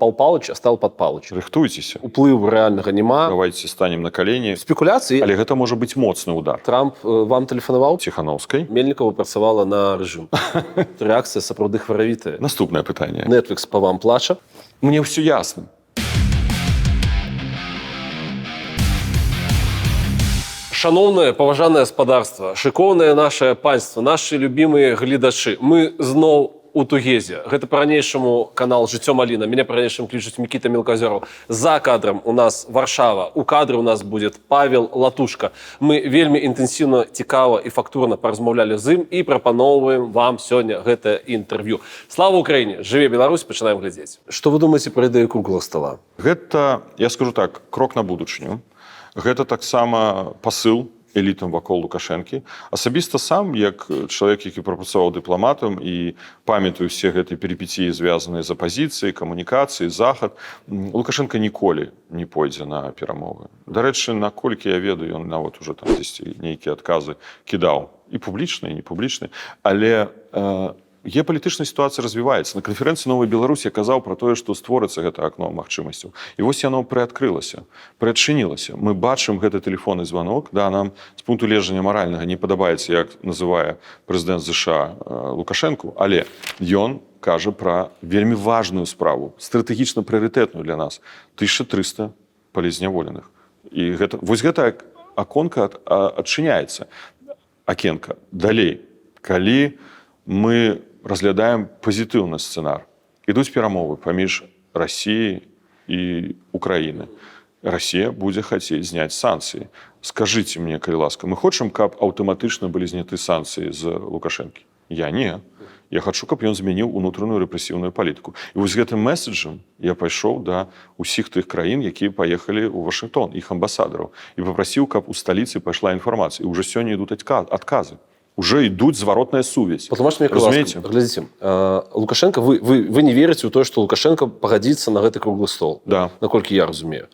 Пал Палыч, а стал Пад Палыч. Рыхтуйцеся. Уплыву рэальнага няма. Давайте станем на колени. Спекуляцыі. Але гэта можа быць моцны удар. Трамп вам тэлефанаваў? Ціхановскай. Мельнікова працавала на рэжым. Рэакцыя сапраўды хваравітая. Наступнае пытанне. Netflix па вам плача. Мне ўсё ясна. Шановнае, паважанае гаспадарства, шыкоўнае нашае панство, нашы любімыя гледачы, мы зноў у тугезе. Гэта па-ранейшаму канал «Жыццё Маліна». Мяне па-ранейшаму клічуць Мікіта Мелказёраў. За кадрам у нас Варшава, у кадры у нас будет Павел Латушка. Мы вельмі інтэнсіўна, цікава і фактурна паразмаўлялі з ім і прапаноўваем вам сёння гэтае інтэрв'ю. Слава Украіне! Жыве Беларусь! Пачынаем глядзець. Што вы думаеце пра ідэю круглага стола? Гэта, я скажу так, крок на будучыню. Гэта таксама пасыл элітам вакол Лукашэнкі. Асабіста сам, як чалавек, які прапрацаваў дыпламатам і памятаю усе гэтыя перипетыі, звязаныя з апазіцыяй, камунікацыяй, захад, Лукашенко ніколі не пойдзе на перамовы. Дарэчы, наколькі я ведаю, ён нават уже там дзесьці нейкія адказы кідаў. І публічныя, і непублічныя. Але геапалітычная сітуацыя развіваецца. На канферэнцыі «Новая Беларусь» я казаў пра тое, што створыцца гэта акно магчымасцяў. І вось яно прыадкрылася, прыадчынілася. Мы бачым гэты тэлефонны званок. Да, нам з пункту гледжання маральнага не падабаецца, як называе прэзідэнт ЗША Лукашэнку, але ён кажа пра вельмі важную справу, стратэгічна прыярытэтную для нас. 1300 палізняволеных. І вось гэта аконка адчыняецца. Акенка. Далей, калі мы разглядаем пазітыўны сцэнар. Ідуць перамовы паміж Расіяй і Украінай. Расія будзе хацець зняць санкцыі. Скажыце мне, калі ласка, мы хочам, каб аўтаматычна былі зняты санкцыі з Лукашэнкі? Я не. Я хачу, каб ён змяніў унутраную рэпрэсіўную палітыку. І вось гэтым месседжам я пайшоў да ўсіх тых краін, якія паехалі ў Вашынгтон, іх амбасадараў, і папрасіў, каб у сталіцы пайшла інфармацыя. І ўжо сёння ідуць адказы. Уже идут зворотная сувязь. Патлумачце мне, разумееце? Глядзіце, Лукашенко, вы не верыце ў тое, што Лукашенко пагадзіцца на гэты круглы стол. Да. Наколькі я разумею.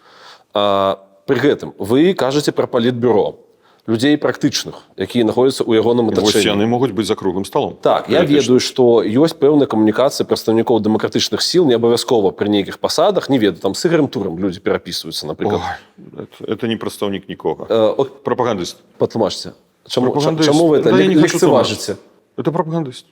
Пры гэтым вы кажаце пра палітбюро людзей практычных, якія знаходзяцца ў ягоным атачэнні. Вось яны могуць быць за круглым столом. Так, я ведаю, што ёсць пэўная камунікацыя прадстаўнікоў дэмакратычных сіл, не абавязкова пры нейкіх пасадах, не ведаю, там з Ігорем Турам людзі перапісваюцца, напрыклад. Это не прадстаўнік нікога. Прапагандыст. Патлумачце. Чаму вы это лексыважыце? Это прапагандыст.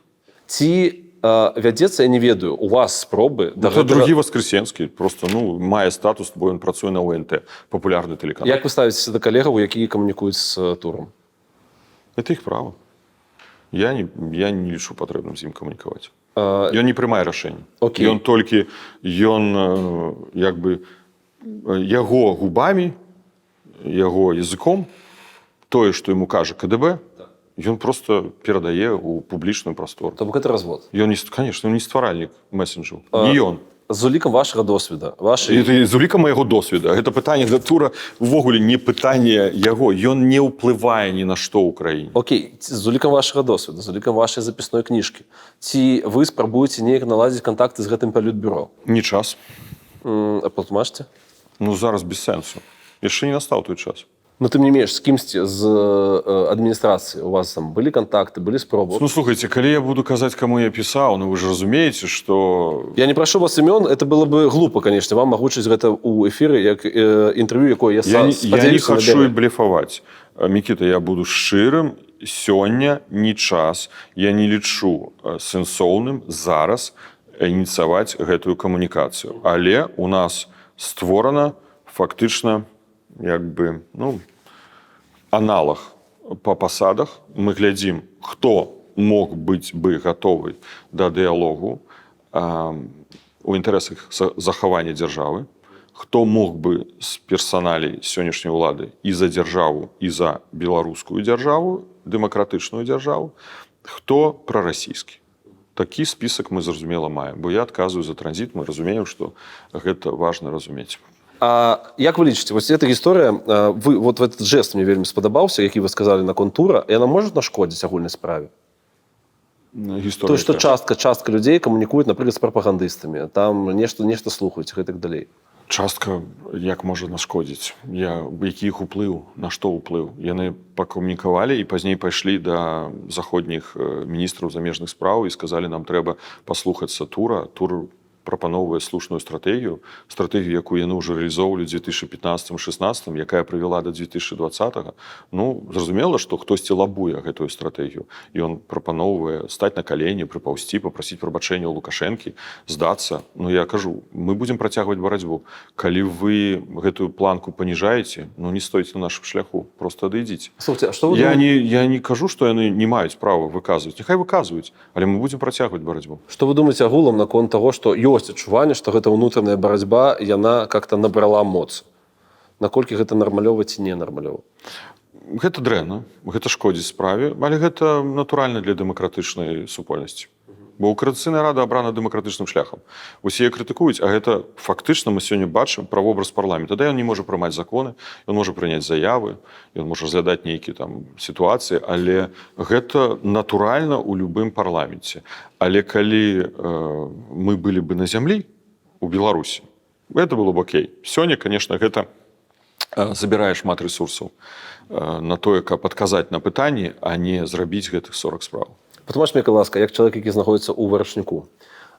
Ці вядзецца, я не ведаю, у вас спробы... Это другі Воскресенскі, просто мае статус, бо ён працуе на ОНТ, папулярны тэлеканал. Як вы ставіцеся да калегаў, якія камунікуюць з Турам? Это іх права. Я не лічу патрэбным з ім камунікаваць. Ён не прымае рашэнне. Ён толькі, як бы, яго губамі, яго языком, тое, што яму кажа КДБ, ён просто перадае ў публічную прастору. То бок гэта развод? Конечно, ён не стваральнік месенджераў. Не ён. З улікам вашага досведа. З улікам майго досведа. Гэта пытанне да Тура увогуле не пытанне яго. Ён не ўплывае ні на што ў краіне. Окей, з улікам вашага досведа, з улікам вашай запісной кніжкі. Ці вы спрабуеце неяк наладзіць кантакты з гэтым палітбюро? Не час. Патлумачце? Зараз без сэнсу. Яшчэ не настаў той час. Но тым не менш, з кімсьці з адміністрацыі у вас там былі кантакты, былі спробы? Слухайте, калі я буду казаць, каму я пісаў, вы ж разумееце, што... Я не прашу вас імён, это было бы глупо, конечно, вам агучыць гэта ў эфіры, як інтэрв'ю, якое я спадзяюся... Я не хачу і блефаваць. Мікіта, я буду шчырым. Сёння не час. Я не лічу сэнсоўным зараз ініцыяваць гэтую камунікацыю. Але у нас створана фактычна як бы, аналог по пасадах. Мы глядзім, хто мог быць бы гатовы да дыялогу у інтарэсах захавання дзяржавы, хто мог бы з персаналей сённяшняй улады і за дзяржаву, і за беларускую дзяржаву, дэмакратычную дзяржаву, хто прарасійскі. Такі спісак мы, зразумела, маем. Бо я адказваю за транзіт, мы разумеем, што гэта важна разумець. А як вы лічыце, вось эта гісторыя, вот этот жест мне вельмі спадабаўся, які вы сказалі наконт Тура, яна можа нашкодзіць агульнай справе? То, што частка людзей камунікуюць, напрыклад, з прапагандыстамі, там нешта слухаюць, гэтак далей. Частка як можа нашкодзіць? Які іх уплыў, на што ўплыў? Яны пакамунікавалі і пазней пайшлі да заходніх міністраў замежных спраў і сказалі, нам трэба паслухацца Тура. Тур прапаноўвае слушную стратэгію, якую яны ўжо рэалізоўвалі ў 2015-16, якая прывяла да 2020. Ну, зразумела, што хтосьці лабуе гэтую стратэгію. Ён прапаноўвае стаць на калені, прыпаўсці, папрасіць прабачэння ў Лукашэнкі, здацца. Ну, я кажу, мы будзем працягваць барацьбу. Калі вы гэтую планку паніжаеце, ну, не стойце на нашым шляху, просто адыдзіце. Слухайте, а што вы Я не кажу, што яны не маюць права выказваць. Няхай выказваюць, але мы будзем працягваць барацьбу. Што вы думаеце агулам наконт таго, што ёсць адчуванне, што гэта ўнутраная барацьба, яна как-то набрала моц? Наколькі гэта нармалёва ці не нармалёва? Гэта дрэнна, гэта шкодзіць справе, але гэта натуральна для дэмакратычнай супольнасці. Бо Координаційная рада абрана дэмакратычным шляхам. Усе яе крытыкуюць, а гэта фактычна мы сёння бачым правобраз парламента. Да, ён не можа прымаць законы, ён можа прыняць заявы, ён можа разглядаць нейкія там сітуацыі, але гэта натуральна ў любым парламенце. Але калі мы былі бы на зямлі у Беларусі, гэта было б окей. Сёння, конечно, гэта забірае шмат ресурсаў на тое, каб адказаць на пытанні, а не зрабіць гэтых 40 справ. Патлумач мне, ласка, як чалавек, які знаходзіцца ў варашніку,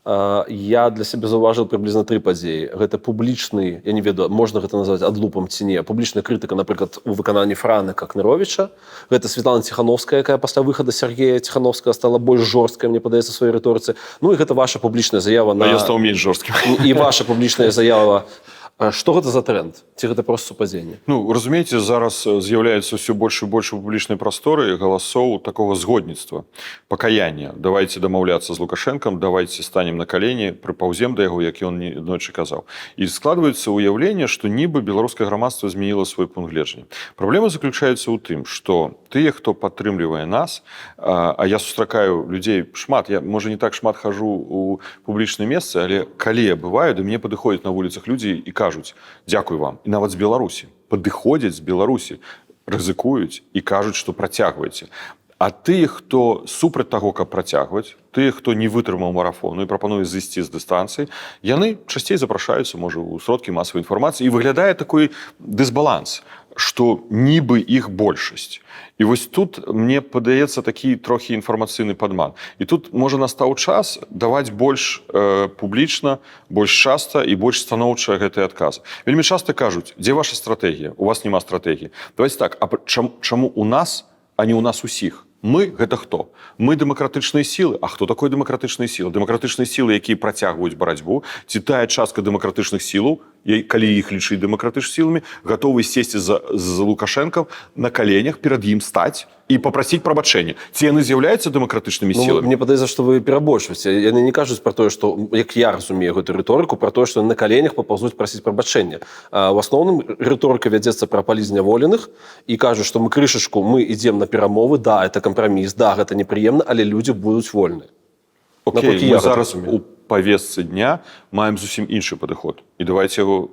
я для сябе заўважыў прыблізна 3 падзеі. Гэта публічны, я не ведаю, можна гэта назваць адлупам ці не, публічная крытыка, напрыклад, у выкананні Франека Кныровіча. Гэта Светлана Ціхановская, якая пасля выхада Сергея Ціхановскага стала больш жорсткая, мне падаецца, сваёй рыторыцы. Ну і гэта ваша публічная заява на... Я стаў менш жорсткім. І ваша публічная заява. Што гэта за тренд? Ці гэта проста супадзенне? Ну, разумееце, зараз з'яўляецца ўсё больш і больш у публічнай прасторы галасоў такога згодніцтва, пакаяння. Давайце дамаўляцца з Лукашэнкам, давайце станем на калені, прыпаўзем да яго, як ён ночы казаў. І складваецца ўяўленне, што нібы беларускае грамадства змяніла свой пункт гледжання. Праблема заключаецца ў тым, што тыя, хто падтрымлівае нас, а я сустракаю людзей шмат, я, можа, не так шмат хожу у публічныя месцы, але калі я бываю, да мне падыходзяць на вуліцах людзі і кажуць: дзякуй вам. І нават з Беларусі. Падыходзяць з Беларусі, рызыкуюць і кажуць, што працягвайце. А тыя, хто супраць таго, каб працягваць, тыя, хто не вытрымаў марафону і прапануе зысці з дыстанцыі, яны часцей запрашаюцца, можа, у сродкі масавай інфармацыі, і выглядае такой дысбаланс, што нібы іх большасць. І вось тут, мне падаецца, такі трохі інфармацыйны падман. І тут, можа, настаў час даваць больш публічна, больш часта і больш станоўча гэты адказ. Вельмі часта кажуць: дзе ваша стратэгія? У вас няма стратэгіі. Давайте так, а чаму у нас, а не у нас усіх? Мы – гэта хто? Мы дэмакратычныя сілы. А хто такой дэмакратычныя сілы? Дэмакратычныя сілы, якія працягваюць барацьбу, ці тая частка дэмакратычных сілаў, калі іх лічыць дэмакратычнымі сіламі, гатовы сесці з Лукашэнкам на каленях, перад ім стаць і папрасіць прабачэння. Ці яны з'яўляюцца дэмакратычнымі сіламі? Мне падаецца, што вы перабольшваеце. Яны не кажуць пра тое, што, як я разумею гэту рыторыку, пра тое, што на каленях папаўзуць прасіць прабачэння. В асноўным рыторыка вядзецца пра палізняволеных і кажуць, што мы крышачку, мы ідзем на перамовы, да, это кампраміс, да, гэта непрыемна, але людзі будуць вольныя. Окей, мы зараз у павестцы дня маем зусім іншы падыход. І давайте яго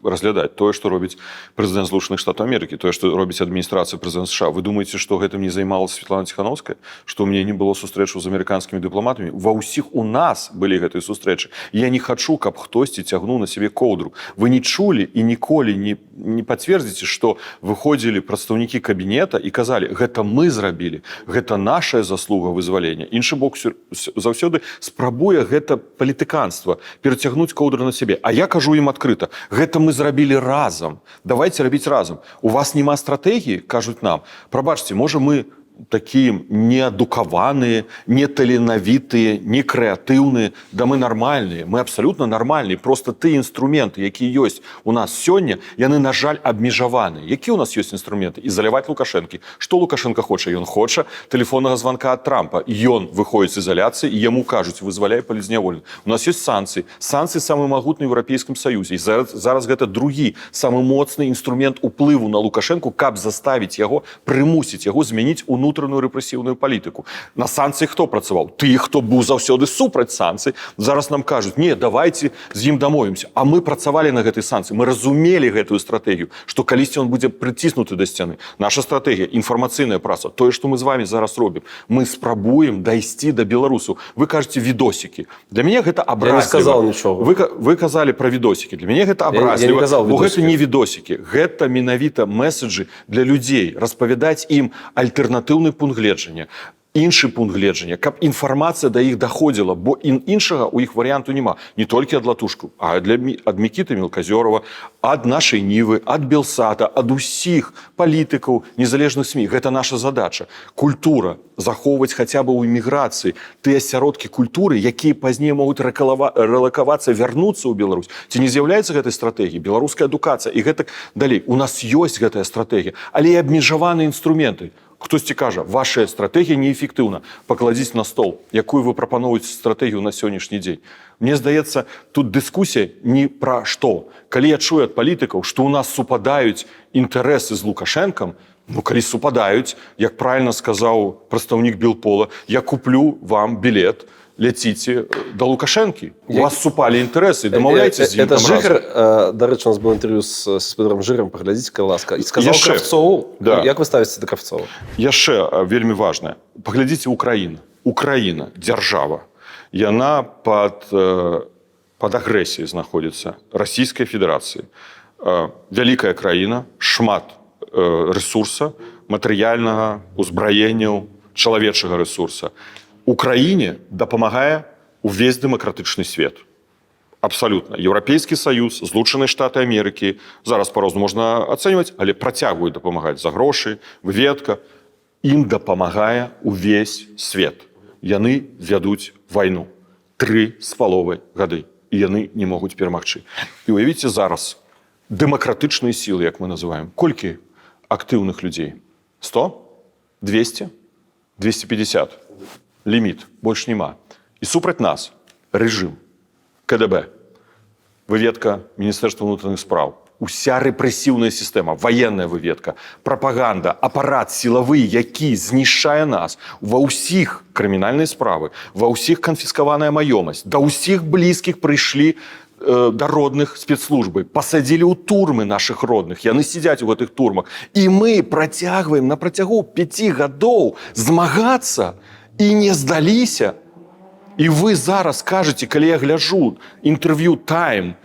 разглядаць. Тое, што робіць прэзідэнт Злучаных Штатаў Амерыкі, тое, што робіць адміністрацыя прэзідэнта США. Вы думаеце, што гэтым не займалася Светлана Ціхановская? Што ў мяне не было сустрэчаў з амерыканскімі дыпламатамі? Ва ўсіх у нас былі гэтыя сустрэчы. Я не хачу, каб хтосьці цягнуў на сябе коўдру. Вы не чулі і ніколі не пацвердзіце, што выходзілі прадстаўнікі кабінета і казалі: гэта мы зрабілі, гэта нашая заслуга вызвалення. Іншы бок заўсёды спрабуе гэта палітыканства перацягнуць коўдру на сябе. А я кажу ім адкрыта: гэта мы зрабілі разам. Давайте рабіць разам. У вас няма стратэгіі, кажуць нам. Прабачце, можа, мы такія неадукаваныя, неталенавітыя, некрэатыўныя, да мы нармальныя, мы абсалютна нармальныя. Просто тыя інструменты, якія ёсць у нас сёння, яны, на жаль, абмежаваныя. Якія у нас ёсць інструменты? Ізаляваць Лукашэнкі. Што Лукашенко хоча? Ён хоча тэлефоннага званка ад Трампа. Ён выходзіць з ізаляцыі, і яму кажуць: вызваляй палізняволеных. У нас ёсць санкцыі. Санкцыі самы магутны ў Еўрапейскім Саюзе. І зараз гэта другі, самы моцны інструмент уплыву на Лукашэнку, каб заставіць яго, прымусіць яго змяніць унутраную рэпрэсіўную палітыку. На санкцыі хто працаваў? Ты, хто быў заўсёды супраць санкцый. Зараз нам кажуць: не, давайте з ім дамовімся. А мы працавалі на гэтай санкцыі. Мы разумелі гэтую стратэгію, што калісьці ён будзе прыціснуты да сцяны. Наша стратэгія, інфармацыйная праца, тое, што мы з вами зараз робім. Мы спрабуем дайсці да беларусаў. Вы кажаце відосікі. Для мяне гэта абразліва. Я не сказал нічога. Вы казалі пра відосікі. Для мяне гэта абразліва. Бо гэта не відосікі. Гэта менавіта меседжы для людзей. Распавядаць ім альтэрнатыўны пункт гледжання. іншы пункт гледжання, каб інфармацыя да іх даходзіла, бо іншага у іх варыянту няма. Не толькі ад Латушку, а ад Мікіты Мелказёрова, ад нашай Нівы, ад Белсата, ад усіх палітыкаў, незалежных СМІ. Гэта наша задача. Культура. Захоўваць хаця бы ў эміграцыі тыя асяродкі культуры, якія пазней могуць рэлакавацца, вярнуцца ў Беларусь. Ці не з'яўляецца гэтай стратэгіяй? Беларуская адукацыя і гэтак далей. У нас ёсць гэтая стратэгія, але і абмежаваныя інструменты. Хтосьці кажа, ваша стратэгія неэфектыўна. Пакладзіць на стол, якую вы прапаноўваеце стратэгію на сённяшні дзень. Мне здаецца, тут дыскусія ні пра што. Калі я чую ад палітыкаў, што ў нас супадаюць інтарэсы з Лукашэнкам, калі супадаюць, як правільна сказаў прадстаўнік Белпола, я куплю вам білет, ляціце да Лукашэнкі. У вас супалі інтарэсы, дамаўляйце з ім Это там Жыгар, разам. дарэчы, у нас было інтэрв'ю з спадаром Жыгам, паглядзіце, калі ласка, і сказаў Яшчэ. Кравцову. Да. Як вы ставіце да Кравцова? Яшчэ вельмі важнае. Паглядзіце Украіна. Украіна, дзяржава. Яна пад агрэсіяй знаходзіцца Расійскай Федэрацыі. Вялікая краіна, шмат рэсурса, матэрыяльнага, узбраенняў, чалавечага рэсурса. Украіне дапамагае увесь дэмакратычны свет. Абсалютна. Еўрапейскі саюз, Злучаныя Штаты Амерыкі, зараз па-рознаму можна ацэньваць, але працягваюць дапамагаць за грошы, выведка. Ім дапамагае увесь свет. Яны вядуць вайну. 3,5 гады. І яны не могуць перамагчы. І уявіце зараз, дэмакратычныя сілы, як мы называем, колькі актыўных людзей? 100? 200? 250? Ліміт, больш няма. І супраць нас рэжым, КДБ, выведка Міністэрства ўнутраных спраў, уся рэпрэсіўная сістэма, ваенная выведка, прапаганда, апарат сілавы, які знішчае нас ва ўсіх крымінальныя справы, ва ўсіх канфіскаваная маёмасць, да ўсіх блізкіх прыйшлі да родных спецслужбы, пасадзілі ў турмы нашых родных, яны сядзяць у гэтых турмах. І мы працягваем на працягу 5 гадоў змагацца і не здаліся. І вы зараз кажаце, калі я гляджу інтэрв'ю «Тайм»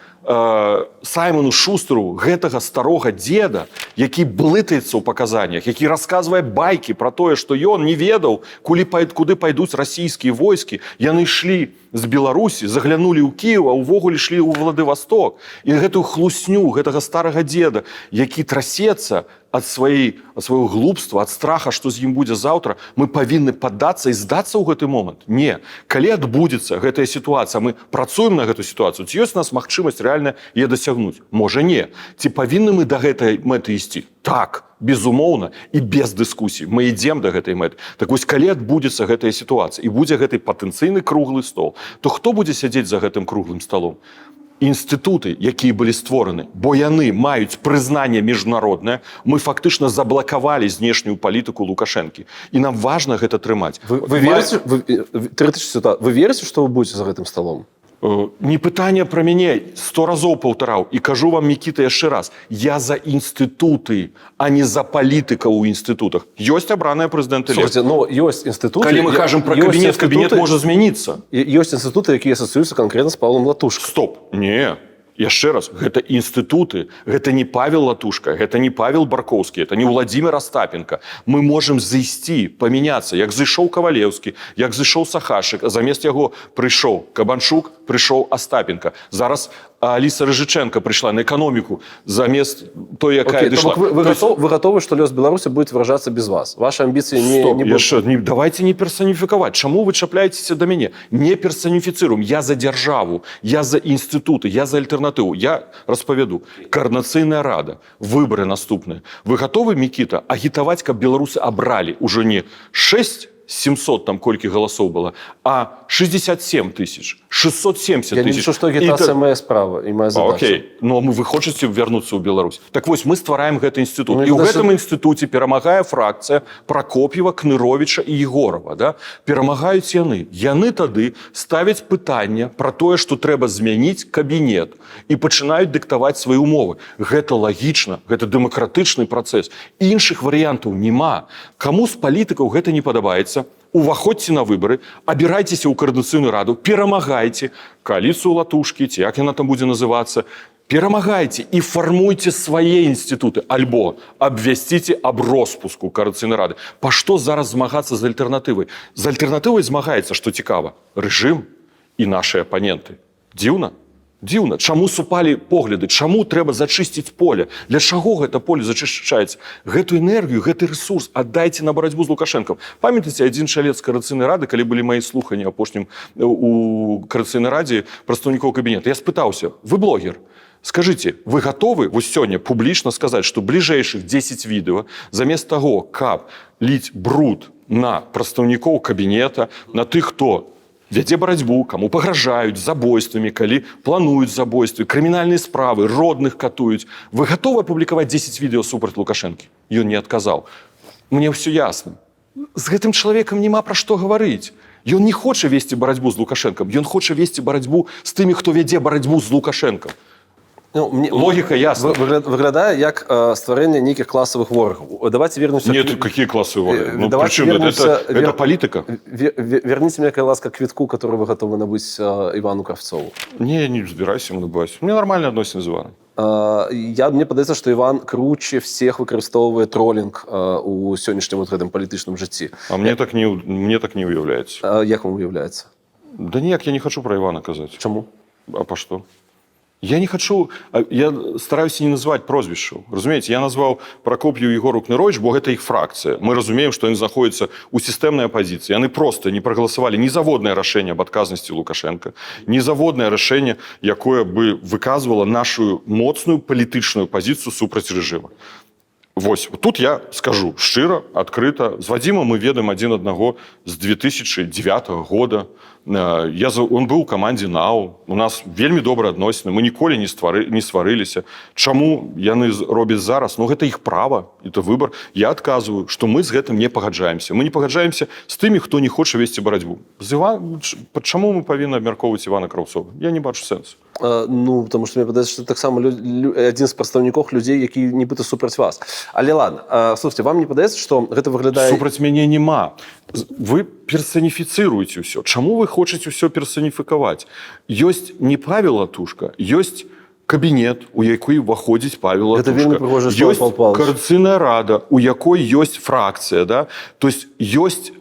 Саймону Шустеру, гэтага старога дзеда, які блытаецца ў паказаннях, які расказвае байкі пра тое, што ён не ведаў, куды пайдуць расійскія войскі. Яны ішлі з Беларусі, заглянулі ў Кіев, а ўвогуле ішлі ў Владывасток. І гэтую хлусню гэтага старага дзеда, які трасецца ад свайго глупства, ад страха, што з ім будзе заўтра, мы павінны паддацца і здацца ў гэты момант. Не. Калі адбудзецца гэтая сітуацыя, мы працуем на гэту сітуацыю, ці ёсць у нас магчымасць рэальна яе дасягнуць? Можа, не. Ці павінны мы да гэтай мэты ісці? Так, безумоўна, і без дыскусій. Мы ідзем да гэтай мэты. Так вось, калі адбудзецца гэтая сітуацыя і будзе гэты патэнцыйны круглы стол, то хто будзе сядзець за гэтым круглым сталом? Інстытуты, якія былі створаны, бо яны маюць прызнанне міжнароднае, мы фактычна заблакавалі знешнюю палітыку Лукашэнкі. І нам важна гэта трымаць. Вы верыце, што вы будзеце за гэтым сталом? Не пытанне пра мяне, 100 разоў паўтараў. І кажу вам, Мікіта, яшчэ раз. Я за інстытуты, а не за палітыкаў у інстытутах. Ёсць абраныя прэзідэнты лет. Слушайте, ну, ёсць інстытуты... Калі мы кажам пра кабінет, кабінет можа змяніцца. Ёсць інстытуты, якія асацыююцца канкрэтна з Павлом Латушкам. Стоп. Не. Яшчэ раз, гэта інстытуты, гэта не Павел Латушка, гэта не Павел Баркоўскі, это не Владзімир Астапенко. Мы можам зайсці, памяняцца, як зайшоў Кавалеўскі, як зайшоў Сахашык, а замест яго прыйшоў Кабанчук, прыйшоў Астапенко. Зараз Аліса Рыжыченко прыйшла на эканоміку замест той, якая дышла. Вы готовы, што лёс Беларусі будет выражацца без вас? Ваши амбіцыі не будут... Стоп, давайте не персоніфікаваць. Чаму вы чапляецеся да мяне? Не персоніфіцыруем. Я за дзяржаву, я за інстытуты, я за альтэрнатыву. Я распавяду. Координацыйная рада, выборы наступныя. Вы готовы, Мікіта, агітаваць, каб беларусы абралі ўжо не 700 там колькі галасоў было, а 67 тысяч, 670 тысяч. Я не лічу, што агітацыя моя справа і моя задача. Окей, но вы хочаце вярнуцца ў Беларусь. Так вось, мы ствараем гэты інстытут. І ў гэтым інстытуце перамагае фракцыя Пракоп'ева, Кныровіча і Егорова. Да? Перамагаюць яны. Яны тады ставяць пытанне пра тое, што трэба змяніць кабінет і пачынаюць дыктаваць свае умовы. Гэта лагічна, гэта дэмакратычны працэс. Іншых варыянтаў няма. Каму з палітыкаў гэта не падабаецца? Уваходзьце на выборы, абірайцеся ў координацыйную раду, перамагайце коаліцыю Латушкі, ці як яна там будзе называцца, перамагайце і фармуйце свае інстытуты, альбо абвясціце аб роспуску Коаліцыйнай рады. Па што зараз змагацца з альтэрнатывай? З альтэрнатывай змагаецца, што цікава, рэжым і нашы апаненты. Дзіўна? Дзіўна. Чаму супалі погляды? Чаму трэба зачысціць поле? Для чаго гэта поле зачышчаецца? Гэту энергію, гэты рэсурс аддайце на барацьбу з Лукашэнкам. Памятаеце, адзін чалец Коаліцыйнай рады, калі былі мае слуханні апошнім у Коаліцыйнай радзе прадстаўнікоў кабінета, я спытаўся: вы блогер? Скажите, вы готовы вот сегодня публично сказать, что ближайших 10 видео, замест того, каб лить бруд на прадстаўнікоў кабінета, на тых, хто вядзе барацьбу, каму пагражаюць забойствамі, калі плануюць забойствы, крымінальныя справы, родных катуюць, вы готовы апублікаваць 10 відэо супраць Лукашэнкі? Ён не адказаў. Мне ўсё ясна. З гэтым чалавекам няма пра што гаварыць. Ён не хоча весці барацьбу з Лукашэнкам, ён хоча весці барацьбу з тымі, хто вядзе барацьбу з Лукашэнкам. Логіка ясна. Выглядае як стварэнне нейкіх класавых ворагаў. Давайте вернемся... Нет, какие классовые вороги? Ну, причем это политика. Верните мне, какая ласка, квитку, который вы готовы набыть Ивану Кравцову. Не збираюся ему набывать. У меня нормальные отношения с Иваном. Мне падаецца, што Іван круче всех выкарыстоўвае тролінг у сённяшнім гэтым палітычным жыцці. А мне так не уяўляецца. Як вам уяўляецца? Да ніяк, я не хочу про Ивана казаць. Чаму? А по что? Я не хочу, я стараюся не называть прозвішчаў. Разумееце, я назваў Пракоп'еў Егор Укнерович, бо гэта іх фракцыя. Мы разумеем, што яны знаходзяцца ў сістэмнай апазіцыі. Яны проста не прагаласавалі ні заводнае рашэнне аб адказнасці Лукашэнка, ні заводнае рашэнне, якое бы выказвала нашу моцную палітычную пазіцыю супраць рэжыма. Вось, тут я скажу шчыра, адкрыта. З Вадзімам мы ведаем адзін аднаго з 2009 года. Он быў у камандзе НАУ, у нас вельмі добрыя адносіны, мы ніколі не сварыліся. Чаму яны робяць зараз? Ну, гэта іх права, это выбор. Я адказваю, што мы з гэтым не пагаджаемся. Мы не пагаджаемся з тымі, хто не хоча весці барацьбу. Чаму мы павінны абмяркоўваць Івана Краўцова? Я не бачу сэнсу. Ну, потому что мне падаецца, што таксама адзін з прадстаўнікоў людзей, які нібыта супраць вас. Але ладно, слушайте, вам не падаецца, што гэта выглядае... Супраць мяне няма. Вы персаніфіцыруеце ўсё. Чаму вы хочаце ўсё персаніфікаваць? Ёсць не Павел Латушка, ёсць кабінет, у якой ўваходзіць Павел Латушка. Ёсць Коаліцыйная рада, у якой ёсць фракцыя, да? То есть ёсць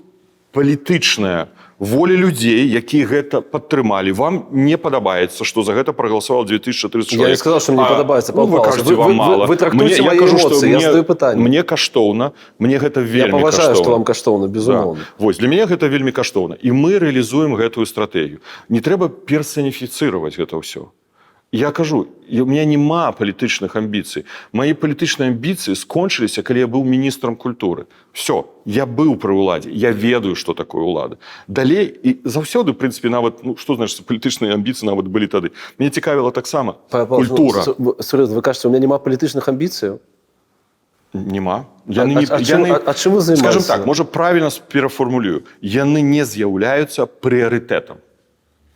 палітычная воля людзей, якія гэта падтрымалі. Вам не падабаецца, што за гэта прагаласавала 2300 чалавек. Я не сказал, что мне падабаецца, Павел Павлович. Вы трактуеце мае эмоцыі, я задаю пытанне. Мне каштоўна, мне гэта вельмі каштоўна. Я паважаю, што вам каштоўна, безумоўна. Да. Вось, для мяне гэта вельмі каштоўна. І мы рэалізуем гэтую стратэгію. Не трэба персаніфіцыраваць гэта ўсё. Я кажу, у меня няма палітычных амбіцый. Мои палітычныя амбіцыі скончыліся, калі я быў міністрам культуры. Все, я быў пры ўладзе, я ведаю, што такое ўлада. Далей, і заўсёды, в прынцыпе, нават, ну, што значыць, палітычныя амбіцыі нават былі тады. Мне цікавіла таксама культура. Сур'ёзна, вы кажаце, у меня няма палітычных амбіцыяў? Нема. Чым вы займаецеся? Скажем так, можа, правільна перафармулюю. Яны не з'яўляюцца прыярытэтам.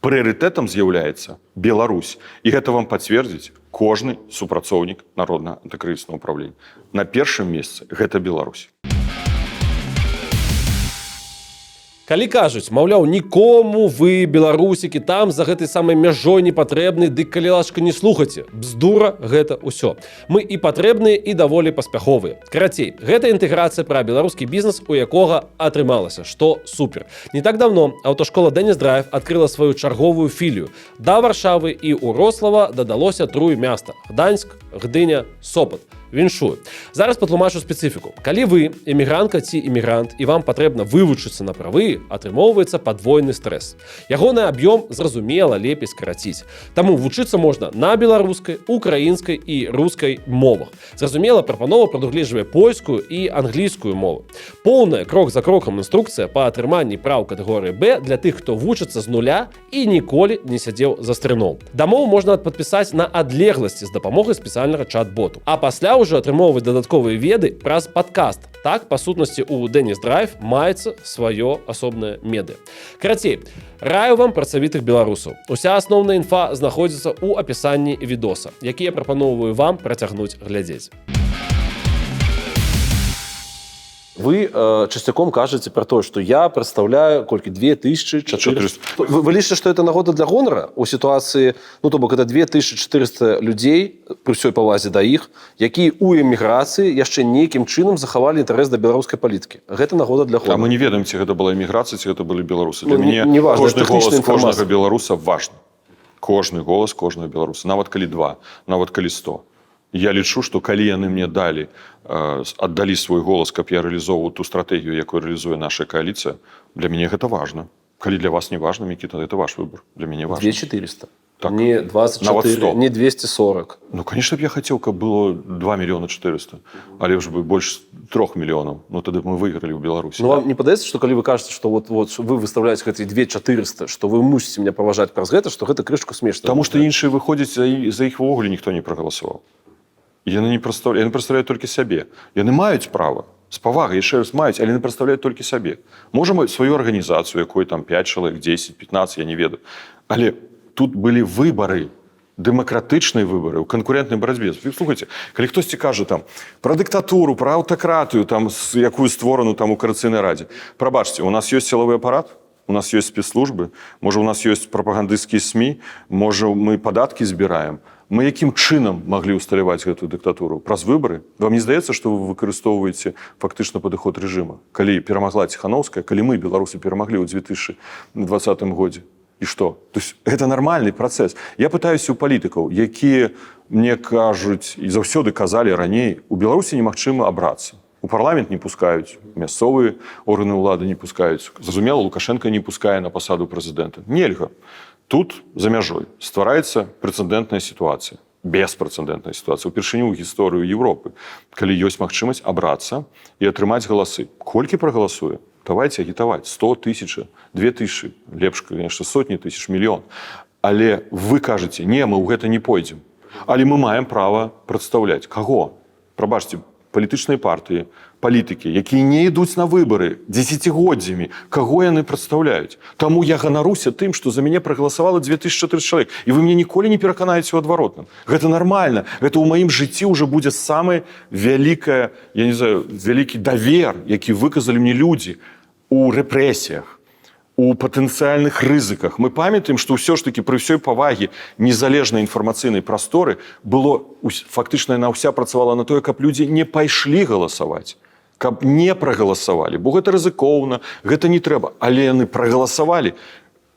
Прыярытэтам з'яўляецца Беларусь. І гэта вам пацвердзіць кожны супрацоўнік Народнага антыкрызіснага ўправлення. На першым месцы гэта Беларусь. Калі кажуць, маўляў, нікому вы, беларусікі, там за гэтай самай мяжой не патрэбны, дык калі ласка не слухайце. Бздура гэта ўсё. Мы і патрэбныя, і даволі паспяховыя. Карацей, гэта інтэграцыя пра беларускі бізнес, у якога атрымалася, што супер. Не так давно аўташкола Денис Драйв адкрыла сваю чарговую філію. Да Варшавы і ў Рослава дадалося трое места: Гданьск, Гдыня, Сопат. Віншую. Зараз патлумачу спецыфіку. Калі вы эмігрантка ці эмігрант і вам патрэбна вывучыцца на правы, атрымоўваецца падвойны стрэс. Ягоны аб'ём, зразумела, лепей скараціць. Таму вучыцца можна на беларускай, украінскай і рускай мовах. Зразумела, прапанова прадугледжвае польскую і англійскую мовы. Поўная крок за крокам інструкцыя па атрыманні праў катэгорыі Б для тых, хто вучыцца з нуля і ніколі не сядзеў за стрыном. Дамоў можна падпісаць на адлегласці з дапамогай спецыяльнага чат-боту. А пасля ўжо атрымоўваць дадатковыя веды праз падкаст. Так, па сутнасці, у Денис Драйв маецца сваё асобнае медыа. Карацей, раю вам працавітых беларусаў. Уся асноўная інфа знаходзіцца ў апісанні відоса, які я прапаноўваю вам працягнуць глядзець. Вы частяком кажете про то, что я представляю колькі 2400. Вы лічыце, что это нагода для гонора у ситуации, ну то бок это 2400 людей при ўсёй павазе да іх, якія у эміграцыі яшчэ нейкім чынам захавалі інтарэс да беларускай палітыкі. Гэта нагода для гонора. А мы не ведаем, ці гэта была эміграцыя, ці гэта былі беларусы. Для мяне не важно, кожны голас тэхнічная кожнага інфармацыя. беларуса важны. Кожны голас кожнага беларуса, нават калі 2, нават калі 100. Я лічу, што калі яны мне далі, аддалі свой голас, каб я реалізоўваў ту стратэгію, якую реалізуе наша коаліцыя, для мяне гэта важна. Калі для вас не важна, Мікіта, это ваш выбор. Для мяне важна. 2400. Так. Не 24, не 240. Ну, конечно б я хацеў, каб было 2 мільёна 400. Але ж бы больш 3 мільёнаў. Ну, тады мы выйгралі ў Беларусі. Ну, вам не падаецца, што калі вы кажаце, што вот вы выставляеце гэтыя 2400, што вы мусіце мяне паважаць праз гэта, што гэта крышку смешна. Таму што іншыя выходзяць, за іх увогуле ніхто не прагаласаваў. Яны прадстаўляюць толькі сябе. Яны маюць права. З павагай, яшчэ раз маюць, але не прадстаўляюць толькі сябе. Можа, сваю арганізацыю, якой там 5 чалавек, 10, 15, я не ведаю. Але тут былі выбары, дэмакратычныя выбары ў канкурентнай барацьбе. Слухайце, калі хтосьці кажа там пра дыктатуру, пра аўтакратыю, там, якую створану там у Коаліцыйнай радзе. Прабачце, у нас ёсць сілавы апарат, у нас ёсць спецслужбы, можа, у нас ёсць прапагандысцкія СМІ, можа, мы падаткі збіраем. Мы якім чынам маглі ўсталяваць гэтую дыктатуру? Праз выбары? Вам не здаецца, што вы выкарыстоўваеце фактычна падыход рэжыма? Калі перамагла Ціханаўская, калі мы, беларусы, перамаглі ў 2020 годзе? І што? То есть гэта нармальны працэс. Я пытаюся у палітыкаў, якія мне кажуць і заўсёды казалі раней, у Беларусі немагчыма абрацца. У парламент не пускаюць, мясцовыя органы ўлады не пускаюць. Зразумела, Лукашенко не пускае на пасаду прэзідэнта. Нельга. Тут, за мяжой, ствараецца прэцэдэнтная сітуацыя. Беспрэцэдэнтная сітуацыя. Упершыню ў гісторыю Европы, калі ёсць магчымасць абрацца і атрымаць галасы. Колькі прагаласуе? Давайте агітаваць. 100 тысяч, 2000, лепш, конечно, сотні тысяч, мільён. Але вы кажаце, не, мы ў гэта не пойдзем. Але мы маем права прадстаўляць. Каго? Прабачце, палітычныя партыі, палітыкі, якія не ідуць на выбары дзесяцігоддзямі, каго яны прадстаўляюць. Таму я ганаруся тым, што за мяне прагаласавала 2400 чалавек. І вы мне ніколі не пераканаеце ў адваротным. Гэта нармальна. Гэта ў маім жыцці ўжо будзе самая вялікая, я не знаю, вялікі давер, які выказалі мне людзі у рэпрэсіях, у патэнцыяльных рызыках. Мы памятаем, што ўсё ж такі пры ўсёй павагі незалежнай інфармацыйнай прасторы было, фактычна яна ўся працавала на тое, каб людзі не пайшлі галасаваць, каб не прагаласавалі, бо гэта рызыкоўна, гэта не трэба, але яны прагаласавалі.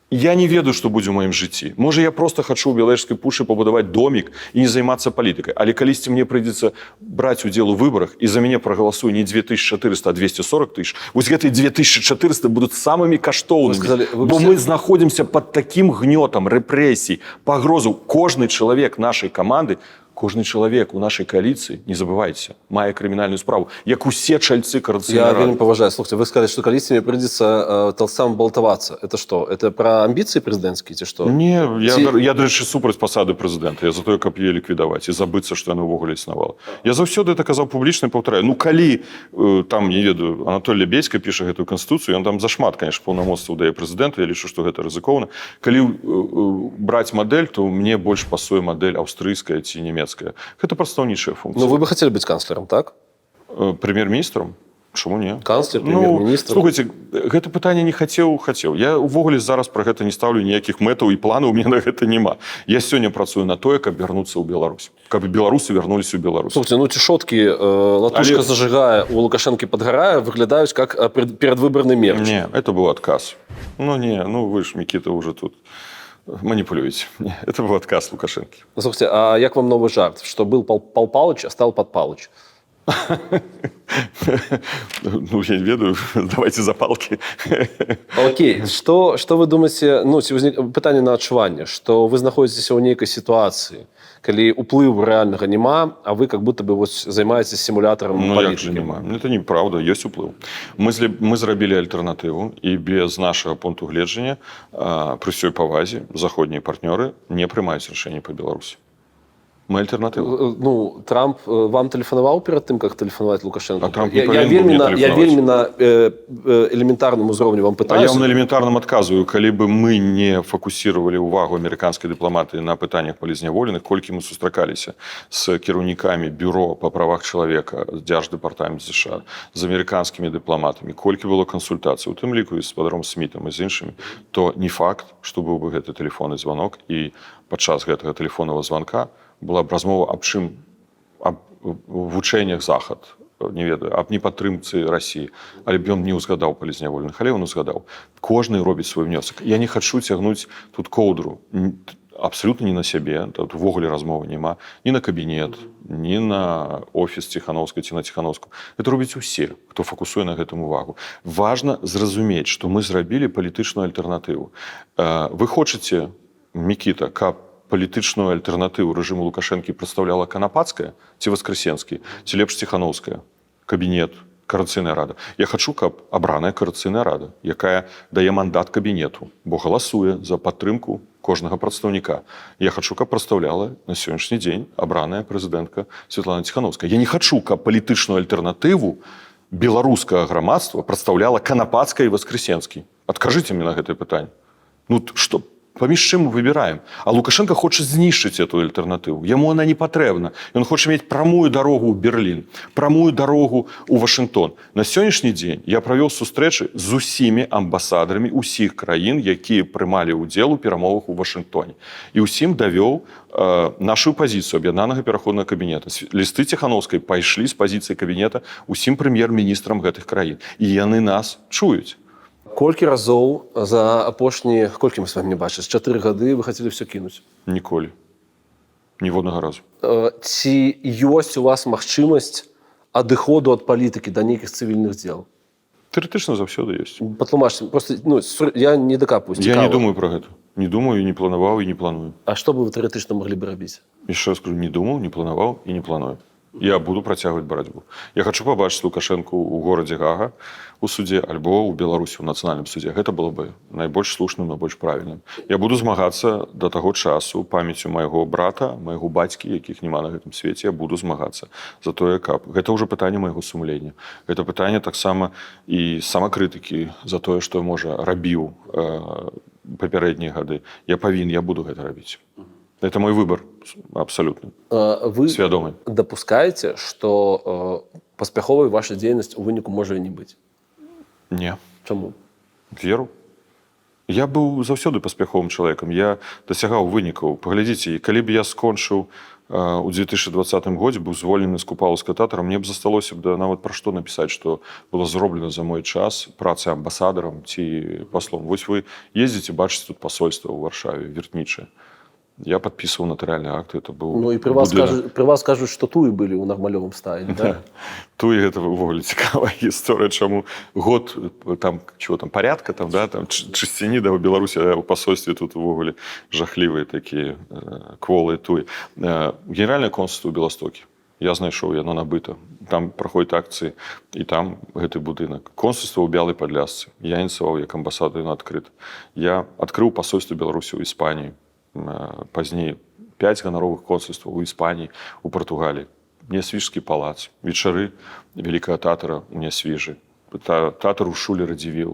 Я не ведаю, што будзе ў маім жыцці. Можа, я проста хачу ў Белавежскай пушы пабудаваць домік і не займацца палітыкай. Але калісьці мне прыйдзецца браць удзел у выбарах, і за мяне прагаласуе не 2400, а 240 тысяч, вось гэтыя 2400 будуць самымі каштоўнымі. Бо мы знаходзімся пад такім гнётам рэпрэсій, пагрозаў. Кожны чалавек нашай каманды, кожны чалавек у нашай коаліцыі, не забывайце, мае крымінальную справу, як усе чальцы Коаліцыйнай рады. Я вельмі паважаю. Слухайте, вы сказали, что калісьці мне придется толстам болтоваться. Это что? Это про амбиции президентские, ці что? Не, я до речі, супраць пасады прэзідэнта. Я за тое, каб яе ліквідаваць і забыцца, што яна ўвогуле існавала. Я заўсёды это казаў публічна і паўтараю. Ну, калі, там, не ведаю, Анатолій Лябедзька піша гэтую канстытуцыю, ён там зашмат, конечно, паўнамоцтваў дае прэзідэнту, я лічу, што гэта рызыкоўна. Калі браць мадэль, то мне больш пасуе мадэль аўстрыйская ці нямецкая. Гэта прадстаўнічая функцыя. Ну, вы бы хотели быть канцлером, так? Прэм'ер-міністрам? Чаму не? Канцлер, прэм'ер-міністр. Слухайце, гэта пытанне не хацеў. Я ўвогуле зараз пра гэта не ставлю ніякіх мэтаў і планаў, у мяне на гэта няма. Я сёння працую на тое, каб вярнуцца ў Беларусь. Каб беларусы вярнуліся ў Беларусь. Слухайте, ну цішоткі латушка зажигае, у Лукашэнкі падгарае, выглядаюць как перадвыбарны мерч. Не, это быў адказ. Ну не, ну вы ж, Мікіта, уже тут маніпулюеце. Это быў адказ Лукашэнкі. Слухайте, а як вам новы жарт? Што был Пал Палыч, а стал Пад Палыч? Ну, я не ведаю, давайте запалки. Окей, что вы думаете, ну, пытанне на адчуванне, што вы знаходзіцеся ў нейкай сітуацыі, калі ўплыву рэальнага няма, а вы как будто бы займаецеся сімулятарам палітыкі. Ну, як же няма? Это неправда, ёсць уплыў. Мы зрабілі альтэрнатыву, і без нашага пункту гледжання пры ўсёй павазе заходнія партнёры не прымаюць рашэнне па Беларусі. Мы альтернатива. Ну, Трамп вам тэлефанаваў перад тым, как тэлефанаваць Лукашенко? А Трамп не я павінен вельмі быў мне я тэлефанаваць. вельмі на элементарным узроўні вам А пытаюся. я вам на элементарным адказваю, калі бы мы не фокусировали увагу амерыканскай дыпламатыі на пытаннях палізняволеных, колькі мы сустракаліся з кіраўнікамі бюро па правах чалавека, Дзярждэпартамент США, з амерыканскімі дыпламатамі, колькі было кансультацый, у тым ліку і з спадаром Смітам і з іншымі, то не факт, што быў бы гэты тэлефонны званок, і падчас гэтага тэлефоннага званка была б размова аб чым, аб вучэннях захад, не ведаю, аб непадтрымцы Расіі, але б ён не ўзгадаў палізняволеных, але ён узгадаў. Кожны робіць свой внёсак. Я не хачу цягнуць тут коўдру абсолютно не на сябе, тут увогуле размовы няма, ні на кабінет, ні на офіс Ціханаўскай ці на Ціханаўскую. Гэта робяць усе, хто фокусуе на гэтым увагу. Важна зразумець, што мы зрабілі палітычную альтэрнатыву. Вы хочаце, Мікіта, каб палітычную альтэрнатыву рэжыму Лукашэнкі прадстаўляла Канапацкая ці Васкрэсенскі, ці лепш Ціханаўская, кабінет, Координаційная рада. Я хочу, каб абраная Координаційная рада, якая дае мандат кабінету, бо галасуе за падтрымку кожнага прадстаўніка. Я хочу, каб прадстаўляла на сённяшні дзень абраная прэзідэнтка Святлана Ціханаўская. Я не хочу, каб палітычную альтэрнатыву беларускага грамадства прадстаўляла Канапацкая і Васкрэсенскі. Адкажыце мне на гэтае пытанне. Ну, што? Паміж чым мы выбіраем? А Лукашенко хоча знішчыць эту альтэрнатыву. Яму она не патрэбна. Ён хоча мець прамую дарогу ў Берлін, прамую дарогу ў Вашынгтон. На сённяшні дзень я правёў сустрэчы з усімі амбасадарамі ўсіх краін, якія прымалі ўдзел у перамовах у Вашынгтоне. І ўсім давёў нашу пазіцыю аб'яднанага пераходнага кабінета. Лісты Ціханаўскай пайшлі з пазіцыі кабінета ўсім прэм'ер-міністрам гэтых краін. І яны нас чуюць. Колькі разоў за апошнія, колькі мы з вами не бачылі, 4 гады вы хацелі все кінуць? Ніколі. Ніводнага разу. Ці ёсць у вас магчымасць адыходу ад палітыкі да нейкіх цывільных дзел? Тэоретычна заўсёды ёсць. Патлумачце, просто я не дакапаюсь. Я не думаю пра гэта. Не думаю, не планаваў і не планую. А што бы вы тэоретычна маглі бы рабіць? Яшчэ раз скажу, не думаў, не планаваў і не планую. Я буду працягваць барацьбу. Я хочу пабачыць Лукашэнку ў горадзе Гага у судзе альбо ў Беларусі ў нацыянальным судзе. Гэта было бы найбольш слушным, найбольш правільным. Я буду змагацца да таго часу памяццю майго брата, майго бацькі, якіх няма на гэтым свеце. Я буду змагацца за тое, каб. Гэта ўжо пытанне майго сумлення. Гэта пытанне таксама і самакрытыкі за тое, што можа рабіў папярэднія гады. Я буду гэта рабіць. Это мой выбор, абсолютно. Вы свядомы. Допускаете, что паспяховай ваша дзейнасць у выніку можа і не быць? Не. Чаму? Веру. Я быў заўсёды паспяховым чалавекам. Я дасягаў вынікаў. Паглядзіце, калі б я скончыў у 2020 годзе, быў звольнены з купалаўскага тэатра, мне б засталося б нават пра што напісаць, што было зроблена за мой час працы амбасадарам ці паслом. Вось вы ездзіце, бачыце тут пасольства ў Варшаве, вертнічае. Я подписывал нотариальные акты, это был... Ну и при вас кажут, что туи были у Нагмалёвым стаілі, да? Туи это ввогуле цікавая гісторыя, чаму год там, чего там, порядка, там, да, там, чысціні, да, в Беларусі, а у посольстве тут ввогуле жахлівыя такія кволыя туи. Генеральное консульство ў Беластокі. Я знайшоў, яно набыта. Там праходзяць акцыі, і там гэты будынак. Консульство ў Бялай Падляшцы. Я ініцыяваў як амбасада, яно адкрыта. Я адкрыў посольство Беларусі ў Іспаніі. Пазней 5 ганаровых консульстваў у Іспаніі, у Партугаліі. Нясвіжскі палац, вечары вялікага тэатра у Нясвіжы. Тэатр у Шулі Радзівіл.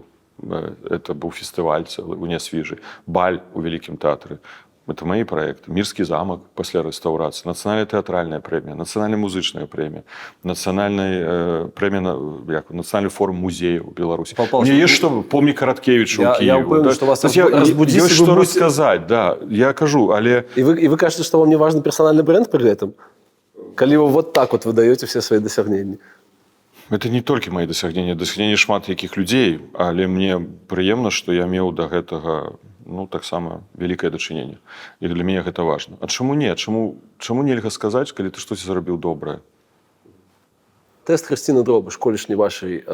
Это быў фестываль цэлы у Нясвіжы. Баль у Вялікім тэатры. Это мои проекты. Мирский замок после реставрации, национальная театральная премия, национальная музычная премия, национальная премия, национальный форум музея в Беларуси. Мне есть что, помни Короткевичу у Киева. Я упевнен, что вас разбудить. Есть что рассказать, да, я кажу, але... И вы кажете, что вам не важен персональный бренд при этом? Коли вы вот так вот выдаете все свои досягнения? Это не только мои досягнения шмат якіх людзей, але мне прыемна, што я меў да гэтага, ну, таксама вялікае дачыненне. І для мяне гэта важна. А чаму не? Чаму нельга сказаць, калі ты штосьці зрабіў добрае? Тэст Хрысціны Дробыш, колішні вашай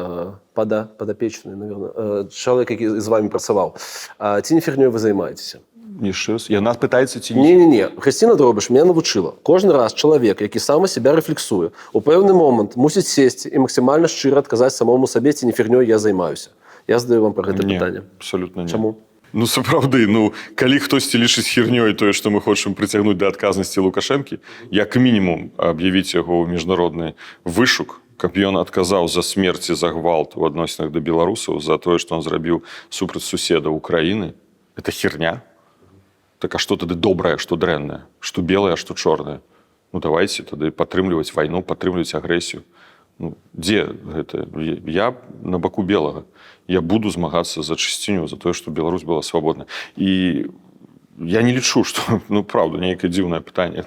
падапечнай, наверное, чалавек, які з вами працаваў. Ці не фігнёй вы займаецеся? Яшчэ раз. Яна пытаецца ці не? Не. Хрысціна Дробыш меня навучыла. Кожны раз чалавек, які сам себя рэфлексуе, у пэўны момант мусіць сесці і максімальна шчыра адказаць самому сабе, ці не фігнёй я займаюся. Я задаю вам пра гэта пытанне. Абсолютно не. Чаму? Ну, сапраўды, ну, калі хтосьці лічыць хернёй тое, што мы хочам прыцягнуць да адказнасці Лукашэнкі, як мінімум аб'явіць яго ў міжнародны вышук, каб ён адказаў за смерць і за гвалт у адносінах да беларусаў, за тое, што ён зрабіў супраць суседа Украіны, это херня. Так а што тады добрае, што дрэннае, што белае, што чорнае? Ну, давайце тады падтрымліваць вайну, падтрымліваць агрэсію. Ну, дзе гэта? Я на баку белага. Я буду змагацца за чысціню, за тое, што Беларусь была свабодная. І я не лічу, што, ну, правда, нейкае дзіўнае пытанне.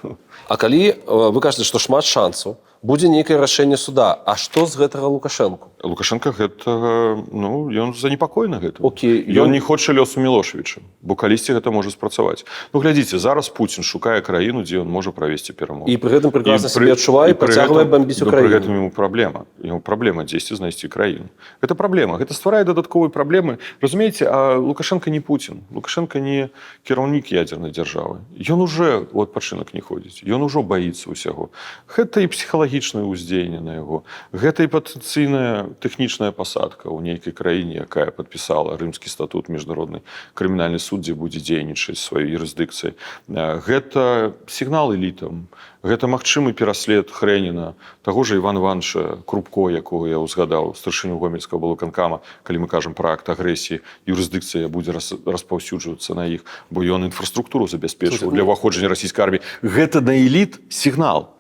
А калі вы кажаце, што шмат шансаў, будзе нейкае рашэнне суда, а што з гэтага Лукашэнку? Лукашенко гэта, ну, ён занепакоены гэтым. Окей, Ён не хоча лёсу Мілошевіча, бо калісьці гэта можа спрацаваць. Ну, глядзіце, зараз Пуцін шукае краіну, дзе ён можа правесці перамовы. І пры гэтым прекрасна сябе адчувае і працягвае бамбіць Украіну. Пры гэтым яму праблема. Яму праблема дзесьці знайсці краіну. Гэта праблема. Гэта стварае дадатковыя праблемы. Разумееце, а Лукашенко не Пуцін. Лукашенко не кіраўнік ядзернай дзяржавы. Ён уже у адпачынак не ходзіць. Ён ужо баіцца ўсяго. Гэта і псіхалагічнае ўздзеянне на яго. Гэта і патэнцыйная тэхнічная пасадка ў нейкай краіне, якая падпісала Рымскі статут, міжнародны крымінальны суд, дзе будзе дзейнічаць сваёй юрысдыкцыі. Гэта сігнал элітам. Гэта магчымы пераслед Хрэніна, таго ж Івана Івановича Крупко, якога я узгадаў, старшыню гомельскага аблвыканкама, калі мы кажам пра акт агрэсіі, юрысдыкцыя будзе распаўсюджвацца на іх, бо ён інфраструктуру забяспечваў для ўваходжання расійскай арміі. Гэта на эліт сігнал.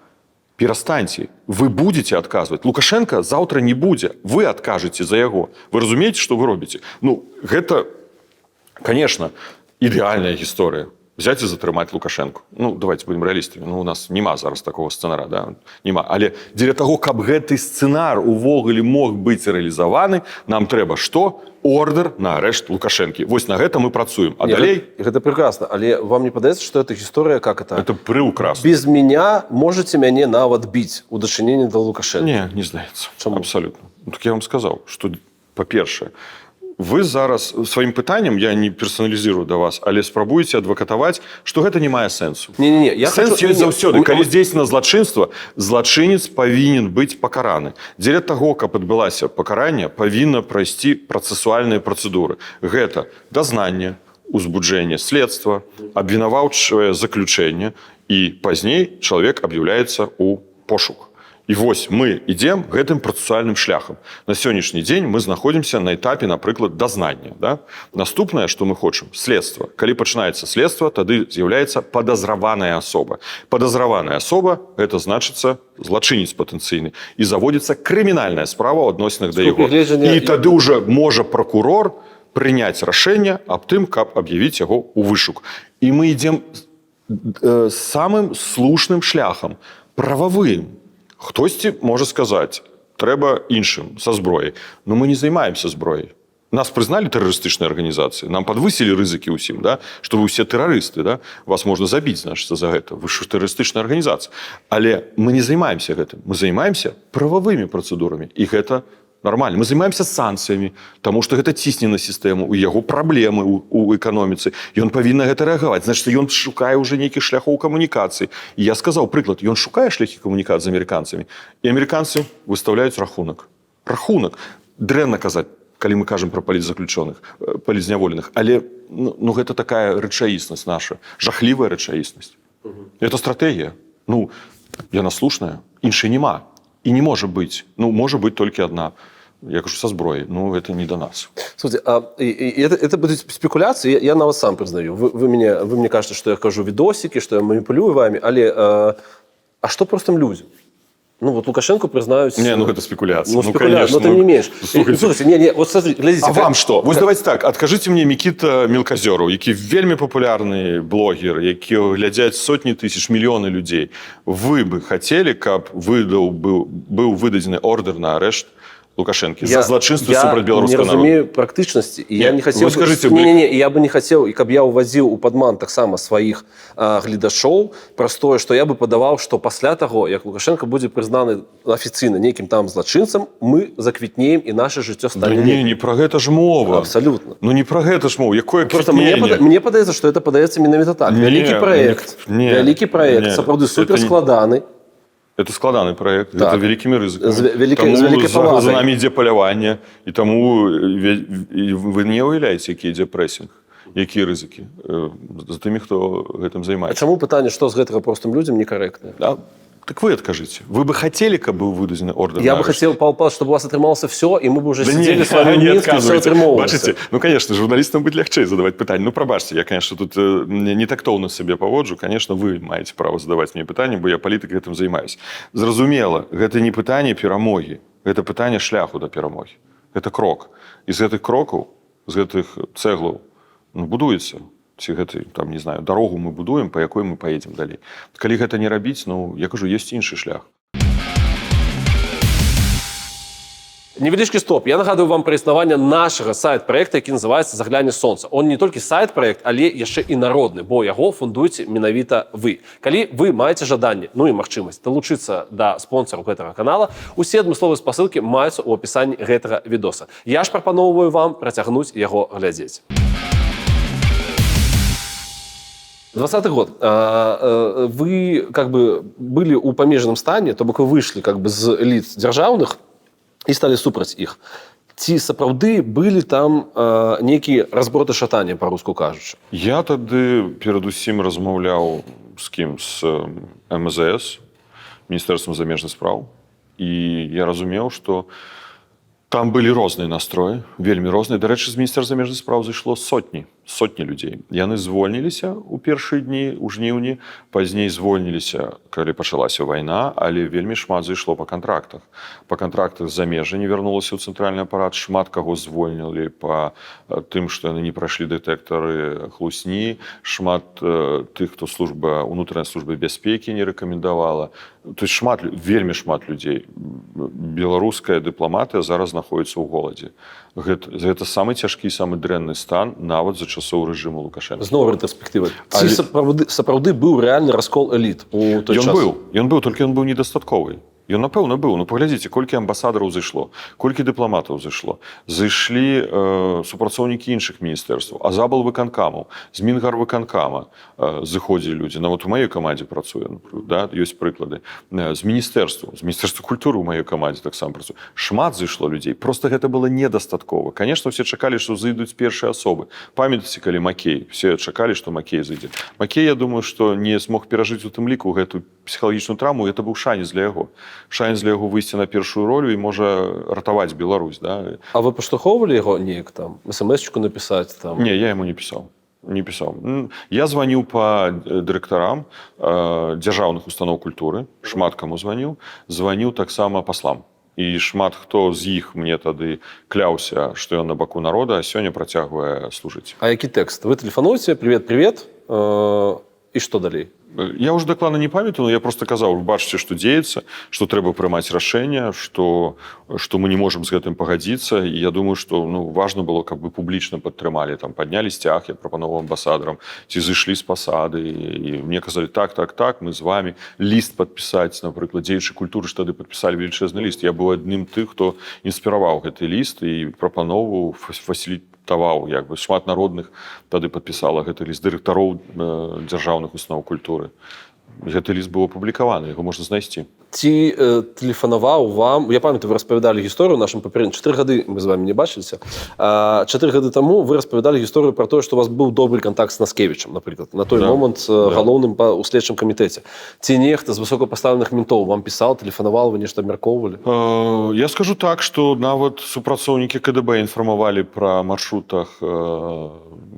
Перастаньце, вы будете адказваць. Лукашенко заўтра не будзе, вы адкажаце за яго. Вы разумееце, што вы робіце? Ну, гэта, конечно, ідэальная гісторыя. Взять і затрымаць Лукашенко. Ну, давайте будем рэалістамі. Ну, у нас няма зараз такого сцэнара, да? Няма. Але дзеля таго, каб гэты сцэнар увогуле мог быць рэалізаваны, нам трэба што? Ордер на арышт Лукашэнкі. Вось на гэта мы працуем. А далей... Гэта прекрасна. Але вам не падаецца, што эта гісторыя, как это? Это прыўкрасна. Без меня можете мяне нават біць у дачыненні да Лукашэнкі? Не здаецца. Чаму? Абсолютно. Ну, так я вам сказаў, што, па-першае, вы зараз сваім пытанням, я не персаналізірую да вас, але спрабуеце адвакатаваць, што гэта не мае сэнсу. Сэнс ёсць заўсёды. Калі здзейснена злачынства, злачынец павінен быць пакараны. Дзеля таго, каб адбылася пакаранне, павінна прайсці працэсуальныя працэдуры. Гэта дазнанне, узбуджэнне следства, абвінаваўчае заключэнне, і пазней чалавек аб'яўляецца ў пошук. І вось мы ідзем гэтым працэсуальным шляхам. На сённяшні дзень мы знаходзімся на этапе, напрыклад, дазнання. Да? Наступнае, што мы хочам, следства. Калі пачынаецца следства, тады з'яўляецца падазраваная асоба. Падазраваная асоба – гэта значыцца злачынец патэнцыйны. І заводзіцца крымінальная справа ў адносінах да яго. І тады ўжо можа пракурор прыняць рашэнне аб тым, каб аб'явіць яго ў вышук. І мы ідзем самым слушным шляхам, прававым. Хтосьці можа сказаць, трэба іншым, са зброяй. Но мы не займаемся зброяй. Нас прызналі тэрарыстычнай арганізацыяй, нам падвысілі рызыкі ўсім, да? Што вы ўсе тэрарысты, да? Вас можна забіць, значыцца, за гэта. Вы ж тэрарыстычная арганізацыя. Але мы не займаемся гэтым. Мы займаемся прававымі працэдурамі. І гэта нормально. Мы займаемся санкцыямі, таму што гэта цісне на сістэму, у яго праблемы ў эканоміцы. Ён павінен гэта рэагаваць. Значыць, ён шукае ўжо нейкіх шляхоў камунікацыі. І я сказаў, прыклад, ён шукае шляхі камунікацыі з амерыканцамі. І амерыканцы выстаўляюць рахунак. Рахунак. Дрэнна казаць, калі мы кажам пра палітзаключоных, палітзняволеных. Але ну, гэта такая рэчаіснасць наша. Жахлівая рэчаіснасць. Это стратэгія. Ну, яна слушная. Іншай няма. І не можа быць. Ну, можа быць толькі адна. Я кажу, со зброей. Ну, это не до нас. Слушайте, это будут спекуляции, я на вас сам признаю. Вы мне кажете, что я кажу видосики, что я манипулюю вами, а что простым людям? Ну, вот Лукашенко признаюсь... Не, ну это спекуляция. Ну, конечно. Но тем не меньше. Слушайте, вот смотрите, глядите. А вам что? Вот давайте так, откажите мне Микита Мелказёров, які вельми популярный блогер, які глядять сотні тысяч, миллионы людей. Вы бы хотели, каб был выдадзены ордер на арешт Лукашенко за злачынство супраць беларускага народа? Я не разумею практычнасці. Я не хотел... Скажите, я бы не хотел, каб я увазіў у падман таксама сваіх гледачоў, простое, што я бы падаваў, што пасля таго, як Лукашенко будзе прызнаны афіцыйна нейкім там злачынцам, мы заквітнеем і наше жыццё стане... Не про гэта ж мова. Абсолютно. Ну не про гэта ж мова. Якое просто квітненне? Мне падаецца, што это падаецца менавіта так. Вялікі праект, сапраўды суперскладаны. Это складаны проект, так. Это великими рызыками. З великой повагой. За нами ідзе паляванне, і таму вы не уяўляеце, які ідзе прэсінг. Якія рызыкі? За тымі, хто гэтым А займаецца. чаму пытанне, што з гэтага простым людзям некарэктнае? Так вы адкажыце. Вы бы хацелі, каб быў выдадзены ордэр Я на бы арышт? хотел, Павел Павлович, чтобы у вас отрымался все, и мы бы уже Да сидели не, с вами в не Минске, и все отказывайте. отрымовывалось. Бачите, ну, конечно, журналистам быть легче задавать пытания. Ну, пробачьте, я, конечно, тут не тактовно себе поводжу. Конечно, вы маете право задавать мне пытания, бо я політик гэтым займаюсь. Зразумела, гэта не пытанне перамогі, гэта пытанне шляху да перамогі. Гэта крок. І з гэтых крокаў, з гэтых цэглаў будуецца. Ці гэты, там, не знаю, дарогу мы будуем, па якой мы поедем далей. Калі гэта не рабіць, ну, я кажу, ёсць іншы шлях. Невеличкий стоп. Я нагадую вам про існування нашого сайт-проекту, який називається «Загляне сонце». Он не тільки сайт-проект, але яшчэ і народны, бо яго фундуеце менавіта вы. Калі вы маеце жаданне, ну і магчымасць далучыцца да спонсараў гэтага канала, усе адмысловыя спасылкі маюцца ў апісанні гэтага відоса. Я ж прапаноўваю вам працягнуць яго глядзець. 20-й год. Вы как бы были у памежным стане, то бок вы вышли как бы з эліт дзяржаўных і сталі супраць іх. Ці сапраўды былі там нейкія разброты шатання, па-руску кажучы? Я тады перадусім размаўляў з кім? З МЗС, Міністэрствам замежных спраў. І я разумеў, што там былі розныя настроі, вельмі розныя. Дарэчы, з Міністэрства замежных спраў зайшло сотні людзей. Яны звольніліся ў першыя дні, у жніўні, пазней звольніліся, калі пачалася вайна, але вельмі шмат зайшло па кантрактах. Па кантрактах з замежжа не вярнулася ў цэнтральны апарат, шмат каго звольнілі па тым, што яны не прайшлі дэтэктары хлусні, шмат тых, хто унутраная служба бяспекі не рэкамендавала. То есть вельмі шмат людзей. Беларуская дыпламатыя зараз знаходіцца ў голадзе. Гэта самы цяжкі, самы дрэнны стан нават за часоў рэжыму Лукашенка. Зноў рэтраспектыва. Ці сапраўды быў рэальны раскол эліт у той час? Ён быў, толькі ён быў недастатковы. Ён, напэўна, быў. Ну, паглядзіце, колькі амбасадараў зайшло, колькі дыпламатаў зайшло. Зайшлі супрацоўнікі іншых міністэрстваў, азаблвыканкамаў, з Мінгарвыканкама зыходзілі людзі. Нават у маёй камандзе працуе, да? Ёсць прыклады. З міністэрства культуры ў маёй камандзе таксама працуе. Шмат зайшло людзей, просто гэта было недастаткова. Конечно, все чакалі, што зайдуць першыя асобы. Памятаеце, калі Макей? Все чакалі, што Макей зайдзе. Макей, я думаю, што не смог перажыць у тым ліку гэту псіхалагічную травму, гэта быў шанец для яго. Шанец для яго выйсці на першую ролю і можа ратаваць Беларусь. Да? А вы паштурхоўвалі яго неяк там? СМС-чку напісаць? Там? Не, я яму не пісаў. Я званіў па дырэктарам дзяржаўных устаноў культуры, шмат каму званіў таксама паслам. І шмат хто з іх мне тады кляўся, што ён на баку народа, а сёння працягвае служыць. А які тэкст? Вы тэлефануеце, привет, і што далей? Я уже дакладна не памятаю, но я просто казаў, бачыце, што дзеецца, што трэба прымаць рашэнне, што мы не можам з гэтым пагадзіцца. І я думаю, што важна было, каб вы публічна падтрымалі. Там паднялі сцяг, я прапановаў амбасадарам, ці зышлі з пасады. І мне казалі, так, мы з вами. Ліст падпісаць, напрыклад, дзеячы культуры ж тады падпісалі велічэзны ліст. Я быў адным тых, хто інспіраваў гэты ліст і прапановаў фасілітаваў, шмат народных тады падпісала гэты ліст дырэктароў дзяржаўных устаноў культуры. Гэты ліст быў апублікаваны, яго можна знайсці. Ці тэлефанаваў вам, я памятаю, вы распавядалі гісторыю нашым папереднім, 4 гады мы з вами не бачыліся, 4 гады таму вы распавядалі гісторыю пра тое, што у вас быў добры контакт з Наскевічам, напрыклад, на той момант галоўным у следчым камітэце. Ці нехта з высокапастаўленых ментоў вам пісаў, тэлефанаваў, вы нешта абмяркоўвалі? Я скажу так, што нават супрацоўнікі КДБ інфармавалі пра маршрутах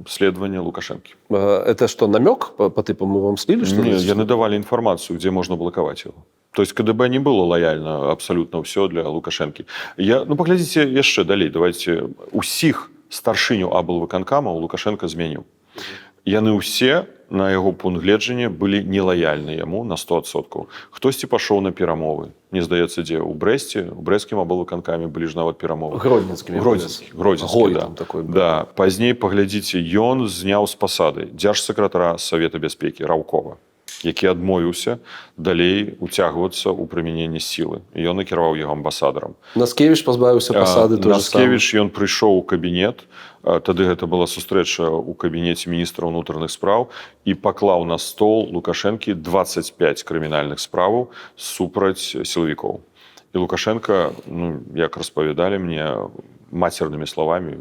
следавання Лукашэнкі. Это што, намёк па тыпу мы вам слілі? Не, яны давалі інфармацыю, дзе можна блакаваць яго. То есть КДБ не было лояльна абсолютно все для Лукашэнкі. Паглядзіце яшчэ далей. Давайте усіх старшыню аблвыканкамаў Лукашенко змяніў. Яны ўсе, на яго пункт гледжання, былі нелаяльны яму на 100%. Хтосьці пашоў на перамовы. Мне здаецца, дзе? У Брэсце, у брэсцкім аблвыканкаме былі ж нават перамовы. Гродзенскі, да. Такой, да. Пазней, паглядзіце, ён зняў з пасады дзяржсакратара Савета бяспекі Раўкова, які адмовіўся далей уцягвацца ў прымяненне сілы. Ён накіраваў яго амбасадарам. Наскевіч пазбавіўся пасады той же самы. Наскевіч, ён прыйшоў у кабінет, тады гэта была сустрэча ў кабінеце міністра ўнутраных спраў, і паклаў на стол Лукашэнкі 25 крымінальных справаў супраць сілавікоў. І Лукашенко, як распавядалі мне, мацернымі словамі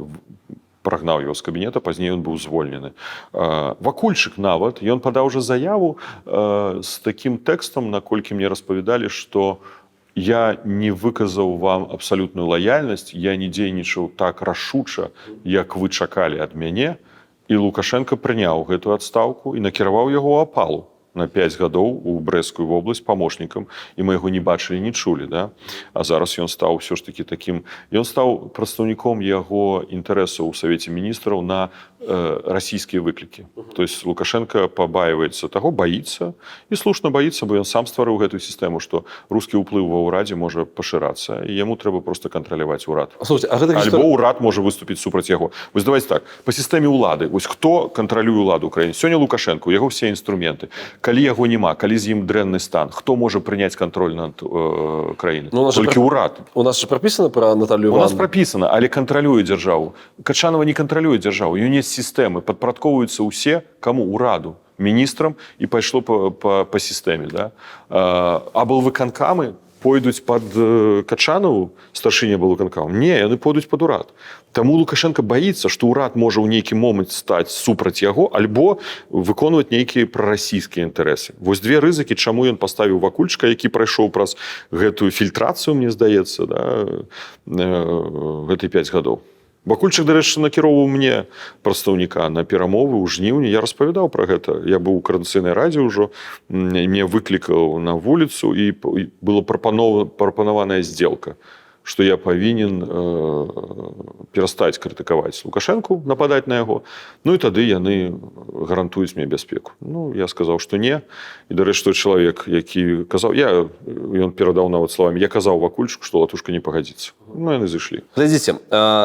прагнаў его з кабінета, пазней ён быў звольнены. Вакульчык нават, ён падаў уже заяву з такім тэкстам, наколькі мне распавядалі, што я не выказаў вам абсалютную лаяльнасць, я не дзейнічаў так рашуча, як вы чакалі ад мяне, і Лукашенко прыняў гэтую адстаўку і накіраваў яго ў апалу на 5 гадоў у Брэсцкую вобласць памочнікам, і мы яго не бачылі, не чулі. Да? А зараз ён стаў ўсё ж такі такім... Ён стаў прадстаўніком яго інтарэсаў у Савеце міністраў на расійскія выклікі. То есть Лукашенко пабаиваецца таго, баіцца, і слушна баіцца, бо ён сам стварыў гэтую сістэму, што рускі ўплыў ва ўрадзе можа пашырацца, і яму трэба проста кантраляваць урад. Альбо ўрад можа выступіць супраць яго. Вось давайте так, па сістэме ўлады, вось хто кантралюе ўладу ў краіне? Сёння Лукашенко, у яго ўсе інструменты. Калі яго няма, калі з ім дрэнны стан, хто можа прыняць кантроль над краінай? Толькі ўрад. У нас же прописано про Наталью У Ивановну. нас прописано, але кантралюе дзяржаву. Качанова не кантралюе дзяржаву, у ёй сістэмы, падпарадкоўваюцца ўсе, каму? Ураду, міністрам, і пайшло па сістэме. Да? Аблвыканкамы пойдуць пад Качанову, старшыня аблвыканкамам? Не, яны пойдуць пад урад. Таму Лукашенко баіцца, што ўрад можа ў нейкі момант стаць супраць яго, альбо выконваць нейкія прарасійскія інтарэсы. Вось две рызыкі, чаму ён паставіў Вакульчыка, які прайшоў праз гэтую фільтрацыю, мне здаецца, да, гэтай 5 гадоў. Вакульчык, дарэчы, накіроўваў мне прадстаўніка на перамовы ў жніўні. Я распавядаў пра гэта. Я быў у Коордынацыйнай радзе ўжо, мне выклікаў на вуліцу, і была прапанаваная здзелка, што я павінен перастаць крытыкаваць Лукашэнку, нападаць на яго. Ну і тады яны гарантуюць мне бяспеку. Ну, я сказаў, што не. І, дарэчы, той чалавек, які казаў, ён перадаў нават словамі, я казаў Вакульчыку, што Латушка не пагадзіцца. Ну, яны зышлі. Глядзіце,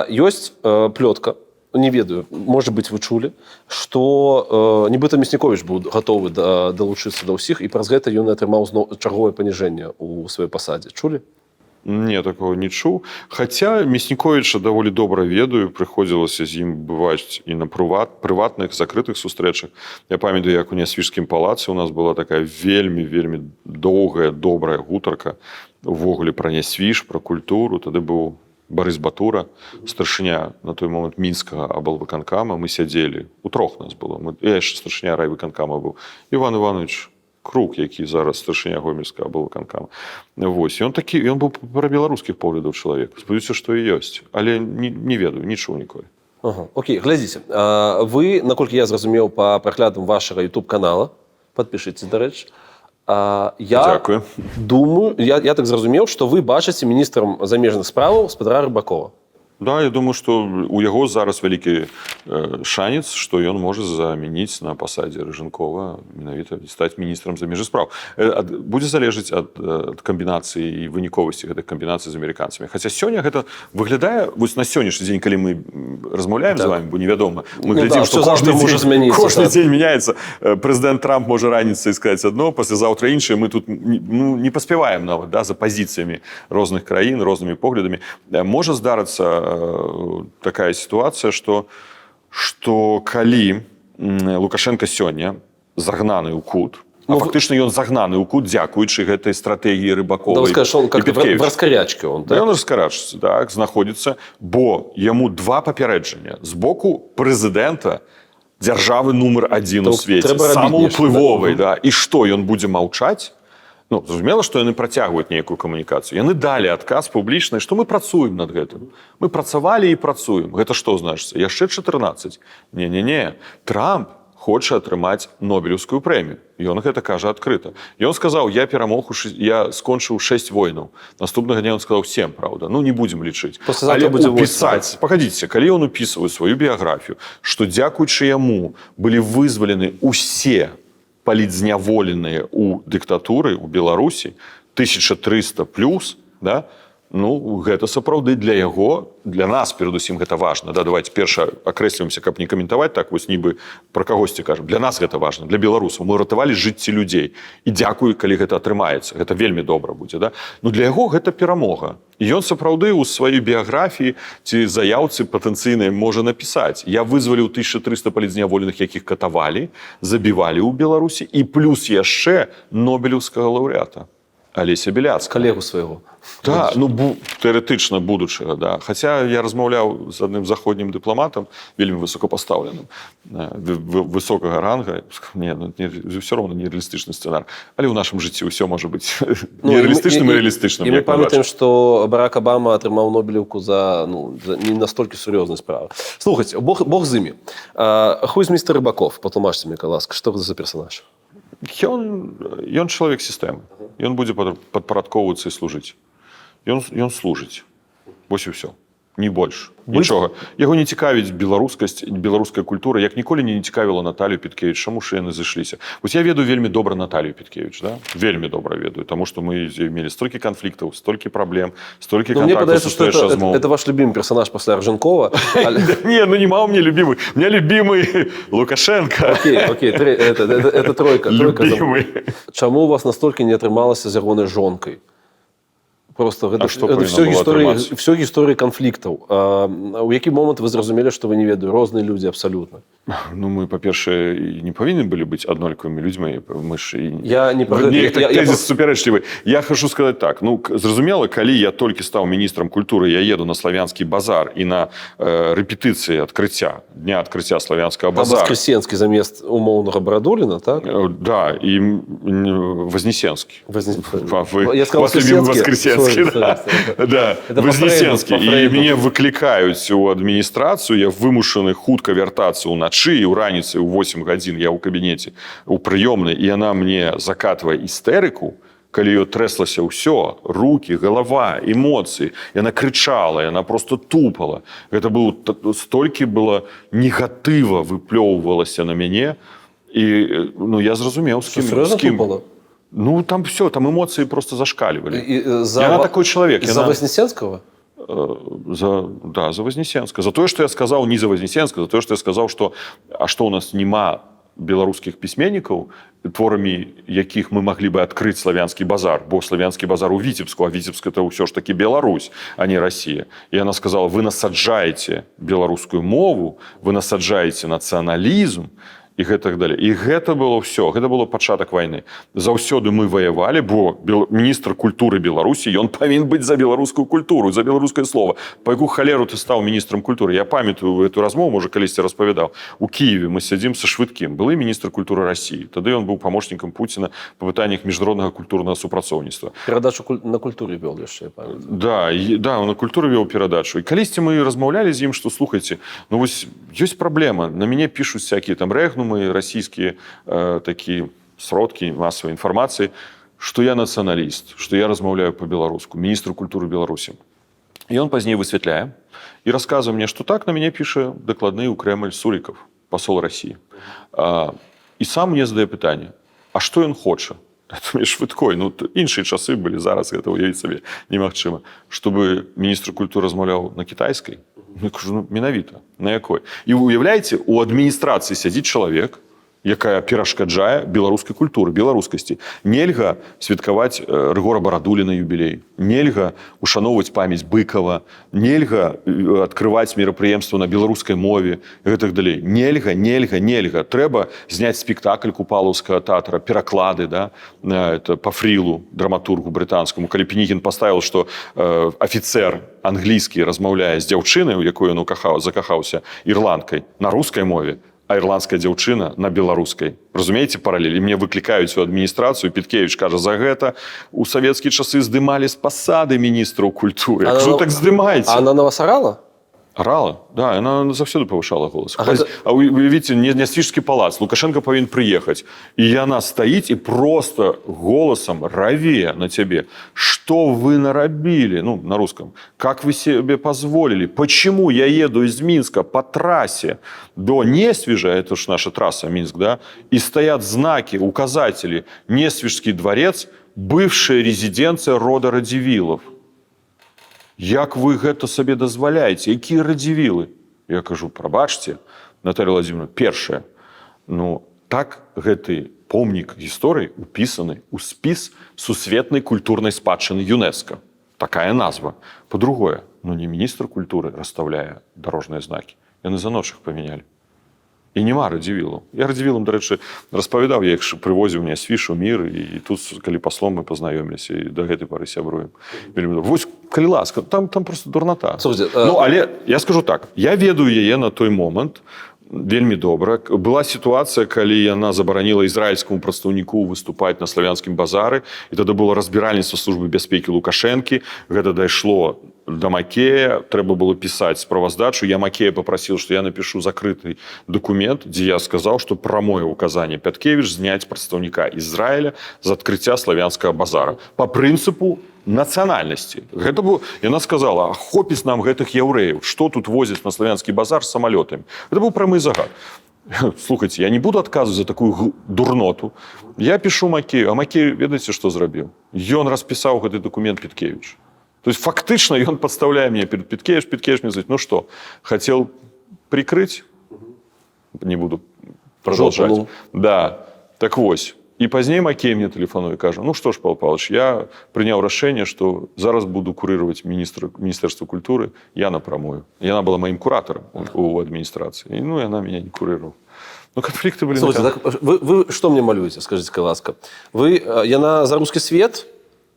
ёсць плётка, не ведаю, может быть, вы чулі, што нібыта Мясніковіч быў гатовы далучыцца да ўсіх, і праз гэта ён атрымаў чарговае паніжэнне ў сваёй пасадзе. Чулі? Не, такого не чуў. Хаця Мясніковіча даволі добра ведаю, прыходзілася з ім бываць і на прыватных, закрытых сустрэчах. Я памятаю, як у Нясвіжскім палацы у нас была такая вельмі доўгая, добрая гутарка увогуле пра Нясвіж, пра культуру. Тады быў Барыс Батура, старшыня на той момант мінскага аблвыканкама. Мы сядзелі, утрох нас было. Я яшчэ старшыня райвыканкама быў. Іван Іванович Крук, які зараз старшыня гомельскага аблвыканкама. Вось, ён быў пра беларускіх поглядаў чалавек. Спадзяюся, што і ёсць, але не ведаю, не чуў ніколі. Ага. Окей, глядзіце. Вы, наколькі я зразумеў па праглядам вашага YouTube-канала, падпішыце, дарэчы, Дякую. Думаю, я так зразумеў, што вы бачыце міністрам замежных справаў спадара Рыбакова. Да, я думаю, што у яго зараз вялікі шанец, што ён можа замяніць на пасадзе Рыжанкова, менавіта стаць міністрам замежных спраў. Будзе залежыць ад камбінацыі і выніковасці гэтых камбінацый з амерыканцамі. Хаця сёння гэта выглядае, вось на сённяшні дзень, калі мы размаўляем з вами, бо невядома, мы глядзім, што кожны дзень мяняецца. Прэзідэнт Трамп можа раніцца і сказаць адно, паслязаўтра іншае. Мы тут не паспяваем нават, да, за пазіцыямі розных краін, рознымі поглядамі. Можа здарыцца такая ситуация, что калі Лукашенко сёння загнаны ў кут, фактычна ён загнаны ў кут, дзякуючы гэтай стратэгіі Рыбакова і Петкевіча. В раскарячке он, так? Ён раскарачцы, так, знаходзіцца, бо яму два папярэджання з боку прэзідэнта дзяржавы нумар 1 у свеце, самаўплывовай, да, і што, ён будзе маўчаць? Ну, зразумела, што яны працягваюць нейкую камунікацыю. Яны далі адказ публічны, што мы працуем над гэтым. Мы працавалі і працуем. Гэта што значыцца? Яшчэ 14. Не. Трамп хоча атрымаць Нобелеўскую прэмію. Ён гэта кажа адкрыта. Ён сказаў, я скончыў 6 войнаў. Наступнага дня ён сказаў 7, правда. Ну, не будзем лічыць. Але упісаць, пагадзіце, калі ён упісвае сваю біяграфію, што дзякуючы яму былі вызвалены ўсе палітзняволеныя ў дыктатуры ў Беларусі 1300 плюс, да? Ну, гэта сапраўды для яго, для нас перадусім гэта важна, да? Давайте перша акрэсліваемся, каб не каментаваць, так вось нібы пра кагосьці кажам. Для нас гэта важна, для беларусаў. Мы ратавалі жыцці людзей. І дзякую, калі гэта атрымаецца. Гэта вельмі добра будзе, да? Ну, для яго гэта перамога. І ён сапраўды ў сваёй біяграфіі ці заяўцы патэнцыйнай можа напісаць. Я вызваліў 1300 палітзняволеных, якіх катавалі, забівалі ў Беларусі, і плюс яшчэ Нобелеўскага лаўрэата. Алеся Беляцкая. Коллегу своего. Да, ну, теоретично будучага, да. Хаця я размаўляў з адным заходнім дыпламатам, вельмі высокапастаўленым, высокага ранга. Не, ну, все равно нереалістычны сцэнар. Але ў нашым жыцці ўсё можа быць нереалістычным і рэалістычным. І мы памятаем, што Барак Обама атрымаў Нобелевку за не настолькі сур'ёзнай справы. Слухайце, Бог з імі. Who is Mr. Рыбаков? Патлумачце мне, ласка, што гэта за персонаж? Ён чалавек сістэмы. Ён будзе падпарадкоўвацца і служыць. Ён служыць. Вось і ўсё. Не больш. Нічога. Яго не цікавіць беларускасць, беларуская культура. Як ніколі не цікавіла Наталью Петкевіч. Чаму ж яны зышліся? Вось я ведаю вельмі добра Наталью Петкевіч. Да? Вельмі добра ведаю. Таму што мы мелі столькі канфліктаў, столькі праблем, столькі контактаў сустрэч размоў. Это ваш любимый персонаж пасля Ржанкова. Не, ну нема у меня любимый. У меня любимый Лукашенко. Окей. Это тройка. Любимый. Чаму у вас настолькі не атрымалася з ягонай жонкай? Просто гэта все гісторыі канфліктаў. У які момант вы зразумелі, што вы не ведаю, розныя людзі абсалютна? Ну, мы, па-першае, не павінны былі быць аднолькавымі людзьмі. Мы ж я не тэзіс супярэчлівы. Я хачу сказаць так. Ну, зразумела, калі я толькі стаў міністрам культуры, я еду на славянскі базар і на рэпетыцыі адкрыцця, дня адкрыцця славянскага базара. Воскресенскі замест умоўнага Барадуліна, так? Да, і Вознесенскі. Я сказал Воскресенскі. Да, Вознесенскі. І мяне выклікаюць у адміністрацыю, я вымушаны хутка вяртацца ўначы і ў раніцы ў 8 гадзін я ў кабінеце, у прыёмнай, і яна мне закатвае істэрыку, калі ёй трэслася ўсё, рукі, галава, эмоцыі. Яна крычала, яна просто тупала. Гэта было столькі было негатыва выплёўвалася на мяне, і ну, я зразумеў, з кім. Ну, там все, там эмоции просто зашкаливали. Она такой человек. За Вознесенского? Да, за Вознесенского. За то, что я сказал, не за Вознесенского, за то, что я сказал, что а что у нас нема беларускіх пісьменнікаў, творамі якіх мы маглі бы адкрыць славянскі базар, бо славянскі базар у Віцебску, а Віцебск это ўсё ж таки Беларусь, а не Россия. И она сказала, вы насаджаете беларускую мову, вы насаджаете нацыяналізм, і гэтак далей. І гэта было ўсё, гэта было пачатак вайны. Заўсёды мы ваявалі, бо міністр культуры Беларусі, ён павінен быць за беларускую культуру, за беларускае слово. Па якую халеру ты стаў міністрам культуры? Я памятаю эту размову, можа, калісьці распавядаў. У Киеве мы сядзім са Швыдкім, былы міністр культуры России. Тады ён быў памочнікам Пуціна па пытаннях міжнароднага культурнага супрацоўніцтва. Перадачу на культуры вёл яшчэ, я памятаю. Да, на культуры вёў перадачу. І калісьці мы размаўлялі з ім, што слухайце, ну вось ёсць праблема. На мяне пішуць всякие там рэгнумы, российские такие сродки массовой информации, что я националист, что я размаўляю по-беларуску, министр культуры Беларуси. И он позднее высветляе и рассказывает мне, что так на меня пише докладны у Кремль Суриков, посол России. И сам мне задае пытанне, а что он хочет? Это мне швидкой, ну іншыя часы былі, зараз гэта уявіць сабе немагчыма, чтобы міністр культуры размаўляў на кітайскай. Я кажу, ну менавіта, на якой? І уяўляеце, у адміністрацыі сядзіць чалавек, якая перашкаджае беларускай культуры, беларускасці. Нельга святкаваць Рыгора Барадуліна юбілей, нельга ушаноўваць памяць Быкова, нельга адкрываць мерапрыемства на беларускай мове і гэтак далей. Нельга. Трэба зняць спектакль купалаўскага тэатра, пераклады, да, это па Фрілу, драматургу брытанскаму, калі Пінігін паставіў, што афіцэр англійскі размаўляе з дзяўчынай, у якой ён закахаўся, ірландкай, на рускай мове, а ірландская дзяўчына на беларускай. Разумееце паралель? І мне выклікаюць у адміністрацыю, Петкевіч кажа, за гэта ў савецкія часы здымалі з пасады міністраў культуры. Я кажу, так здымайце. А она на вас орала? Орала, да, она заўсёды павышала голас. А уявіце, Нясвіжскі палац, Лукашенко павінен прыехаць, і яна стаіць і просто голосом раве на тебе. Что вы нарабили? Ну, на русском. Как вы себе позволили? Почему я еду из Минска по трассе до Несвижа, это ж наша трасса Минск, да, и стоят знаки, указатели, Несвижский дворец, бывшая резиденция рода Радзівілаў. Як вы гэта сабе дазваляеце? Якія радзівілы? Я кажу, прабачце, Наталья Владимировна, першае, ну, так гэты помнік гісторыі упісаны ў спіс сусветнай культурнай спадчыны ЮНЕСКО. Такая назва. По-другое, ну, не міністр культуры расставляе дарожныя знакі. Яны за ноч іх памянялі. І нема радзівілаў. Я радзівілам, дарэчы, распавядаў, я іх прывозіў мне свішу мір, і тут, калі паслом мы пазнаёміліся, і да гэтай пары сябруем. Вось, калі ласка, там просто дурната. Слушайте, Ну, але я скажу так, я ведаю яе на той момант вельмі добра. Была сітуацыя, калі яна забараніла ізраільскаму прадстаўніку выступаць на славянскім базары, і тады было разбіральніцтва службы бяспекі Лукашэнкі. Гэта дайшло до Макея, трэба было пісаць справаздачу. Я Макея папрасіў, што я напишу закрыты документ, дзе я сказаў, што прамое указанне Пяткевіч зняць прадстаўніка Ізраіля з адкрыцця славянскага базара. Па прынцыпу нацыянальнасці. Гэта было, яна сказала, хопіць нам гэтых яўрэяў, што тут возяць на славянскі базар з самалётамі. Гэта быў прамы загад. Слухайте, я не буду адказваць за такую дурноту. Я пишу Макею, а Макей, ведаеце, што зрабіў? Ён распісаў гэты документ Пяткевіч. То есть фактично он подставляет мне перед Пяткевич мне говорит, ну что, хотел прикрыть? Не буду продолжать. Жопу. Да, так вось. И позднее Макей мне телефонует и кажет, ну что ж, Павел Павлович, я принял решение, что зараз буду курировать Министерство культуры, я напрямую. И она была моим куратором у администрации. И, ну, и она меня не курировала. Ну, конфликты были... Слушайте, так вы что мне малюете, скажите-ка ласка? Яна за русский свет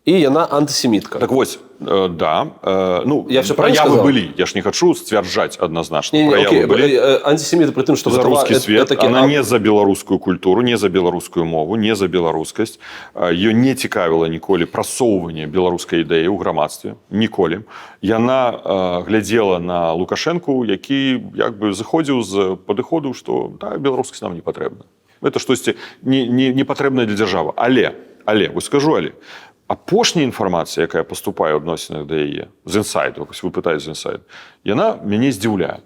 и яна антисемитка. Так вот, да. Ну, я все правильно проявы сказал? были. Я ж не хочу стверджать однозначно. Не, проявы окей, были. Антисемиты при том, что за русский свет. это Она не за белорусскую культуру, не за белорусскую мову, не за белорускость. Ее не цікавило ніколі прасоўванне беларускай ідэі ў грамадстве. Ніколі. Яна глядзела на Лукашэнку, які як бы заходзіў з падыходу, што да, беларускасць нам не патрэбна. Это штосьці не патрэбнае для дзяржавы. Але, вось скажу, апошняя інфармацыя, якая паступае ў адносінах да яе, з інсайду, вы пытаеце з інсайду, яна мяне здзіўляе.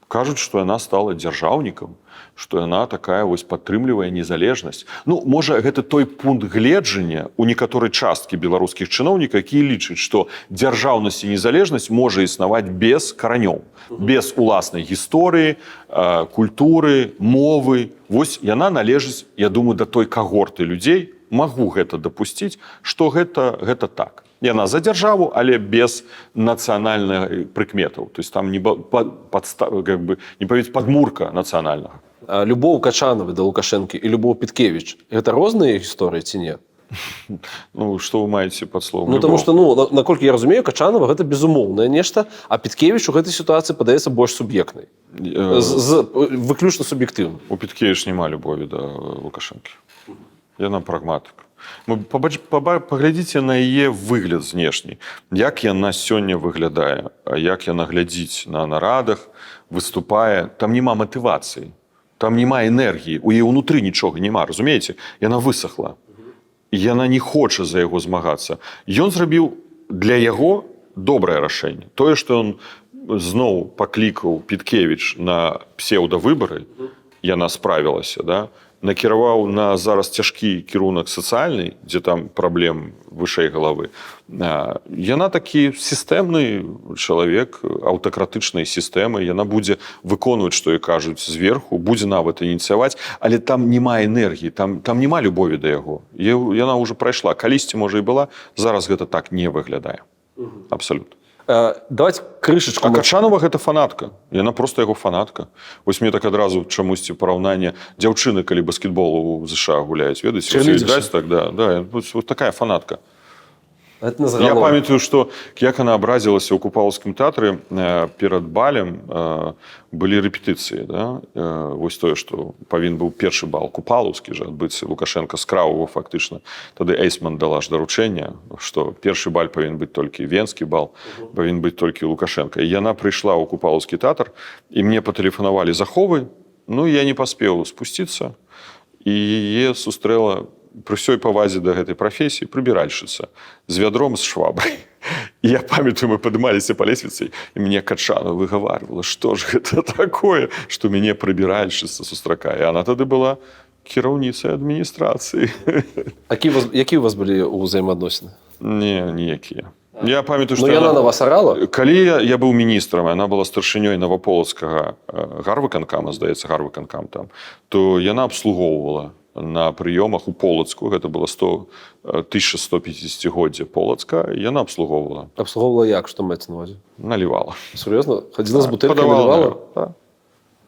Кажуць, што яна стала дзяржаўнікам, што яна такая вось падтрымлівае незалежнасць. Ну, можа, гэта той пункт гледжання у некаторай часткі беларускіх чыноўнікаў, які лічаць, што дзяржаўнасць і незалежнасць можа існаваць без каранёў, без уласнай гісторыі, культуры, мовы. Вось яна належыць, я думаю, да той кагорты людзей, магу гэта дапусціць, што гэта так. Яна за дзяржаву, але без нацыянальных прыкметаў. То есть там не павіць падмурка нацыянальнага. Любоў Качановай да Лукашэнкі і любоў Пяткевіч – гэта розныя гісторыі ці не? Ну, што вы маеце пад словом? Ну, тому што, ну, наколькі я разумею, Качанова гэта безумоўнае нешта, а Пяткевіч у гэтай сітуацыі падаецца больш суб'ектнай. Выключна суб'ектыўна. У Пяткевіч няма любові да Лукашэнкі. Яна прагматык. Паглядзіце на яе выгляд знешні. Як яна сёння выглядае, як яна глядзіць на нарадах, выступае. Там няма матывацыі, там няма энергіі, у яе ўнутры нічога няма, разумееце? Яна высохла. Яна не хоча за яго змагацца. Ён зрабіў для яго добрае рашэнне. Тое, што ён зноў паклікаў Пяткевіч на псеўдавыбары, яна справілася, да? Накіраваў на зараз цяжкі кірунак сацыяльны, дзе там праблем вышэй галавы. Яна такі сістэмны чалавек аўтакратычнай сістэмы. Яна будзе выконваць, што і кажуць, зверху, будзе нават ініцыяваць, але там няма энергіі, там няма любові да яго. Яна ўжо прайшла. Калісьці, можа, і была, зараз гэта так не выглядае. Абсалютна. Давайте крышачку... А Качанова гэта фанатка. Яна проста яго фанатка. Вось мне так адразу чамусьці параўнанне дзяўчыны, калі баскетбол у ЗША гуляюць. Ведаеце? Черлідерша. Так, да. Вот такая фанатка. Я Я памятаю, што як она абразілася ў купалаўскім тэатры перад балем былі рэпетыцыі. Да? Вось тое, што павінен быў першы бал купалаўскі жа адбыцца. Лукашенко скраў его фактычна. Тады Эйсман дала ж даручэнне, што першы баль павінен быць толькі венскі бал, павінен быць толькі Лукашенко. І яна прыйшла ў купалаўскі тэатр, і мне патэлефанавалі з аховы, ну я не паспеў спусціцца, і яе сустрэла пры ўсёй павазе да гэтай прафесіі прыбіральшыца з вядром з швабрай. І я памятаю, мы падымаліся па лесвіцы, і мне Качанова выгаварвала, што ж гэта такое, што мяне прыбіральшыца сустракае. Яна тады была кіраўніцай адміністрацыі. Які у вас былі ўзаемаадносіны? Не, ніякія. Я памятаю, што яна на вас арала? Калі я быў міністрам, яна была старшынёй Новаполацкага гарвыканкама, здаецца, гарвыканкам там, то яна абслугоўвала на прыёмах у Полацку, гэта было 1150-годдзе Полацка, яна абслугоўвала. Абслугоўвала як, што маецца на ўвазе? Налівала. Сур'ёзна? Хадзіла з бутэлькай, налівала?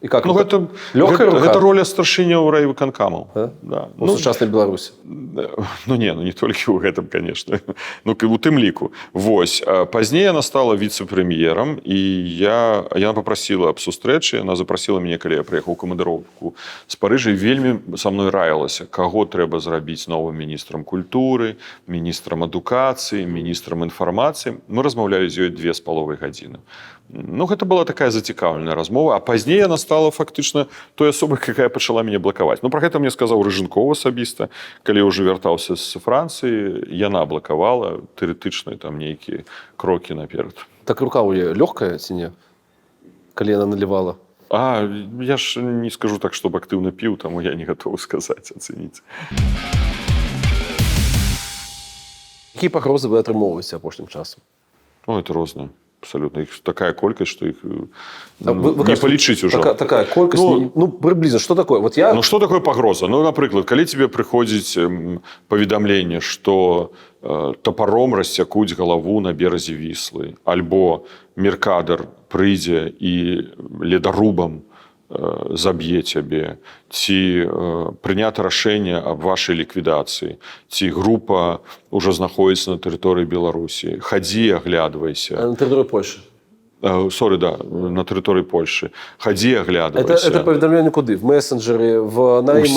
І як Ну, гэта, лёгкая рука? гэта роля старшыняў райвыканкамаў. Да? Да. У сучаснай Беларусі. Ну, не толькі ў гэтым, конечно. Ну, у тым ліку. Вось. Пазней яна стала віцэ-прэм'ерам, і яна папрасіла аб сустрэчы, яна запрасіла мяне, калі я прыехаў у камандыроўку з Парыжа, і вельмі са мной раілася, каго трэба зрабіць новым міністрам культуры, міністрам адукацыі, міністрам інфармацыі. Мы размаўлялі з ёй 2,5 гадзіны. Ну, гэта была такая зацікаўленая размова, а пазней яна стала фактычна той асобай, якая пачала мяне блакаваць. Ну, пра гэта мне сказаў Рыжынков асабіста, калі я ўжо вяртаўся з Францыі, яна блакавала тэарэтычныя там нейкія крокі наперад. Так рука у яе лёгкая ці не? Калі яна налівала? Я ж не скажу так, чтобы актыўна піў, таму я не гатовы сказаць, ацэніць. Якія пагрозы вы атрымоўваеце апошнім часам? Ну, это рознае. Абсолютно. Их такая колькость, что их вы не полечить уже. Такая колькость, ну, приблизно. Что такое? Вот я... Ну, что такое погроза? Ну, например, когда тебе приходит поведомление, что топором рассякуть голову на березе Вислы, альбо Меркадер прыйдзе и ледорубом заб'е цябе, ці прынята рашэнне аб вашай ліквідацыі, ці група ўжо знаходзіцца на тэрыторыі Беларусі. Хадзі, аглядвайся. На тэрыторыі Польшы. На тэрыторыі Польшы. Хадзі, аглядвайся. Это паведамленне куды? В месенджеры, в наймы?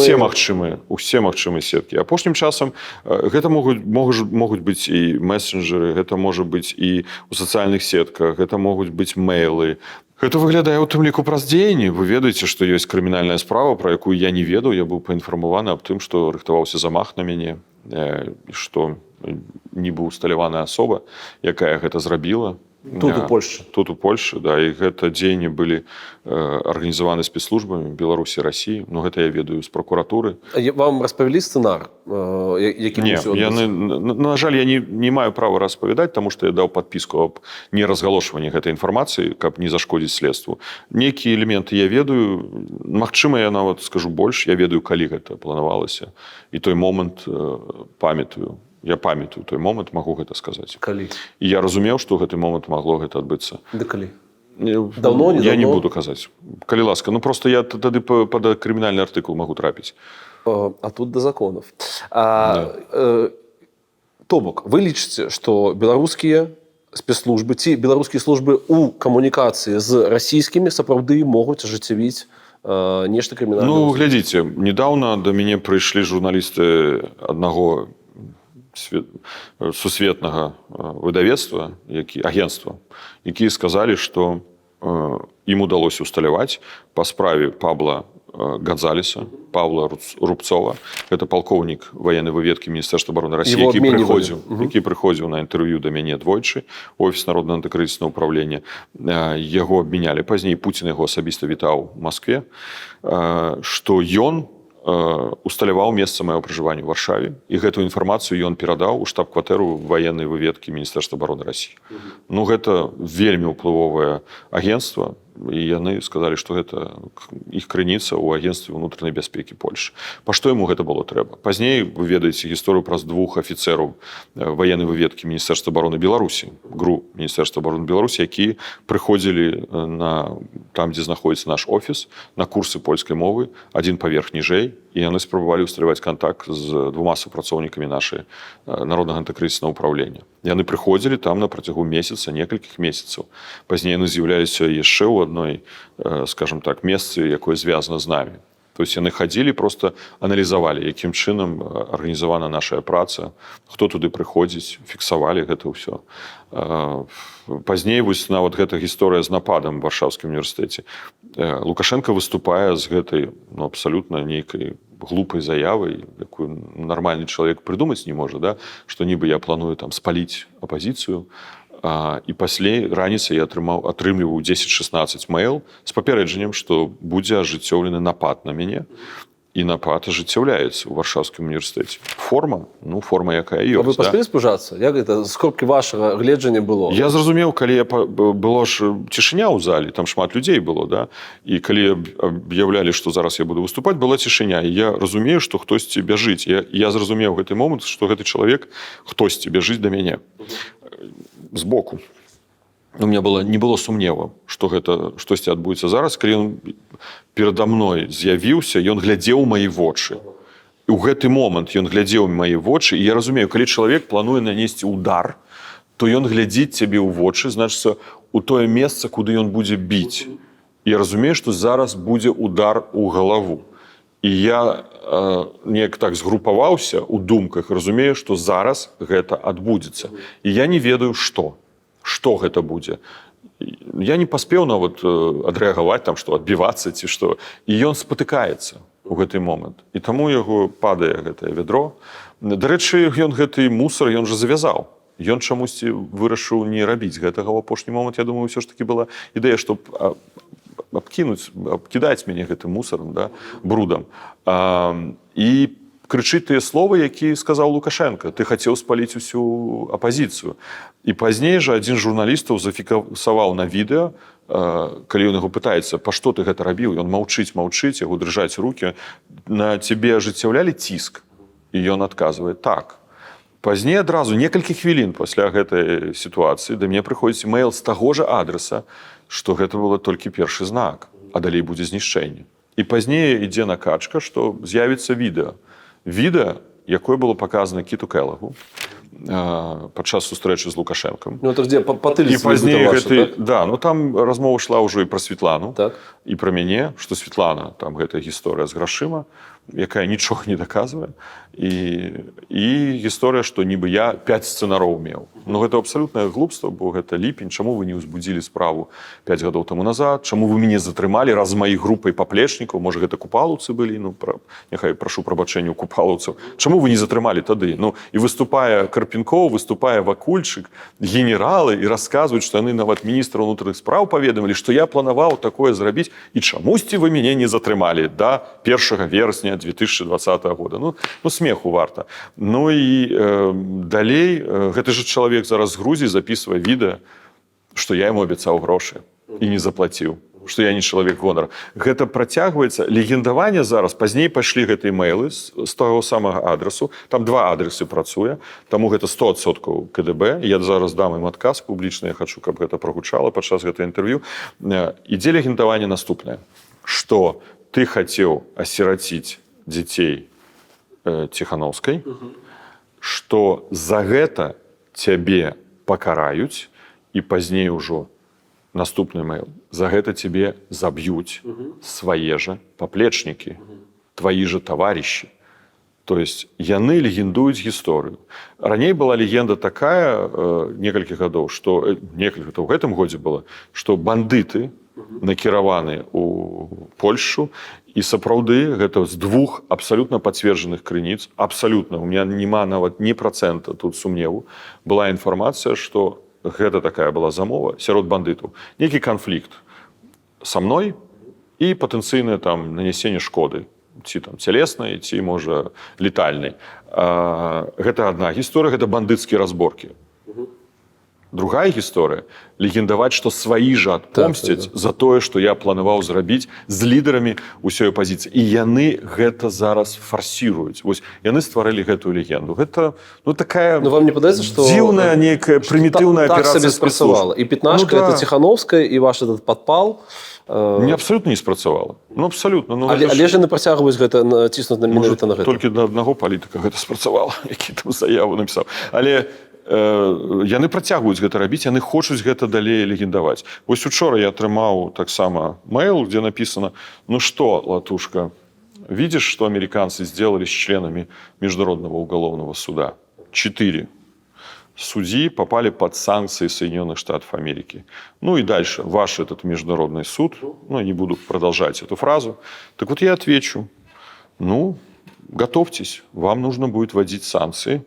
Усе магчымыя сеткі. Апошнім часам гэта могуць быць і месенджеры, гэта можа быць і ў сацыяльных сетках, гэта могуць быць мэйлы. Гэта выглядае ў тым ліку праз дзеянні. Вы ведаеце, што ёсць крымінальная справа, пра якую я не ведаў. Я быў паінфармаваны аб тым, што рыхтаваўся замах на мяне, што нібы усталяваная асоба, якая гэта зрабіла. Тут у Польшы. Тут у Польшы, да. І гэта дзеянні былі арганізаваны спецслужбамі Беларусі, Расіі. Ну, гэта я ведаю з прокуратуры. Вам распавялі сцэнар, які мусіў адбыцца? На жаль, я не маю права распавядаць, таму што я даў падпіску аб неразгалошванні гэтай інфармацыі, каб не зашкодзіць следству. Нейкія элементы я ведаю. Магчыма, я нават скажу больш. Я ведаю, калі гэта планавалася. І той момант памятаю. Я памятаю той момант, магу гэта сказаць. Калі? І я разумеў, што гэты момант магло гэта адбыцца. Да калі? Даўно, не даўно? Я не буду казаць. Калі ласка. Ну, просто я тады пад крымінальны артыкул магу трапіць. А тут да законов. То бок, вы лічыце, што беларускія спецслужбы ці беларускія службы ў камунікацыі з расійскімі сапраўды могуць ажыццявіць нешта крымінальнае? Ну, глядзіце, недаўна да мяне прыйшлі журналісты аднаго сусветнага выдавецтва, агенцтва, якія сказалі, што ім удалося усталяваць па справе Павла Гонзалеса, Павла Рубцова. Гэта палкоўнік военнай выведкі Міністэрства обороны Расіі, які прыходзіў на інтэрв'ю да мяне двойчы у офіс Народнага антыкрызіснага ўправлення. Яго абмянялі. Пазней Пуцін яго асабіста вітаў у Маскве, што ён усталяваў месца майго пражывання ў Варшаве, і гэтую інфармацыю ён перадаў у штаб-кватэру ваеннай выведкі Міністэрства обороны Расіі. Ну, гэта вельмі ўплывовае агенцтва, і яны сказалі, што гэта іх крыніца ў агенцтве ўнутранай бяспекі Польшы. Па што яму гэта было трэба? Пазней вы ведаеце гісторыю праз двух афіцэраў ваеннай выведкі Міністэрства обороны Беларусі, ГРУ Міністэрства обороны Беларусі, якія прыходзілі там, дзе знаходзіцца наш офіс, на курсы польскай мовы, адзін паверх ніжэй, і яны спрабавалі ўсталяваць кантакт з двума супрацоўнікамі нашай Народнага антыкрызіснага ўправлення. Яны прыходзілі там на працягу месяца, некалькіх месяцаў. Пазней яны з'яўляліся яшчэ ў адной, скажем так, месцы, якое звязана з намі. То есть яны хадзілі, просто аналізавалі, якім чынам арганізавана наша праца, хто туды прыходзіць, фіксавалі гэта ўсё. Пазней вось нават гэта гісторыя з нападам у Варшаўскім універсітэце. Лукашенко выступае з гэтай абсалютна нейкай глупай заявай, якую нармальны чалавек прыдумаць не можа, да? Што нібы я планую там спаліць апазіцыю. І пасля раніцай я атрымліваю 10-16 мэйл з папярэджаннем, што будзе ажыццёўлены напад на мяне. І напад ажыццяўляецца ў Варшаўскім універсітэце. Форма? Ну, форма якая ёсць. А вы паспелі спужацца? Як гэта з кропкі вашага гледжання было? Я зразумеў, калі было ж цішыня ў залі, там шмат людзей было, да? І калі аб'яўлялі, што зараз я буду выступаць, была цішыня. І я разумею, што хтосьці бяжыць. Я зразумеў гэты момант, што гэты чалавек хтосьці бяжыць да мяне. Збоку. у меня не было сумневу, што гэта штосьці адбудзецца зараз, калі ён перада мной з'явіўся, ён глядзеў у мае вочы. І ў гэты момант ён глядзеў у мае вочы, і я разумею, калі чалавек плануе нанесці удар, то ён глядзіць цябе ў вочы, значыцца, у тое месца, куды ён будзе біць. І я разумею, што зараз будзе удар у галаву. І я неяк так згрупаваўся ў думках, разумею, што зараз гэта адбудзецца. І я не ведаю, што гэта будзе. Я не паспеў нават адрэагаваць, там, што адбівацца ці што. І ён спатыкаецца ў гэты момант. І таму яго падае гэтае вядро. Дарэчы, ён гэты мусар, ён жа завязаў. Ён чамусьці вырашыў не рабіць гэтага ў апошні момант. Я думаю, ўсё ж такі была ідэя, што абкідаць мяне гэтым мусарам, да, брудам. І крычыць тыя словы, які сказаў Лукашенко. Ты хацеў спаліць усю апазіцыю. І пазней жа адзін з журналістаў зафіксаваў на відэа, калі ён яго пытаецца, па што ты гэта рабіў, ён маўчыць, яго дрыжаць рукі. На цябе ажыццяўлялі ціск? І ён адказвае, так. Пазней адразу, некалькі хвілін пасля гэтай сітуацыі, да мяне прыходзіць імэйл з таго ж адрэса, што гэта было толькі першы знак, а далей будзе знішчэнне. І пазней ідзе накачка, што з'явіцца відэа. Відэа, якое было паказана Кіту Келагу падчас сустрэчы з Лукашэнкам. Ну, это где? По тыліцы. І пазней гэты... Так? Да, ну там размова ішла ўжо і пра Світлану, так. І пра мяне, што Світлана, там гэтая гісторыя з грашыма, якая нічога не даказвае. І гісторыя, што нібы я 5 сцэнароў меў. Ну, гэта абсалютнае глупства, бо гэта ліпень. Чаму вы не ўзбудзілі справу 5 гадоў таму назад? Чаму вы мяне затрымалі раз з маёй групай паплечнікаў? Можа, гэта купалаўцы былі? Ну, няхай прашу прабачэння ў купалаўцаў. Чаму вы не затрымалі тады? Ну, і выступае Карпенкоў, выступае Вакульчык, генералы, і расказваюць, што яны нават міністра ўнутраных спраў паведамілі, што я планаваў такое зрабіць, і чамусьці вы мяне не затрымалі да 1 верасня 2020 года. Ну, смеху варта. Ну і далей гэты же чалавек зараз з Грузіі запісвае відэа, што я яму абяцаў грошы і не заплаціў, што я не чалавек гонара. Гэта працягваецца. Легендаванне зараз, пазней пайшлі гэтыя мейлы з таго самага адресу. Там 2 адресы працуе, таму гэта 100% КДБ. Я зараз дам ім адказ публічна, я хачу, каб гэта прагучала падчас гэтага інтэрв'ю. Ідзе легендаванне наступнае, што ты хацеў асіраціць дзяцей Ціханаўскай, што за гэта цябе пакараюць, і пазней ужо наступны мэйл. За гэта цябе заб'юць свае же паплечнікі, тваі же таварышы. То есть яны легендуюць гісторыю. Раней была легенда такая, некалькі гадоў, што некалькі ў гэтым годзе было, што бандыты накіраваны ў Польшу, і сапраўды гэта з 2 абсалютна пацверджаных крыніц, абсалютна, у меня няма нават ні працэнта тут сумневу, была інфармацыя, што гэта такая была замова сярод бандытаў. Некі канфлікт са мной і патэнцыйнае там нанесенне шкоды, ці там цялеснай, ці, можа, летальнай. Гэта адна гісторыя, гэта бандыцкія разборкі. Другая гісторыя – легендаваць, што сваі жа адпомсцяць за тое, што я планаваў зрабіць з лідарамі ўсёй апазіцыі. І яны гэта зараз фарсіруюць. Вось яны стварылі гэтую легенду. Гэта, ну, такая вам не падаецца, што дзіўная, нейкая прымітыўная аперацыя спрацавала. І Пятнашка, это Ціханаўская, і ваш этот падпал. Не, абсалютна не спрацавала. Ну, абсалютна. Ну, але ж яны працягваюць гэта ціснуць на менавіта на гэта. Толькі да аднаго палітыка гэта спрацавала, які там заяву напісаў. Але яны працягваюць гэта рабіць, яны хочуць гэта далей легендаваць. Вось учора я атрымаў таксама мэйл, дзе напісана: ну что, Латушка, видишь, что американцы сделали с членами Международного уголовного суда? 4 судьи попали под санкции Соединенных Штатов Америки. Ну и дальше, ваш этот международный суд, ну, не буду продолжать эту фразу. Так вот я отвечу: ну, готовьтесь, вам нужно будет вводить санкции.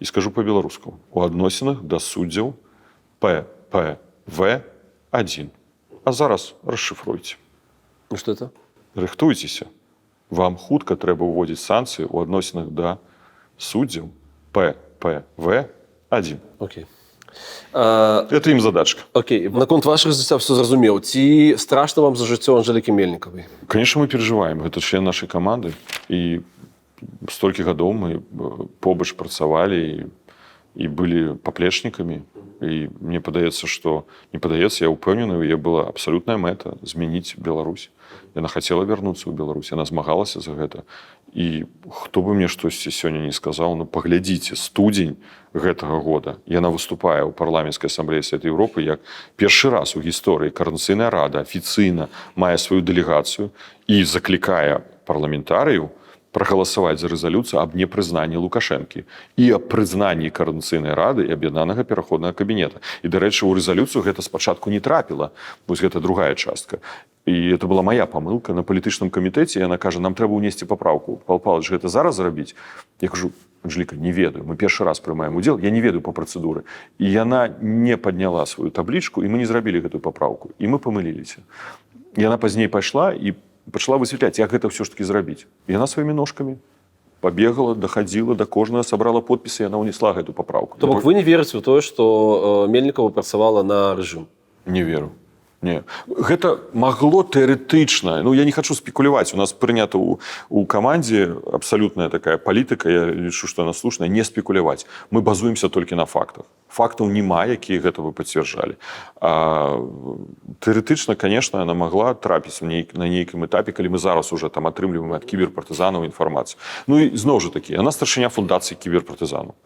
І скажу по-беларуску: у адносінах да суддзяў ППВ-1. А зараз расшифруйте. Ну что это? Рыхтуйцеся. Вам хутка трэба ўводзіць санкцыі ў адносінах да суддзяў ППВ-1. Окей. Это ім задачка. Окей. Наконт вашых жыцця все зразумеў. Ці страшна вам за жыццё Анжэлікі Мельнікавай? Конечно, мы переживаем. Это член нашай каманды. І столькі гадоў мы побач працавалі і былі паплечнікамі. І мне падаецца, што не падаецца, я ўпэўнены, яе была абсалютная мэта змяніць Беларусь. Яна хацела вярнуцца ў Беларусь, яна змагалася за гэта. І хто бы мне штосьці сёння не сказаў, ну паглядзіце, студзень гэтага года яна выступае ў парламенцкай асамблеі Савета Еўропы як першы раз у гісторыі Коордынацыйная рада афіцыйна мае сваю дэлегацыю і заклікае парламентарыяў прагаласаваць за рэзалюцыю аб непрызнанні Лукашэнкі і аб прызнанні Коордынацыйнай рады і аб'яднанага пераходнага кабінета. І, дарэчы, у рэзалюцыю гэта спачатку не трапіла. Вось гэта другая частка. І это была моя памылка. На палітычным камітэце яна кажа, нам трэба ўнесці папраўку. Павел Павлович, гэта зараз зрабіць? Я кажу, Анжеліка, не ведаю. Мы першы раз прымаем удзел, я не ведаю па працэдуры. І яна не падняла сваю таблічку, і мы не зрабілі гэтую папраўку. І мы памыліліся. Яна пазней пайшла і пачала высвятляць, як гэта ўсё ж таки зрабіць. І яна сваімі ножкамі пабегала, дахадзіла да кожнага, сабрала подпісы, яна ўнесла гэту папраўку. То бок вы не верыце ў тое, што Мельнікава працавала на рэжым? Не веру. Не. Гэта магло тэарэтычна, ну я не хочу спекуляваць, у нас прынята у камандзе абсалютная такая палітыка, я лічу, што она слушная, не спекуляваць. Мы базуемся толькі на фактах. Фактаў няма, якія гэта вы пацвярджалі. А тэарэтычна, конечно, она могла трапіць на нейкім этапе, калі мы зараз уже там атрымліваем ад кіберпартызанаў інфармацыю. Ну і зноў жа такі, яна старшыня фундацыі кіберпартызанаў.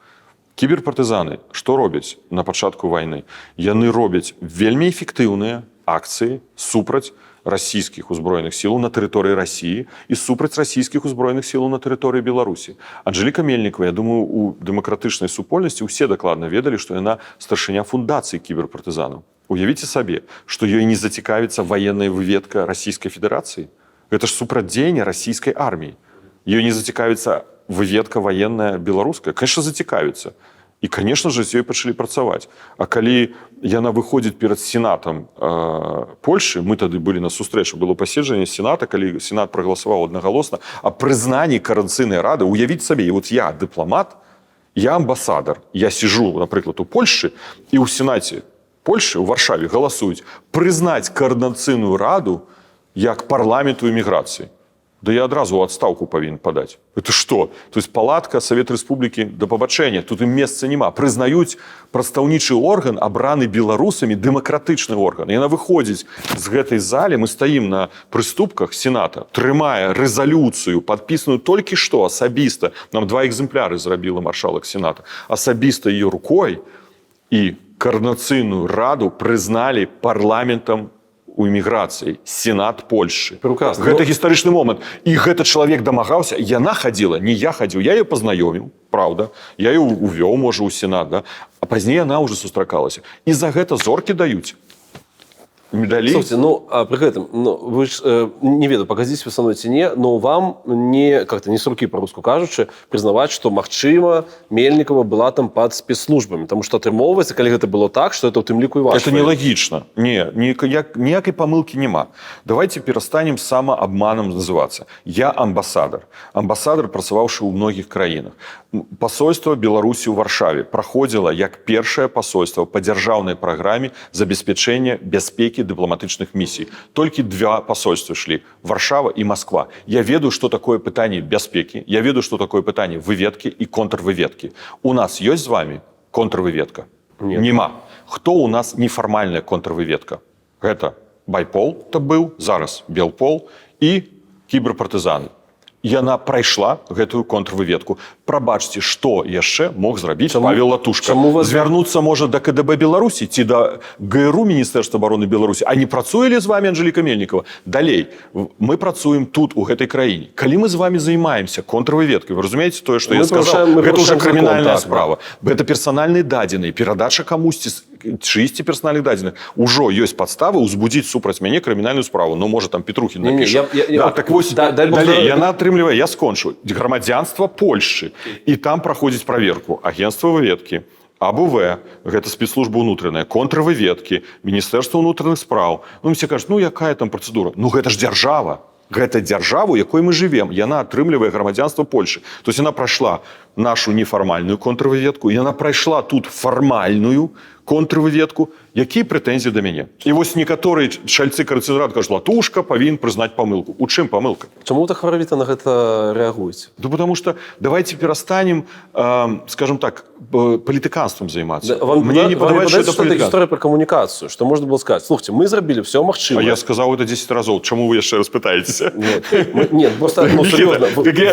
Кіберпартызаны што робяць на пачатку вайны? Яны робяць вельмі эфектыўныя акцыі супраць расійскіх узброеных сілаў на тэрыторыі Расіі і супраць расійскіх узброеных сілаў на тэрыторыі Беларусі. Анжеліка Мельнікава, я думаю, у дэмакратычнай супольнасці ўсе дакладна ведалі, што яна старшыня фундацыі кіберпартызанаў. Уявіце сабе, што ёй не зацікавіцца ваенная выведка Расійскай Федэрацыі. Гэта ж супрацьдзеянне расійскай арміі. Ёй не зацікавіцца выведка военная беларуская, конечно, зацікавіцца. І, конечно же, з ёй пачалі працаваць. А калі яна выходзіць перад сенатам Польшы, мы тады былі на сустрэчы, было паседжанне сената, калі сенат прагаласаваў аднагалосна о прызнанні Коордынацыйнай рады, уявіць сабе, і вот я дыпламат, я амбасадар, я сижу, напрыклад, у Польшы, і ў сенаце Польшы, у Варшаве галасуюць прызнаць Коордынацыйную раду як парламенту эміграцыі. Да я адразу ў адстаўку павінен падаць. Это што? То есть палатка, Савет Рэспублікі, да пабачэння, тут ім месца няма. Прызнаюць прадстаўнічы орган, абраны беларусамі, дэмакратычны орган. Яна выходзіць з гэтай залі, мы стаім на прыступках сената, трымае рэзалюцыю, падпісаную толькі што асабіста, нам 2 экземпляры зрабіла маршалак сената, асабіста ее рукой, і Коордынацыйную раду прызналі парламентам у эміграцыі, сенат Польшы. Прекрасно. Гэта гістарычны момант. І гэты чалавек дамагаўся, яна хадзіла, не я хадзіў, я ее пазнаёміў, правда, я ее увёў, можа, у сенат, да? А пазней яна уже сустракалася. І за гэта зоркі даюць. Медалі. Слушайте, ну, а при этом, ну, вы ж, не ведаю, погодзіць вы са мной ці не, но вам не, как-то не с руки, по-руску кажучы, признаваць, што, магчыма, Мельнікава была там под спецслужбамі, потому что атрымоўваецца, калі гэта было так, что это ў тым ліку і ваш. Это нелогично. Не, ніякай памылкі няма. Давайте перастанем самообманом называться. Я амбасадар. Амбасадар, працаваўшы ў многіх краінах. Посольство Беларусі ў Варшаве праходзіла як першае посольство па дзяржаўнай праграме забеспячэння бяспекі дыпламатычных місій. Толькі 2 посольства шлі – Варшава і Москва. Я ведаю, што такое пытанне бяспекі, я ведаю, што такое пытанне выведкі і контрвыведкі. У нас ёсць з вами контрвыведка? Нет. Нема. Хто у нас нефармальная контрвыведка? Гэта Байпол, то быў, зараз Белпол і кіберпартызаны. Яна прайшла гэтую контрвыведку. Прабачце, што яшчэ мог зрабіць Павел Латушка? Звярнуцца можа да КДБ Беларусі ці да ГРУ Міністэрства абароны Беларусі? А не працуе ли з вами Анжеліка Мельнікава? Далей, мы працуем тут, у гэтай краіне. Калі мы з вами займаемся контрвыведкай, вы разумееце тое, што я сказаў? Гэта ўжо крымінальная справа. Гэта персанальныя дадзеныя, перадача камусьці чысці персанальных дадзеных. Ужо ёсць падставы ўзбудзіць супраць мяне крымінальную справу. Ну, можа, там Петрухін напіша. Так вось, далей, яна атрымлівае, я скончу, грамадзянства Польшчы. І там праходзіць праверку агенцтва выведкі, АБВ, гэта спецслужба ўнутраная, контрвыведкі, Міністэрства ўнутраных спраў. Ну, все кажуць, ну, якая там працэдура? Ну, гэта ж дзяржава. Гэта дзяржава, у якой мы жывем. Яна атрымлівае грамадзянства Польшы. То есть яна прайшла нашу нефармальную контрвыведку, яна прайшла тут фармальную контрвыведку, якія прэтэнзіі да мяне. І вось некаторыя шальцы карыцызрад кажуць, Латушка павінен прызнаць памылку. У чым памылка? Чаму так хваравіта на гэта рэагуеце? Да потому что давайте перестанем, скажем так, политиканством заниматься. Мне не подавается, что это история про коммуникацию, что можно было сказать. Слушайте, мы сделали все магчимое. А я сказал это 10 разов. Чему вы еще раз пытаетесь? Нет, просто, ну, серьезно.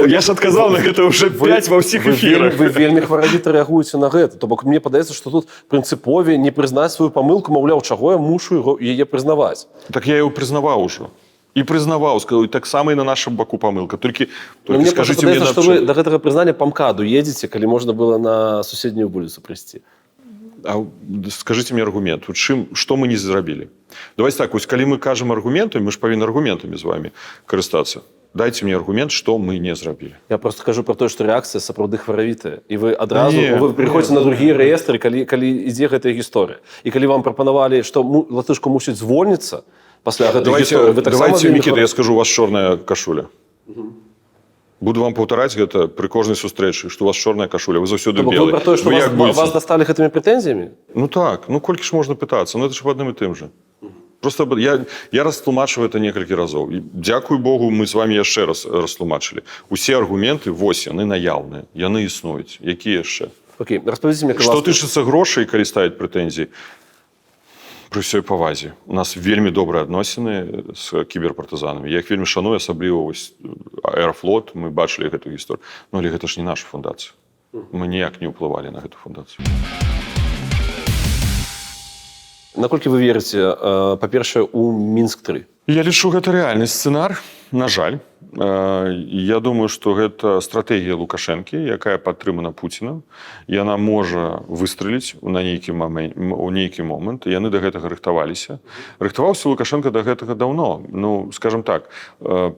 Я ж отказал на это уже 5 во всех эфирах. Вы вельмі хваравіта рэагуеце на гэта. То бок мне падаецца, што тут прынцыпове не прызнаць сваю памылку, маўляў, чаго я мушу яе прызнаваць. Так я его признавал уже. И признавал, сказал, и так само и на нашем боку помылка. Только мне скажите мне, что вы до гэтага прызнання па МКАДу едете, калі можна было на суседнюю вуліцу прыйсці. А скажите мне аргумент. Что мы не зрабілі? Давайте так, вось, калі мы кажем аргументами, мы ж павінны аргументами з вами карыстацца. Дайте мне аргумент, что мы не зрабілі. Я просто кажу про то, что реакция сапраўды хваравітая. І вы адразу вы приходите на другие реестры, калі ідзе гэтая гісторыя. І калі вам прапанавалі, што Латышко мусіць звольніцца, пасля гэтай гісторыі, вы так давайте, Микита, я скажу, у вас чорная кашуля. Буду вам паўтараць гэта пры кожнай сустрэчы, што у вас чорная кашуля, вы заўсёды белы. Вы про то, што вас дасталі гэтымі прэтэнзіямі? Ну так, ну колькі ж можна пытацца? Ну это ж в одном и тым же. Просто я растлумачваю это некалькі разоў. І, дзякуй Богу, мы з вами яшчэ раз растлумачылі. Усе аргументы, вось, яны наяўныя, яны існуюць. Якія яшчэ? Окей, распавядзіце мне, што тычыцца грошай, калі ставіць прэтэнзіі, пры ўсёй павазе. У нас вельмі добрыя адносіны з кіберпартызанамі. Я іх вельмі шаную, асабліва вось Аэрафлот, мы бачылі гэту гісторыю. Ну, але гэта ж не наша фундацыя. Мы ніяк не ўплывалі на гэту фундацыю. Наколькі вы верыце, па-першае, у Мінск-3? Я лічу, гэта рэальны сцэнар, на жаль. Я думаю, што гэта стратэгія Лукашэнкі, якая падтрымана Пуцінам. Яна можа выстрэліць у нейкі момант. Яны да гэтага рыхтаваліся. Рыхтаваўся Лукашенко да гэтага даўно. Ну, скажем так,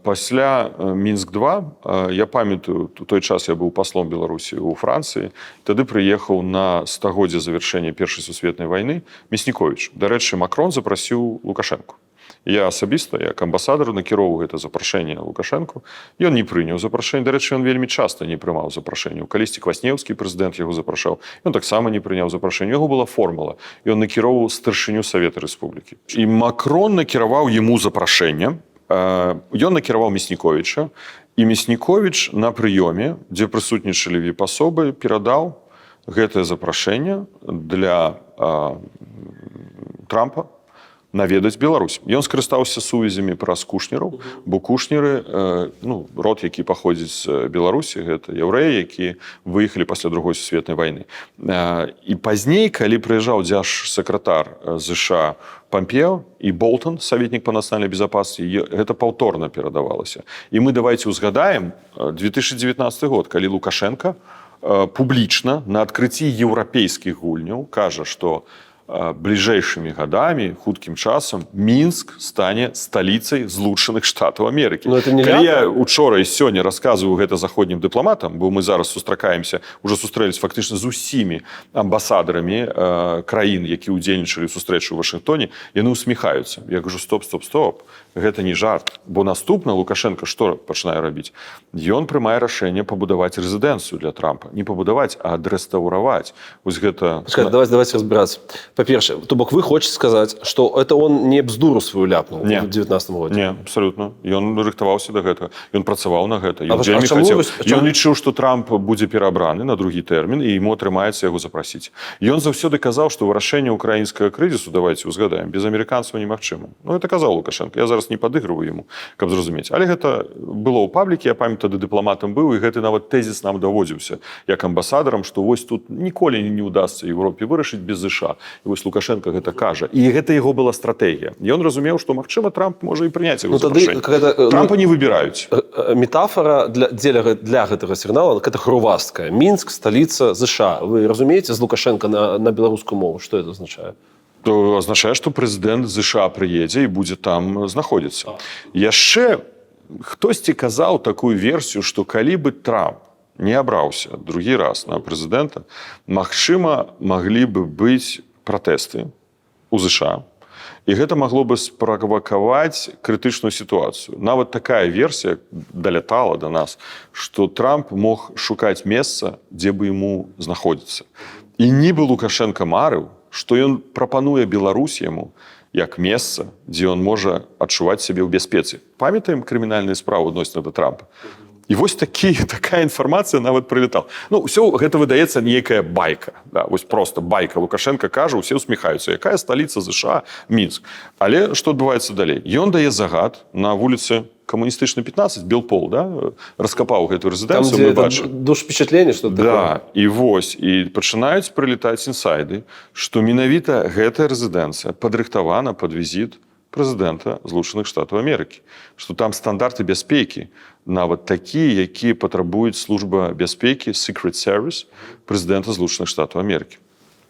пасля Мінск-2, я памятаю, у той час я быў паслом Беларусі ў Францыі, тады прыехаў на 100годдзе завяршэння Першай сусветнай вайны Мясніковіч. Дарэчы, Макрон запрасіў Лукашэнку. Я асабіста, як амбасадар, накіроўваў гэта запрашэнне Лукашэнку. Ён не прыняў запрашэнне. Дарэчы, ён вельмі часта не прымаў запрашэнне. Калісьці Кваснеўскі прэзідэнт яго запрашаў. Ён таксама не прыняў запрашэнне. У яго была формула. Ён накіроўваў старшыню Савета Рэспублікі. І Макрон накіраваў яму запрашэнне. Ён накіраваў Мясніковіча. І Мясніковіч на прыёме, дзе прысутнічалі віп-асобы, перадаў гэтае запрашэнне для Трампа наведаць Беларусь. Ён скарыстаўся сувязямі праз кушнераў, бо кушнеры, род, які паходзіць з Беларусі, гэта яўрэі, якія выехалі пасля Другой сусветнай вайны. І пазней, калі прыязджаў дзяржсакратар ЗША Пампео і Болтон, саветнік па нацыянальнай безопасности, гэта паўторна перадавалася. І мы давайте узгадаем 2019 год, калі Лукашенко публічна на адкрыцці еўрапейскіх гульняў кажа, што бліжэйшымі гадамі, хуткім часам, Мінск стане сталіцай Злучаных Штатаў Амерыкі. Калі я учора і сёння расказваю гэта заходнім дыпламатам, бо мы зараз сустракаемся, уже сустрэліся фактычна з усімі амбасадарамі краін, які ўдзельнічалі ў сустрэчы ў Вашынгтоне, яны усміхаюцца. Я кажу, стоп. Гэта не жарт. Бо наступна Лукашенко што пачынае рабіць? Ён прымае рашэнне пабудаваць рэзідэнцыю для Трампа. Не пабудаваць, а адрэстаўраваць. Вось гэта... Давайте разбираться. По-перше, то бок вы хочете сказать, что это он не бздуру свою ляпнул в 19 году? Не, абсолютно. Ён рыхтаваўся да гэтага. Ён працаваў на гэта. Ён вельмі хацеў. Ён лічыў, што Трамп будзе перабраны на другі тэрмін, і яму атрымаецца яго запрасіць. Ён заўсёды казаў, што вырашэнне ўкраінскага крызісу, давайте узгадаем, без амерыканцаў немагчыма. Ну, это казаў Лукашенко. Я зараз не падыгрываю яму, каб зразумець. Але гэта было ў пабліке, я памятаю, тады дыпламатам быў, і гэты нават тэзіс нам даводзіўся як амбасадарам, што вось тут ніколі не ўдасца Еўропе вырашыць без ЗША. І вось Лукашенко гэта кажа. І гэта яго была стратэгія. Ён разумеў, што, магчыма, Трамп можа і прыняць яго запрашэнне. Трампа не выбіраюць. Метафора для гэтага сігнала, гэта хрувасткая. Мінск, сталіца ЗША. Вы разумееце з Лукашенко на беларускую мову? Што это означае? То означае, што прэзідэнт ЗША прыедзе і будзе там знаходзіцца. Яшчэ хтосьці казаў такую версію, што калі бы Трамп не абраўся другі раз на прэзідэнта, магчыма, маглі бы быць пратэсты ў ЗША. І гэта магло бы справакаваць крытычную сітуацыю. Нават такая версія далятала до нас, што Трамп мог шукаць месца, дзе бы яму знаходзіцца. І нібы Лукашенко марыў, што ён прапануе Беларусь яму як месца, дзе ён можа адчуваць сябе ў бяспецы. Памятаем крымінальныя справы адносна да Трампа? І вось такая інфармацыя нават прылетала. Ну, ўсё гэта выдаецца нейкая байка. Да? Вось просто байка. Лукашенко кажа, усе усміхаюцца. Якая сталіца США? Мінск. Але што адбываецца далей? Ён дае загад на вуліцы Камуністычнай 15, Белпол, да? Раскапаў гэтую рэзідэнцыю, мы бачым. Душ впечатлення, што такое? Да, і вось, і пачынаюць прылетаць інсайды, што менавіта гэтая рэзідэнцыя падрыхтавана пад візіт прэзідэнта Злучаных Штатаў Амерыкі. Што там стандарты бяспекі, нават такія, якія патрабуюць служба бяспекі, Secret Service, прэзідэнта Злучаных Штатаў Амерыкі.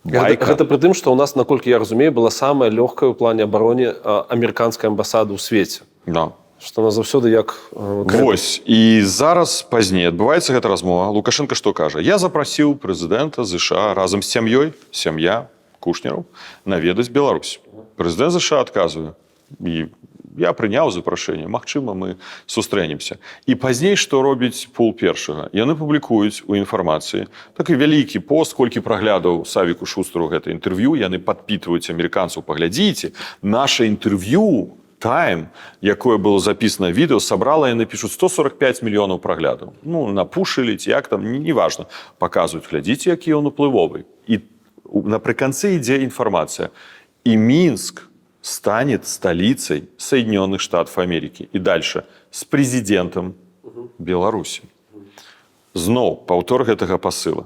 Гэта пры тым, што ў нас, наколькі я разумею, была самая лёгкая ў плане абароне амерыканская амбасада ў свеце. Да. Што нас заўсёды як... Вось, і зараз пазней адбываецца гэта размова. Лукашенко што кажа? Я запрасіў прэзідэнта США разам з сям'ёй, сям'я Кушнераў, наведаць Беларусь. Прэзідэнт США адказвае. І я прыняў запрашэнне. Магчыма, мы сустрэнемся. І пазней, што робіць пул першага? Яны публікуюць у інфармацыі такі вялікі пост, колькі праглядаў Савіку Шустеру гэта інтэрв'ю. Яны падпітваюць амерыканцаў. Паглядзіце, наша інтэрв'ю Time, якое было записано відео, сабрала, яны пишут 145 мільёнаў праглядаў. Ну, напушылі, як там, неважно. Паказваюць, глядзіце, які ён уплывовы. І напрыканцы ідзе інфармацыя. І Мінск станет столицей Соединенных Штатов Америки. И дальше с президентом Беларуси. Зноў паўтор гэтага пасыла.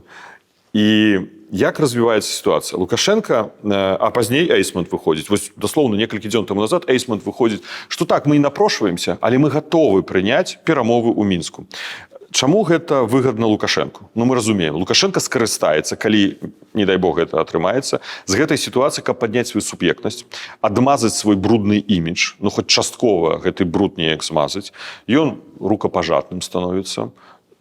І як развіваецца сітуацыя? Лукашенко, а пазней Эйсмонт выходзіць. Вось даслоўна некалькі дзён таму назад Эйсмонт выходзіць, што так, мы і напрошваемся, але мы гатовы прыняць перамовы ў Мінску. Чаму гэта выгадна Лукашенку? Ну, мы разумеем. Лукашенко скарыстаецца, калі, не дай бог, гэта атрымаецца, з гэтай сітуацыі, каб падняць сваю суб'ектнасць, адмазаць свой брудны імідж, ну, хоць часткова гэты бруд неяк змазаць. Ён рукапажатным становіцца,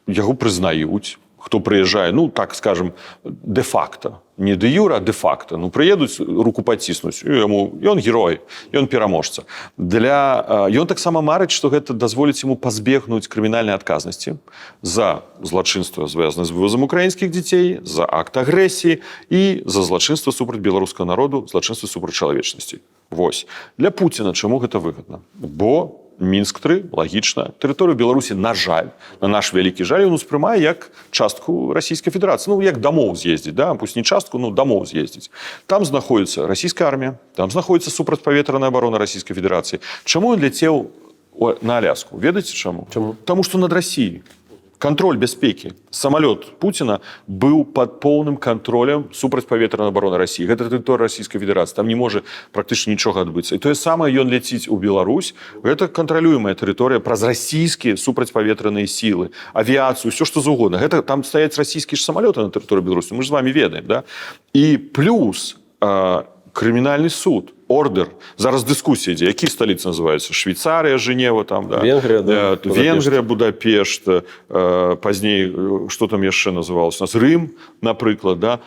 яго прызнаюць, хто прыязджае, ну, так скажем, де-факто. Не де-юра, а де-факто. Ну, прыедуць, руку паціснуць. Ён герой, ён пераможца. Ён таксама марыць, што гэта дазволіць яму пазбегнуць крымінальнай адказнасці за злачынства, звязанае з вывозам украінскіх дзяцей, за акт агрэсіі і за злачынства супраць беларускага народу, злачынства супраць чалавечнасці. Вось. Для Пуціна чаму гэта выгадна? Бо Мінск-3, лагічна, тэрыторыю Беларусі, на жаль, на наш вялікі жаль, ён успрымае як частку Расійскай Федэрацыі. Ну, як дамоў з'ездзіць, да? Пусть не частку, ну, дамоў з'ездзіць. Там знаходзіцца расійская армія, там знаходзіцца супрацьпаветраная абарона Расійскай Федэрацыі. Чаму ён ляцеў на Аляску? Ведаеце чаму? Чаму? Таму што над Расіяй. Контроль бяспекі. Самалёт Пуціна быў пад поўным кантролем супрацьпаветранай абароны Расіі. Гэта тэрыторыя Расійскай Федэрацыі. Там не можа практычна нічога адбыцца. І тое самае ён ляціць у Беларусь. Гэта кантралюемая тэрыторыя праз расійскія супрацьпаветраныя сілы, авіяцыю, ўсё што заўгодна. Гэта там стаяць расійскія ж самалёты на тэрыторыі Беларусі. Мы ж з вамі ведаем, да? І плюс крымінальны суд, ордер. Зараз дыскусія ідзе. Які сталіцы называюцца? Швейцарія, Женева, там, да? Венгрія, да. Венгрія, Будапешт, пазней, што там яшчэ называлася? У нас Рым, напрыклад, да?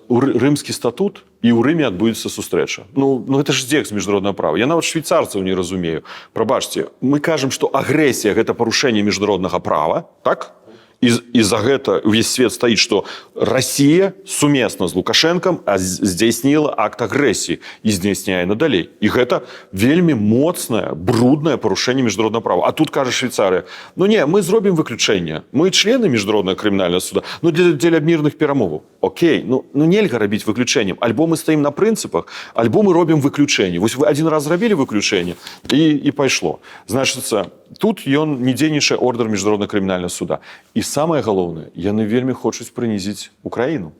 Рымскі статут, і ў Рыме адбудзецца сустрэча. Ну, гэта ж здзек з міжнароднага права. Я нават швейцарцаў не разумею. Прабачце, мы кажам, што агрэсія – гэта парушэнне міжнароднага права, так? І за гэта увесь свет стаіць, што Расія сумесна з Лукашэнкам здзяйсніла акт агрэсіі і здзяйсняе надалей. І гэта вельмі моцнае, бруднае парушэнне міжнароднага права. А тут кажа Швейцарыя, ну не, мы зробім выключэнне. Мы члены міжнароднага крымінальнага суда, ну дзеля мірных перамоваў. Окей, ну нельга рабіць выключэннем. Альбо мы стаім на прынцыпах, альбо мы робім выключэнне. Вось вы адзін раз зрабілі выключэнне і пайшло. Значыцца, тут ён не дзейнічае ордер міжнароднага крымінальнага суда. І самае галоўнае, яны вельмі хочуць прынізіць Украіну.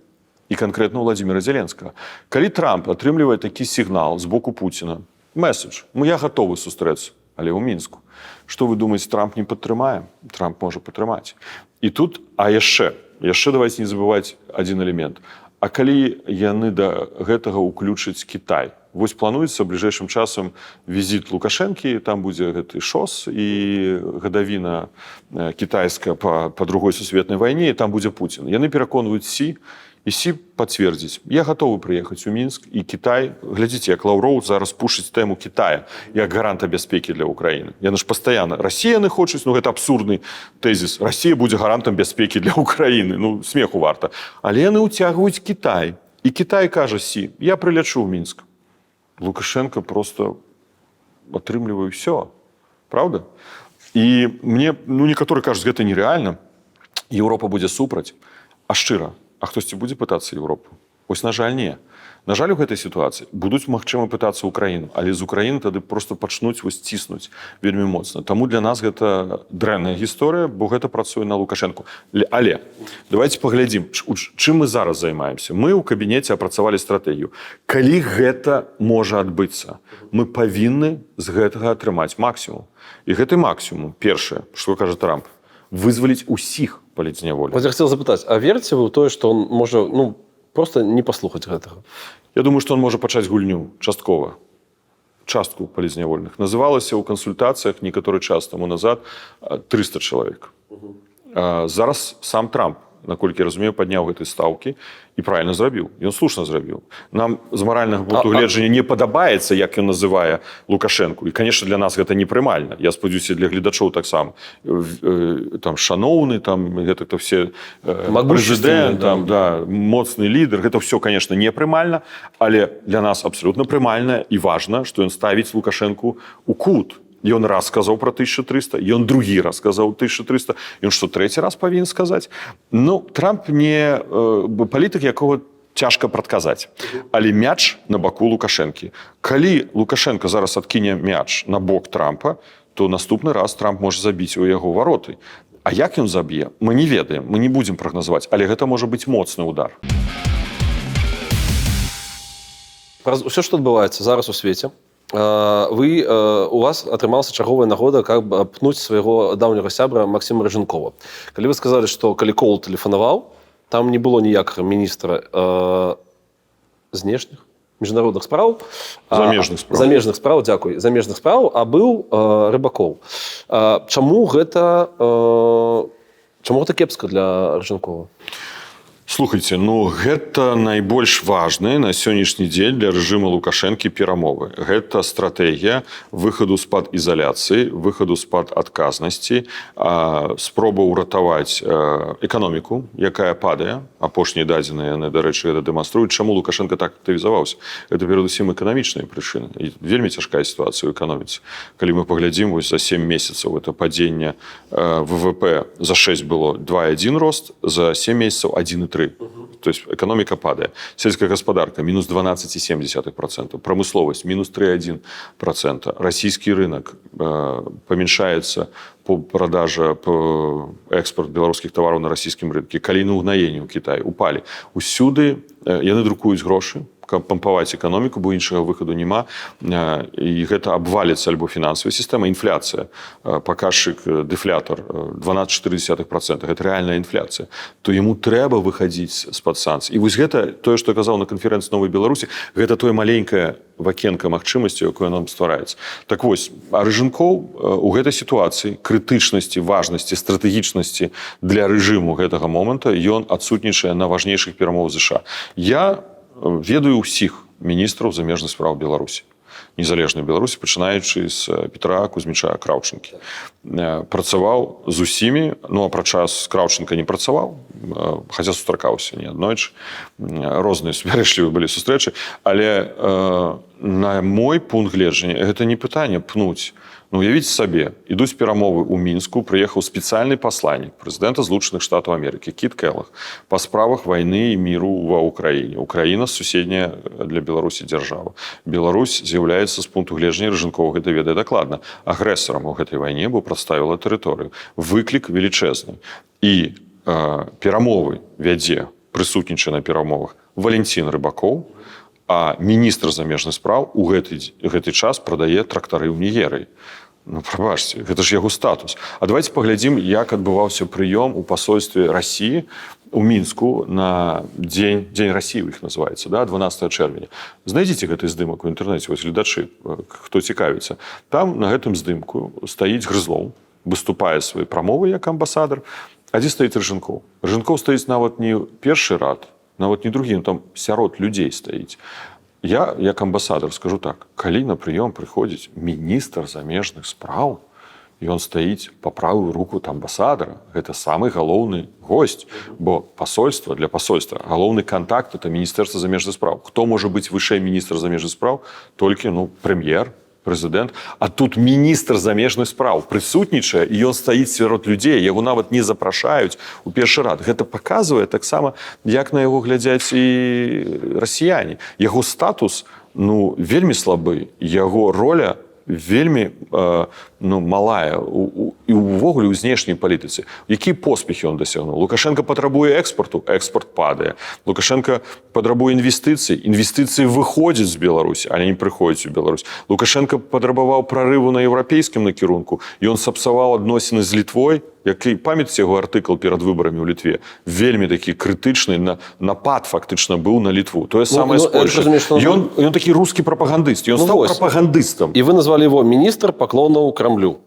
І канкрэтна Владзіміра Зеленскага. Калі Трамп атрымлівае такі сігнал з боку Пуціна, месседж, я гатовы сустрэцца, але ў Мінску. Што вы думаеце, Трамп не падтрымае? Трамп можа падтрымаць. І тут, яшчэ давайте не забываць адзін элемент. А калі яны да гэтага ўключаць Кітай? Вось плануецца бліжэйшым часам візіт Лукашэнкі, там будзе гэты ШОС і гадавіна кітайская па другой сусветнай вайне, і там будзе Пуцін. Яны пераконваюць Сі Ісі пацвердзіць, я гатовы прыехаць у Мінск і Кітай, глядзіце, як Лаўроў зараз пушыць тэму Китая як гаранта бяспекі для Украіны. Яны ж пастаянна расіяны хочуць, ну гэта абсурдны тэзіс. Расія будзе гарантам бяспекі для Украіны. Ну, смеху варта. Але яны ўцягваюць Кітай. І Кітай кажа Сі, я прылячу ў Мінск. Лукашенко просто атрымлівае ўсё. Правда? І мне, ну, некаторыя кажуць, гэта нерэальна. Еўропа будзе супраць. А шчыра, а хтосьці будзе пытацца Еўропу? Вось, на жаль, не. На жаль, у гэтай сітуацыі будуць, магчыма, пытацца Украіну, але з Украіны тады просто пачнуць вось ціснуць вельмі моцна. Таму для нас гэта дрэнная гісторыя, бо гэта працуе на Лукашенку. Але давайте паглядзім, чым мы зараз займаемся. Мы ў кабінеце апрацавалі стратэгію. Калі гэта можа адбыцца, мы павінны з гэтага атрымаць максімум. І гэты максімум, першае, што кажа Трамп, вызваліць усіх палітзняволеных. Вот я хотел запытаць, а верыце вы ў тое, што он можа, ну, просто не паслухаць гэтага? Я думаю, што он можа пачаць гульню часткова. Частку палітзняволеных. Называлася ў кансультацыях некаторы час таму назад 300 чалавек. Зараз сам Трамп, наколькі я разумею, падняў гэтыя стаўкі і правильно зрабіў. Ён слушна зрабіў. Нам з маральнага пункту гледжання не падабаецца, як ён называе Лукашенку. І, конечно, для нас гэта непрымальна. Я спадзяюся, для гледачоў таксама. Там шаноўны, там гэта все прэзідэнт, там, да, моцны лідар. Гэта все, конечно, непрымальна, але для нас абсолютно прымальна і важна, што ён ставіць Лукашенку у кут. Ён раз сказаў пра 1300, ён другі раз сказаў 1300, ён што, трэці раз павінен сказаць? Ну, Трамп не палітык, якога цяжка прадказаць. Але мяч на баку Лукашэнкі. Калі Лукашенко зараз адкіне мяч на бок Трампа, то наступны раз Трамп можа забіць у яго вароты. А як ён заб'е? Мы не ведаем, мы не будзем прагназаваць, але гэта можа быць моцны удар. Усё, што адбываецца зараз у свеце, у вас атрымалася чарговая нагода, как бы апнуць свайго даўняга сябра Максіма Ражынкова. Калі вы сказалі, што калі Коул тэлефанаваў, там не было ніякага міністра знешніх, міжнародных спраў, замежных спраў, дзякуй, замежных спраў, а быў Рыбакоў. Чаму гэта кепска для Ражынкова? Слухайце, ну гэта найбольш важныя на сённяшні дзень для рэжыма Лукашэнкі перамовы. Гэта стратэгія выхаду з-пад ізаляцыі, выхаду з-пад адказнасці, спроба ўратаваць эканоміку, якая падае. Апошнія дадзеныя яны, дарэчы, гэта дэманструюць, чаму Лукашенко так актывізаваўся. Гэта перадусім эканамічныя прычыны. І вельмі цяжкая сітуацыя ў эканоміцы. Калі мы паглядзім, вось за 7 месяцаў это падзенне ВВП за 6 было 2,1 рост, за 7 месяцаў 1,3. То есть экономика падает. Сельская господарка минус 12,7%. Промысловость минус 3,1%. Российский рынок поменьшается по продаже, по экспорт белорусских товаров на российском рынке. Калійны ўгнаенні ў Китаі упали. Усюды яны друкуюць грошы, каб пампаваць эканоміку, бо іншага выхаду няма. І гэта абваліцца альбо фінансавая сістэма, інфляцыя. Паказчык, дэфлятор 12,4%. Гэта рэальная інфляцыя. То яму трэба выхадзіць з-пад санкцый. І вось гэта, тое, што я казаў на канферэнцыі Новай Беларусі, гэта тое маленькае вакенка магчымасці, якое нам ствараецца. Так вось, а Ражынкоў у гэтай сітуацыі крытычнасці, важнасці, стратэгічнасці для рэжыму гэтага моманта ён адсутнічае на важнейшых перамовах ЗША. Я ведаю ўсіх міністраў замежных спраў Беларусі. Незалежнай Беларусі, пачынаючы з Петра Кузьміча Краўчынкі. Працаваў з усімі, ну, апрача з Краўчынка не працаваў, хаця сустракаўся неаднойчы. Розныя супярэчлівыя былі сустрэчы, але на мой пункт гледжання гэта не пытанне пнуць. Ну, уявіце сабе, ідуць перамовы ў Мінску, прыехаў спецыяльны пасланнік прэзідэнта Злучаных Штатаў Амерыкі Кіт Келлах па справах вайны і міру ва Ўкраіне. Украіна суседняя для Беларусі дзяржава. Беларусь з'яўляецца з пункту гледжання Ражынкова, гэта ведае дакладна, агрэсарам у гэтай вайне, бо прадставіла тэрыторыю. Выклік велічэзны. І перамовы вядзе, прысутнічае на перамовах Валентин Рыбакоў, а міністр замежных спраў у гэты час прадае трактары ў Нігерыі. Ну, прабачце, гэта ж яго статус. А давайте паглядзім, як адбываўся прыём у пасольстве Расіі у Мінску на дзень Расіі, іх называецца, да, 12 чэрвеня. Знайдзіце гэты здымак у інтэрнэце, вось гледачы, хто цікавіцца. Там на гэтым здымку стаіць Грызлоў, выступае свае прамовы як амбасадар, а дзе стаіць Ражынкоў? Ражынкоў стаіць нават не першы рад, нават не другі, там сярод людзей стаіць. Я, як амбасадар, скажу так, калі на прыём прыходзіць міністр замежных спраў, і ён стаіць па правую руку амбасадара, гэта самы галоўны госць, бо пасольства для пасольства, галоўны кантакт – это міністэрства замежных спраў. Хто можа быць вышэй міністра замежных спраў? Толькі, прэм'ер, прэзідэнт. А тут міністр замежных спраў прысутнічае, і ён стаіць сярод людзей, яго нават не запрашаюць у першы рад. Гэта паказвае таксама, як на яго глядзяць і расіяне. Яго статус, вельмі слабы, яго роля вельмі малая і ўвогуле ў знешняй палітыцы. Якія поспехі ён дасягнуў? Лукашенко патрабуе экспарту, экспорт падае. Лукашенко патрабуе інвестыцый, інвестыцыі выходзяць з Беларусі, але не прыходзяць у Беларусь. Лукашенко патрабаваў прарыву на еўрапейскім накірунку, і ён сапсаваў адносіны з Літвой, які, памятаеце яго артыкул перад выбарамі ў Літве, вельмі такі крытычны напад фактычна быў на Літву. Тое самае з Польшай. Ён такі рускі прапагандыст, ён стаў прапагандыстам. І вы назвалі его міністр паклонаў Крамлю.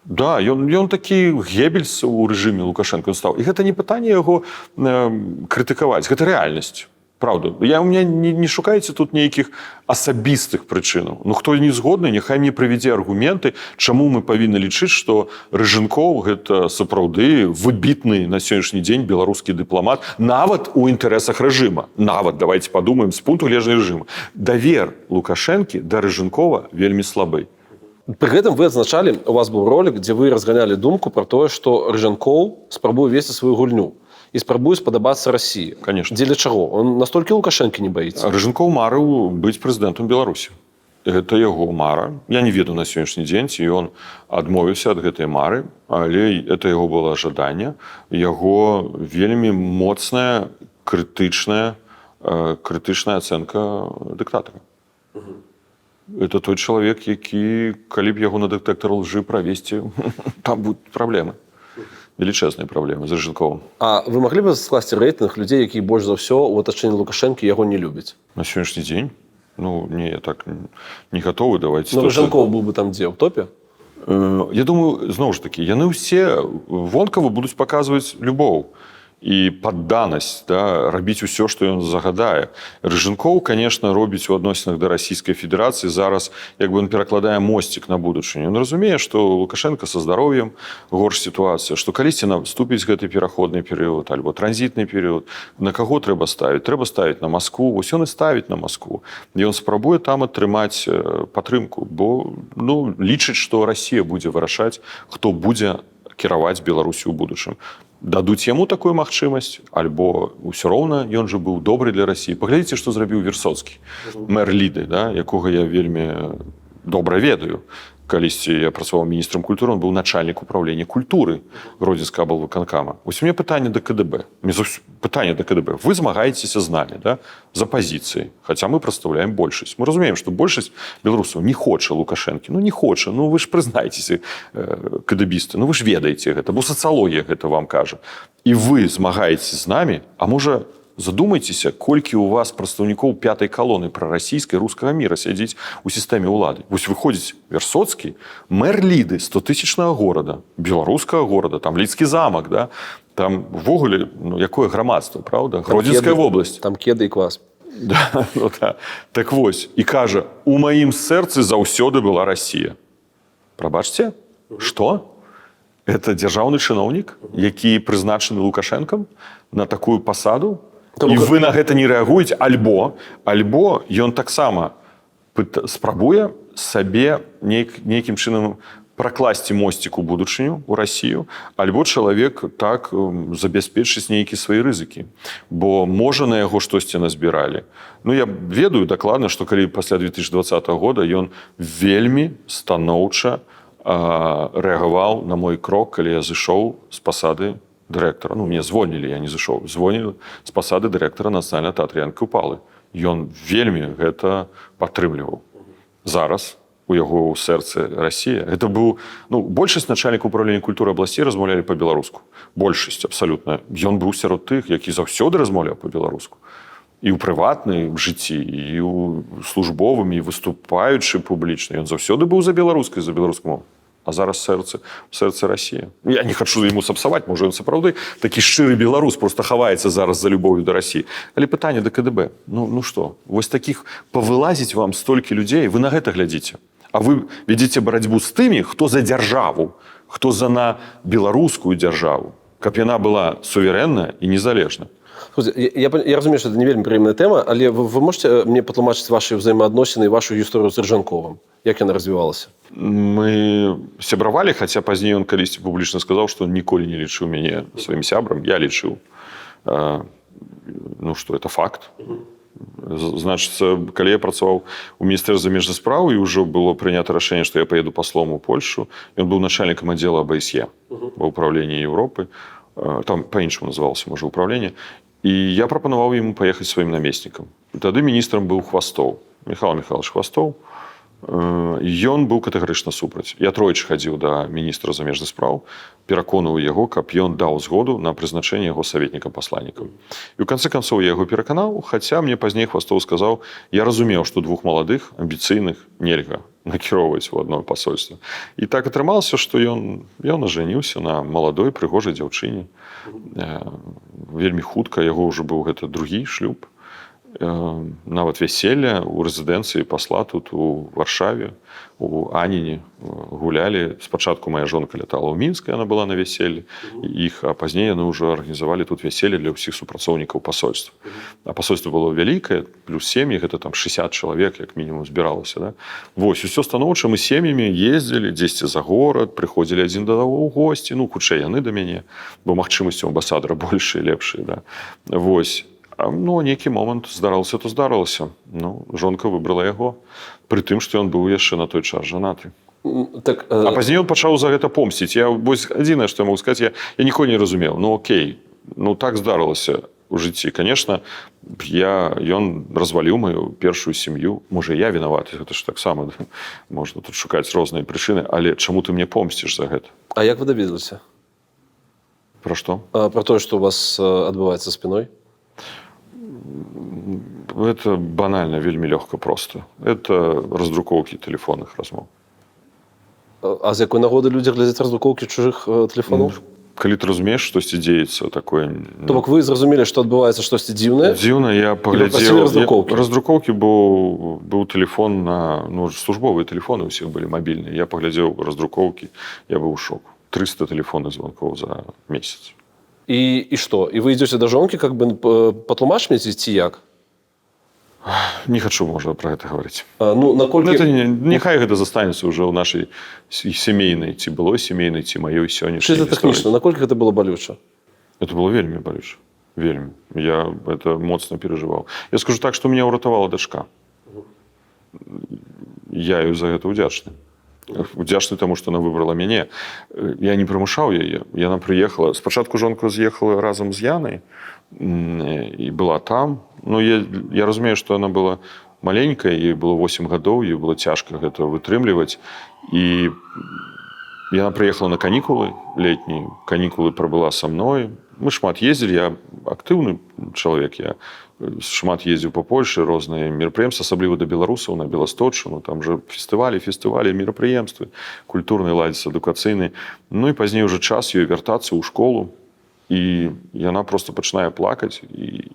Да, ён такі Геббельс у рэжыме Лукашенко стаў. І гэта не пытанне яго крытыкаваць, гэта рэальнасць. Правда. У меня не шукаеце тут нейкіх асабістых прычынаў. Хто не згодны, няхай мне прывядзе аргументы, чаму мы павінны лічыць, што Рыжынкоў гэта сапраўды выбітны на сённяшні дзень беларускі дыпламат, нават у інтарэсах рэжыма. Нават, давайте падумаем, з пункту гледжання рэжыма. Давер Лукашэнкі да Рыжынкова вельмі слабы. Пры гэтым вы адзначалі, у вас быў ролик, дзе вы разганялі думку пра тое, што Рыжынкоў спрабуе весці сваю гульню і спрабуе спадабацца Расіі. Конечно. Дзеля чаго? Он настолькі Лукашэнкі не баіцца. Рыжынкоў марыў быць прэзідэнтам Беларусі. Гэта яго мара. Я не ведаю на сённяшні дзень, ці ён адмовіўся ад гэтай мары, але это яго было жаданне. Яго вельмі моцная, крытычная ацэнка дыктатара. Это той чалавек, які, калі б яго на дэтэктар лжы правесці, там будуць праблемы. Велічэзныя праблемы з Рыжынковым. А вы маглі б скласці рэйтынг людзей, які больш за ўсё у атачэнні Лукашэнкі яго не любяць? На сённяшні дзень? Не, я так не гатовы даваць. Рыжынков быў бы там дзе, у топе? Я думаю, зноў ж такі, яны ўсе вонкава будуць паказваць любоў і падданасць, рабіць усё, што ён загадае. Рыжынкоў, конечно, робіць у адносінах да Расійскай Федэрацыі зараз, як бы ён перакладае мосцік на будучыню. Ён разумее, што Лукашенко са здароўем горш сітуацыя, што калісьці наступіць гэты пераходны перыяд альбо транзітны перыяд, на каго трэба ставіць? Трэба ставіць на Маскву. Вось ён і ставіць на Маскву. І ён спрабуе там атрымаць падтрымку, бо лічыць, што Расія будзе вырашаць, хто будзе кіраваць Беларусю ў будучым. Дадуць яму такую магчымасць, альбо ўсё роўна, ён жа быў добры для Расіі. Паглядзіце, што зрабіў Версоцкі, мэр Ліды, якога я вельмі добра ведаю. Калісьці я працаваў міністрам культуры, он быў начальнік управлення культуры Гродзенскага аблвыканкама. Вось у меня пытанне да КДБ. Пытанне да КДБ. Вы змагаецеся з намі, за пазіцыі, хаця мы прадстаўляем большасць. Мы разумеем, што большасць беларусаў не хоча Лукашэнкі. Не хоча. Вы ж прызнаецеся, КДБісты. Вы ж ведаеце гэта, бо сацыялогія гэта вам кажа. І вы змагаецеся з намі, а можа, задумайцеся, колькі у вас прадстаўнікоў пятай калоны прарасійскай рускага міра сядзіць у сістэме ўлады. Вось выходзіць Версоцкі, мэр Ліды, 100-тысячнага горада, беларускага горада, там Лідскі замак, там ввогуле, якое грамадства, правда? Гродзенская вобласць. Там кеды і квас. Так вось, і кажа, у маім сэрцы заўсёды была Расія. Прабачце, што? Это дзяржаўны чыноўнік, які прызначаны Лукашэнкам на такую пасаду? І вы на гэта не рэагуеце, альбо ён таксама спрабуе сабе нейкім чынам пракласці мосцік у будучыню, у Расію, альбо чалавек так забяспечыць нейкія свае рызыкі. Бо можа на яго штосьці назбіралі. Я ведаю дакладна, што калі пасля 2020 года ён вельмі станоўча рэагаваў на мой крок, калі я зышоў з пасады дырэктара. Мне звольнілі, я не зышоў. Звольнілі з пасады дырэктара Нацыянальнага тэатра Янкі Купалы. Ён вельмі гэта падтрымліваў. Зараз у яго ў сэрцы Расія. Гэта быў, большасць начальнікаў управлення культуры абласцей размаўлялі па-беларуску. Большасць, абсалютна. Ён быў сярод тых, які заўсёды размаўляў па-беларуску. І ў прыватнай жыцці, і ў службовым, і выступаючы публічна. Ён заўсёды быў за беларускай мову. А зараз сэрцы Расія. Я не хачу яму сапсаваць, можа ён сапраўды такі шчыры беларус просто хаваецца зараз за любоўю да Расіі. Але пытанне да КДБ. Ну што, вось такіх павылазіць вам столькі людзей, вы на гэта глядзіце. А вы вядзіце барацьбу з тымі, хто за дзяржаву, хто за на беларускую дзяржаву, каб яна была суверэнная і незалежная. Я разумею, что это не вельмі прыемная тэма, але вы можете мне патлумачыць ваши ўзаемаадносіны і вашу гісторыю з Рыжанковым? Як яна развівалася? Мы сябравалі, хаця пазней ён калісьці публічна сказаў, што ніколі не лічыў мяне сваім сябрам. Я лічыў. Ну што, это факт. Значыцца, калі я працаваў у міністэрстве замежных спраў і ўжо было прынята рашэнне, што я паеду паслом у Польшу, ён быў начальнікам аддзела АБСЕ ва ўправленні Еўропы. Там па-іншаму называлася, можа, ўправленне. І я прапанаваў яму паехаць сваім намеснікам. Тады міністрам быў Хвастоў. Михаил Михайлович Хвастоў. Ён быў катэгарычна супраць. Я тройчы хадзіў да міністра замежных спраў, пераконваў яго, каб ён даў згоду на прызначэнне яго саветнікам-пасланнікам. І ў канцы канцоў я яго пераканаў, хаця мне пазней Хвастоў сказаў, я разумеў, што двух маладых, амбіцыйных нельга накіроўваць у адно пасольства. І так атрымалася, што ён ажаніўся на маладой прыгожай дзяўчыне. Вельмі хутка, яго ўжо быў гэта другі шлюб. Нават вяселля ў рэзідэнцыі пасла тут у Варшаве, у Аніне гулялі. Спачатку моя жонка лятала ў Мінск, яна была на вяселлі іх, а пазней яны ўжо арганізавалі тут вяселле для ўсіх супрацоўнікаў пасольства. А пасольства было вялікае, плюс сем'і, гэта там 60 чалавек, як мінімум, збіралася. Да? Вось, усё станоўча, мы сем'ямі ездзілі дзесьці за горад, прыходзілі адзін да аднаго ў госці, ну, хутчэй яны да мяне, бо магчымасці ў амбасадара большыя, лепшыя. Да? Вось. Ну, нейкі момант здаралася, то здаралася. Ну, жонка выбрала яго, пры тым, што ён быў яшчэ на той час жанаты. Так, А пазней ён пачаў за гэта помсціць. Вось адзінае, што я магу сказаць, я ніколі не разумеў. Ну, окей, ну так здаралася ў жыцці. Канешне, ён разваліў маю першую сям'ю. Можа, я вінаваты, гэта ж таксама можна тут шукаць розныя прычыны, але чаму ты мне помсціш за гэта? А як вы даведаліся? Пра што? Пра тое, што у вас адбываецца спіной? Это банальна, вельмі лёгка просто. Это раздрукоўкі тэлефонных размоў. А з якой нагоды людзі глядзяць раздрукоўкі чужых тэлефонаў? Калі ты разумееш, штосьці дзеецца такое... То бок вы зразумелі, што адбываецца штосьці дзіўнае? Дзіўна, я паглядзеў... Раздрукоўкі быў тэлефон на... Ну, службовыя тэлефоны ўсіх былі мабільныя. Я паглядзеў раздрукоўкі, я быў у шоку. 300 тэлефонных званкоў за месяц. І што? І вы ідзеце да жонкі, как бы патлумач мне ці як? Не хачу, можа, пра гэта гаварыць. Ну, наколькі... Няхай гэта застанецца ўжо ў нашай сямейнай, ці былой сямейнай, ці маёй сённяшняй гісторыі. Тэхнічна, наколькі гэта было балюча? Это было вельмі балюча. Вельмі. Я это моцна перажываў. Я скажу так, што меня ўратавала дачка. Я ёй за гэта ўдзячны. Удзячны таму, што яна выбрала мяне. Я не прымушаў яе. Яна прыехала. Спачатку жонка з'ехала разам з Янай і была там. Ну, я разумею, што яна была маленькая, ей было 8 гадоў, ей было цяжка гэта вытрымліваць. І яна прыехала на канікулы летнія. Канікулы прабыла са мной. Мы шмат ездзілі, я актыўны чалавек, я шмат ездзіў па Польшы, розныя мерапрыемствы, асабліва да беларусаў, на Беласточчыну, там жа фестывалі, мерапрыемствы, культурныя ладзяцца, адукацыйныя. Ну і пазней уже час ёй вяртацца ў школу, і яна проста пачынае плакаць, і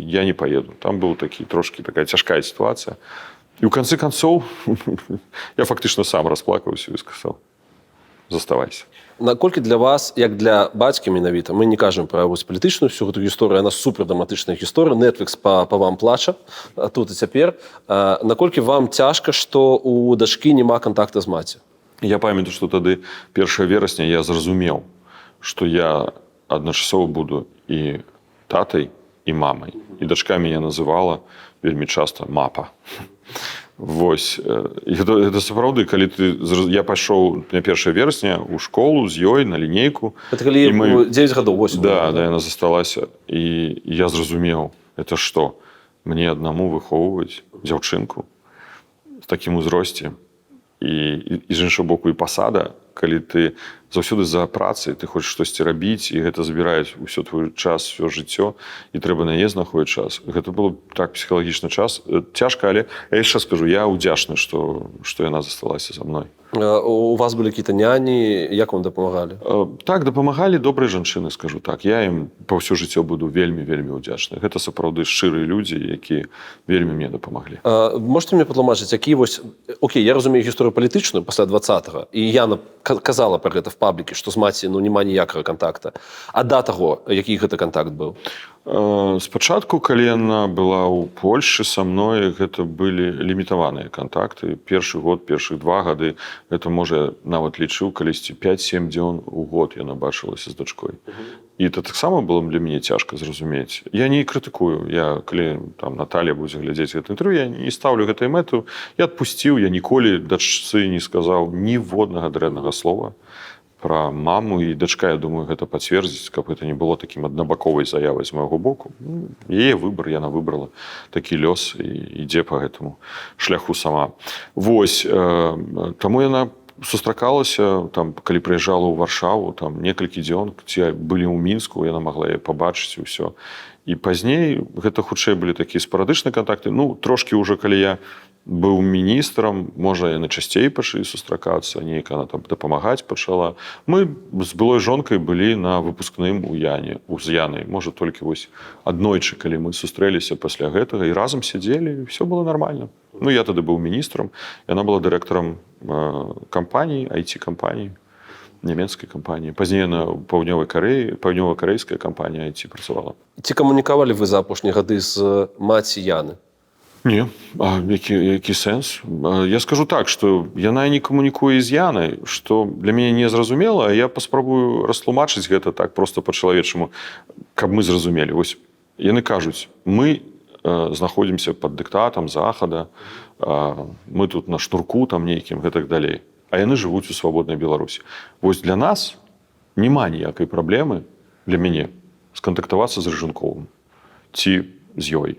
я не паеду. Там быў трошкі такая цяжкая сітуацыя. І ў канцы канцоў я фактычна сам расплакаўся і сказаў: заставайся. Наколькі для вас, як для бацькі менавіта, мы не кажам пра палітычную всю гэту гісторыю, яна супердраматычная гісторыя, Netflix па вам плача тут і цяпер. Наколькі вам цяжка, што у дачкі няма кантакта з маці? Я памятаю, што тады 1 верасня я зразумеў, што я адначасова буду і татай, і мамай. І дачка мяне называла вельмі часта мапа. Вось. Гэта сапраўды, калі я пайшоў на 1 верасня ў школу з ёй на лінейку. Это калі 9 гадоў, 8. Да, яна засталася. І я зразумеў, это што? Мне аднаму выхоўваць дзяўчынку в такім узросце. І з іншага боку і пасада, калі ты заўсёды за працай, ты хочаш штосьці рабіць, і гэта забірае ўсё твой час, ўсё жыццё, і трэба на яе знаходзіць час. Гэта было так псіхалагічны час. Цяжка, але я яшчэ скажу, я ўдзячны, што яна засталася за мной. У вас были какие-то няни, як вам дапамагалі? Так, дапамагалі добрыя жанчыны, скажу так. Я ім па ўсё жыццё буду вельмі ўдзячны. Гэта сапраўды шчырыя людзі, якія вельмі мне дапамаглі. Можете мне патлумачыць, які вось... Окей, я разумею гісторыю палітычную пасля 20-го, і Яна казала пра гэта в паблікі, што з маці няма ніякага контакта. А да таго, які гэта контакт быў? Спачатку, калі яна была ў Польшчы са мной, гэта былі лімітаваныя контакты. Першы год, першых 2 гады, гэта, можа, нават лічыў, калісьці 5-7 дзён у год яна бачылася з дачкой. І это таксама было для мяне цяжка зразумець. Я не крытыкую. Я, калі там Наталья будзе глядзець гэта інтэрв'ю, я не ставлю гэтай мэту. Я адпусціў, я ніколі дачцы не сказаў ніводнага дрэннага слова пра маму, і дачка, я думаю, гэта пацвердзіць, каб гэта не было такім аднабаковай заявай з майго боку. Яе выбар, яна выбрала такі лёс і ідзе па гэтаму шляху сама. Вось, таму яна сустракалася, там, калі прыязджала ў Варшаву, там, некалькі дзён, ці былі ў Мінску, яна магла яе пабачыць і ўсё. І пазней гэта хутчэй былі такія спарадычныя кантакты. Ну, трошкі ўжо, калі я быў міністрам, можа, яны часцей пачалі сустракацца, неяк она там дапамагаць пачала. Мы з былой жонкай былі на выпускным у Яне, з Янай. Можа, толькі вось аднойчы, калі мы сустрэліся пасля гэтага, і разам сядзелі, і ўсё было нармальна. Ну, я тады быў міністрам, яна была дырэктарам кампаніі, IT-кампаніі, нямецкай кампаніі. Пазней на Паўднёвай Карэі, паўднёва-карэйская кампанія IT працавала. Ці камунікавалі вы за апошнія гады з маці Яны? Не, які сэнс? Я скажу так, што яна не камунікуе з Янай, што для мяне не зразумела, а я паспрабую растлумачыць гэта так проста па-чалавечаму, каб мы зразумелі. Вось яны кажуць, мы знаходзімся пад дыктатам Захада, мы тут на штурку там нейкім, гэтак далей. А яны жывуць у свабоднай Беларусі. Вось для нас няма ніякай праблемы, для мяне, скантактавацца з Рыжынковым ці з ёй.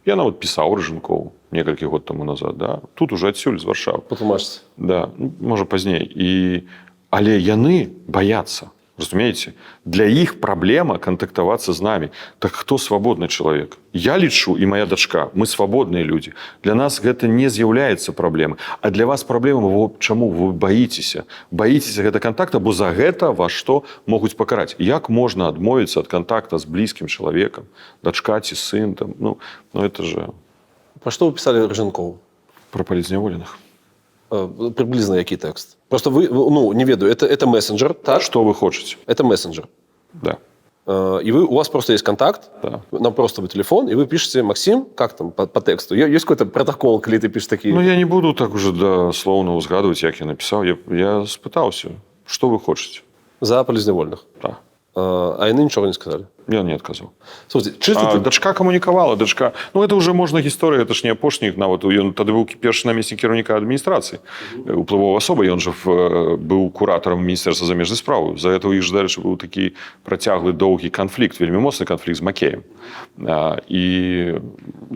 Я нават пісаў Рыжынкову некалькі год таму назад, да? Тут уже адсюль з Варшавы. Патлумачце. Да, можа пазней. Але яны баяцца, разумееце? Для іх праблема кантактавацца з намі. Так хто свабодны чалавек? Я лічу, і моя дачка, мы свабодныя людзі. Для нас гэта не з'яўляецца праблемай. А для вас праблема, чаму вы баіцеся? Баіцеся гэта контакта, бо за гэта вас што могуць пакараць? Як можна адмовіцца ад контакта з блізкім чалавекам? Дачка ці сын там? Ну это же... Пра што вы пісалі Рыжынкову? Пра палітзняволеных. Приблизно які тэкст? Просто вы, ну, не ведаю, это мессенджер, так? Што вы хочаце? Это мессенджер. Да. И у вас просто есть контакт, да. Нам просто вы телефон, и вы пишете: Максим, как там по тексту? Есть какой-то протокол, коли ты пишешь такие? Ну, я не буду так уже дословно узгадывать, як я написал. Я спытался, что вы хотите. За палізнявольных? Да. А яны ничего не сказали? Я не отказал. Слушайте, чисто... Дачка камунікавала, дачка... Ну, это уже можна гісторыя, это ж не апошніх, нават ён тады быў першы намеснік кіраўніка адміністрацыі, уплывовая асоба, ён жа быў куратарам міністэрства замежных спраў. За гэта ў іх, дарэчы, быў такі працяглы доўгі канфлікт, вельмі моцны канфлікт з Макеем. І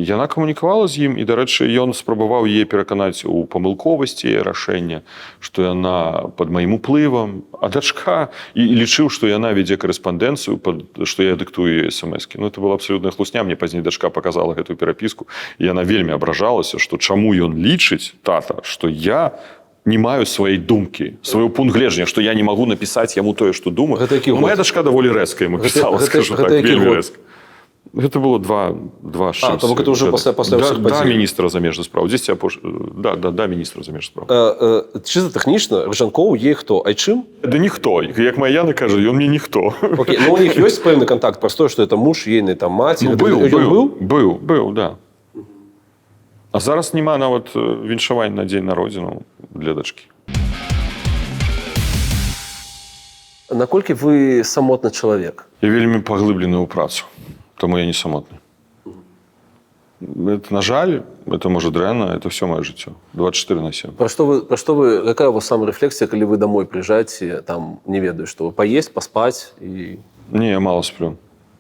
яна камунікавала з ім, і, дарэчы, ён спрабаваў яе пераканаць у памылковасці рашэння, што яна пад маім уплывам, а дачка і лічыў, што яна вядзе корэспандэнцыю, што я дыктую смс-ки. Ну, это была абсолютная хлусня. Мне пазней дачка показала гэтую перапіску, і яна вельмі абражалася, што чаму ён лічыць, тата, што я не маю сваёй думкі, свой пункт гледжання, што я не магу напісаць яму тое, што думаю. Ну, моя дачка даволі рэзка яму пісала, скажу так, вельмі рэзка. Гэта было два з чымсьці. То бок это уже пасля ўсіх падзей. Да міністра замежных спраў. Да міністра замежных спраў. Чисто тэхнічна, Рыжанкоў є хто? Айчым? Да ніхто. Як моя Яна кажа, ён мне ніхто. Окей, ну у них ёсць пэўны контакт, простой, што это муж ейны, там маці. Ну, быў, да. А зараз няма нават віншавання на дзень народзінаў для дачкі. Наколькі вы самотны чалавек? Я вельмі паглыблены ў працу. Тому я не самотный. Это, на жаль, это может дрянно, это все мое житё. 24/7. Про что вы, какая у вас саморефлексия, когда вы домой приезжаете, там, не ведаю, что поесть, поспать и... Не, я мало сплю.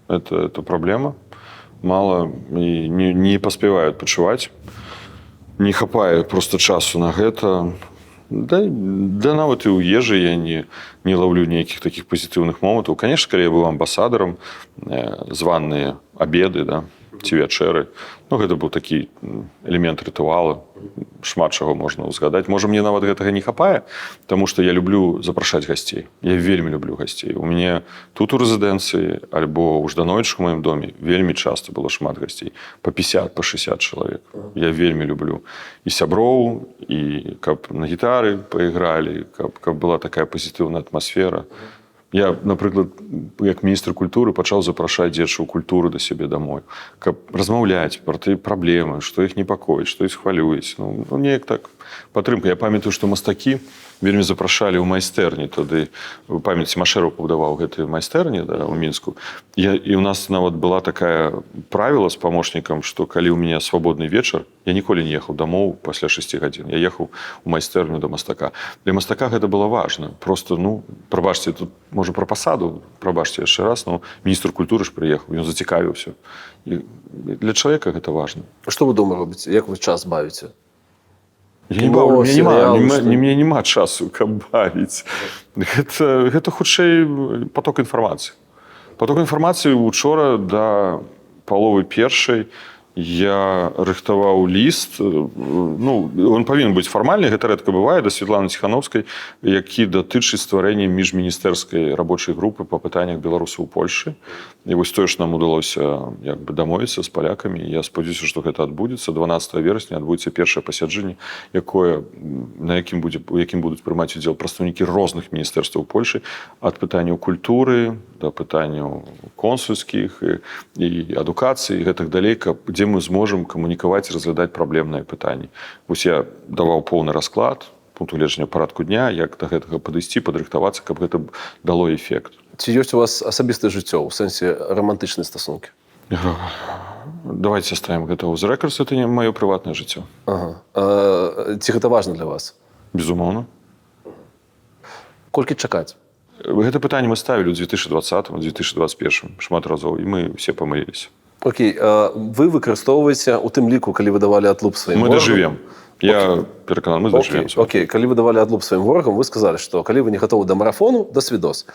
Это проблема. Мало и не поспеваю адпачываць. Не хапае просто часу на гэта. Да нават і ў ежы я не ловлю нейкіх таких пазітыўных момантаў. Конечно, калі я быў амбасадарам, званыя обеды, да, ці вячэры. Ну, гэта быў такі элемент рытуала. Шмат чаго можна ўзгадаць. Можа, мне нават гэтага не хапае, таму што я люблю запрашаць гасцей. Я вельмі люблю гасцей. У мяне тут у рэзідэнцыі альбо ў Ждановічку, у маім доме, вельмі часта было шмат гасцей. Па 50, па 60 чалавек. Я вельмі люблю і сяброў, і каб на гітары пайгралі, каб была такая пазітыўная атмасфера. Я, напрыклад, як міністр культуры пачаў запрашаць дзечую культуру да сябе домой, каб размаўляць пра тыя праблемы, што іх непакоіць, што іх хвалююць. Ну, неяк так падтрымка. Я памятаю, што мастакі вельмі запрашалі ў майстэрні. Тады, вы памяці, Машэраў пабудаваў гэтыя майстэрні, да, у Мінску. І ў нас нават была такая правіла з памочнікам, што калі ў мяне свабодны вечар, я ніколі не ехаў дамоў пасля 6 гадзін. Я ехаў у майстэрню да мастака. Для мастака гэта было важна. Просто, ну, прабачце, тут, можа, пра пасаду, прабачце яшчэ раз, но міністр культуры ж прыехаў, ён зацікавіўся. І для чалавека гэта важна. Што вы дома робіце? Як вы час бавіце? Я не бавлю, у мяне няма часу, каб бавіць. Гэта хутчэй поток інфармацыі. Поток інфармацыі учора да паловы першай я рыхтаваў ліст, ну, он павінен быць фармальны, гэта рэдка бывае, да Светланы Ціхановскай, які датычыць стварэння міжміністэрскай рабочай групы па пытаннях беларусаў у Польшы. І вось тое, што нам удалося як бы дамовіцца з палякамі. Я спадзяюся, што гэта адбудзецца. 12 верасня адбудзецца першае пасяджэнне, у якім будуць прымаць удзел прадстаўнікі розных міністэрстваў Польшы, ад пытанняў культуры да пытанняў консульскіх і адукацыі і гэтак далей, дзе мы зможам камунікаваць і разглядаць праблемныя пытанні. Вось я даваў поўны расклад, пункт гледжання парадку дня, як да гэтага падысці, падрыхтавацца, каб гэта дало эфект. Ці ёсць у вас асабістае жыццё, у сэнсе рамантычныя стасункі? Давайте ставім гэта ў рэкорд, это не маё прыватнае жыццё. Ага. Ці гэта важна для вас? Безумоўна. Колькі чакаць? Гэта пытанне мы ставілі ў 2020-2021 шмат разоў, і мы все памыліліся. Окей, вы выкарыстоўваеце, у тым ліку, калі вы давалі адлуп сваім ворагам... Мы дажывем. Я перакананы, мы дажывем. Окей, калі вы давалі адлуп сваім ворагам, вы сказалі, што калі вы не гатовы да марафону, да свідос.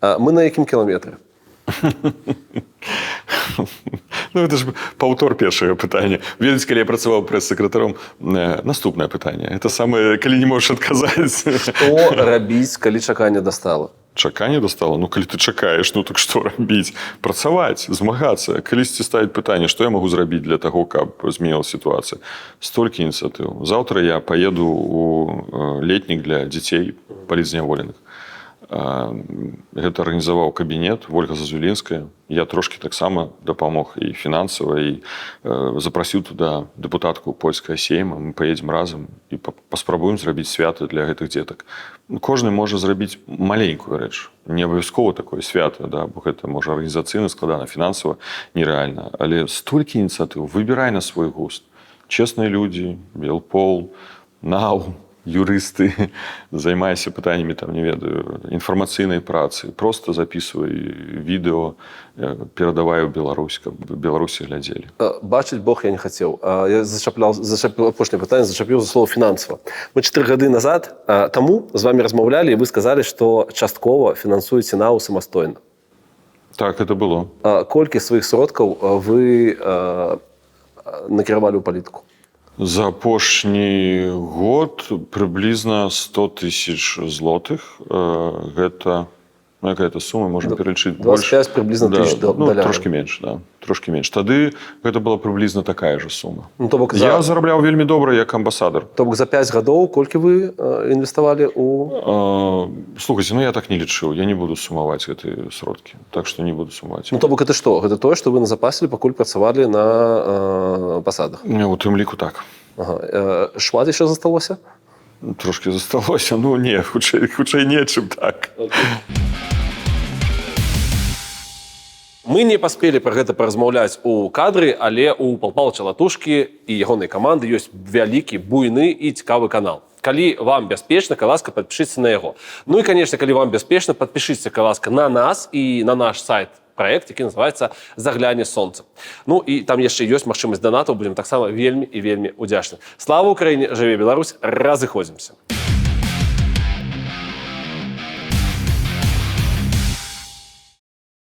Мы на якім кіламетры? Ну, это ж паўтор першага пытання. Ведаць, калі я працаваў прэс-сакратаром, наступнае пытанне. Это самае, калі не можаш адказаць. Што рабіць, калі чаканне дастала? Чаканне дастала? Ну, калі ты чакаеш, ну, так што рабіць? Працаваць, змагацца. Калісьці ставіць пытанне, што я магу зрабіць для таго, каб змянілася сітуацыя. Столькі ініцыятыў. Заўтра я паеду ў летнік для дзяцей палітзняволеных. Гэта арганізаваў кабінет Вольга Зазулінская. Я трошкі таксама дапамог і фінансава, і запрасіў туды дэпутатку польскага сейма. Мы паедзем разам і паспрабуем зрабіць свята для гэтых дзетак. Кожны можа зрабіць маленькую рэч. Не абавязкова такое свята, да, бо гэта можа арганізацыйна складана, фінансава нерэальна. Але столькі ініцыятыў, выбірай на свой густ. Чэсныя людзі, Белпол, НАУ, юрысты, займайся пытаннямі, там, не ведаю, інфармацыйнай працы. Просто записывай відэо, перадавай у Беларусь, каб Беларусі глядзелі. Бачыць Бог я не хацеў. Я зачапіў апошняе пытанне, зачапіў за слово фінансава. Мы 4 гады назад таму з вами размаўлялі, і вы сказалі, што часткова фінансуеце НАУ самастойна. Так, это было. Колькі сваіх сродкаў вы накіравалі ў палітыку? За апошні год прыблізна 100 000 злотых. Гэта, ну, якая-то сума, можам пералічыць больш. 25 прыблізна тысяч даляраў. Ну, трошкі менш, да. Трошкі менш. Тады гэта была прыблізна такая ж сума. Ну, то бок я зарабляў вельмі добра як амбасадар. То бок за 5 гадоў колькі вы інвеставалі у... Слухайце, ну я так не лічыў. Я не буду сумаваць гэтыя сродкі. Так што не буду сумаваць. Ну, то бок гэта што? Гэта тое, што вы назапасілі, пакуль працавалі на пасадах? У тым ліку так. Ага. Шмат яшчэ засталося? Трошкі засталося. Ну, не, хутчэй не, чым так. Мы не паспелі пра гэта паразмаўляць у кадры, але у Пал Палыча Латушкі і ягонай каманды ёсць вялікі, буйны і цікавы канал. Калі вам бяспечна, калі ласка, падпішыцца на яго. Ну і, канешне, калі вам бяспечна, падпішыцца, калі ласка, на нас і на наш сайт проект, які называецца «Загляне сонца». Ну і там яшчэ ёсць магчымасць донатаў, будзем таксама вельмі і вельмі удзячны. Слава Украіне, жыве Беларусь, разыходзімся.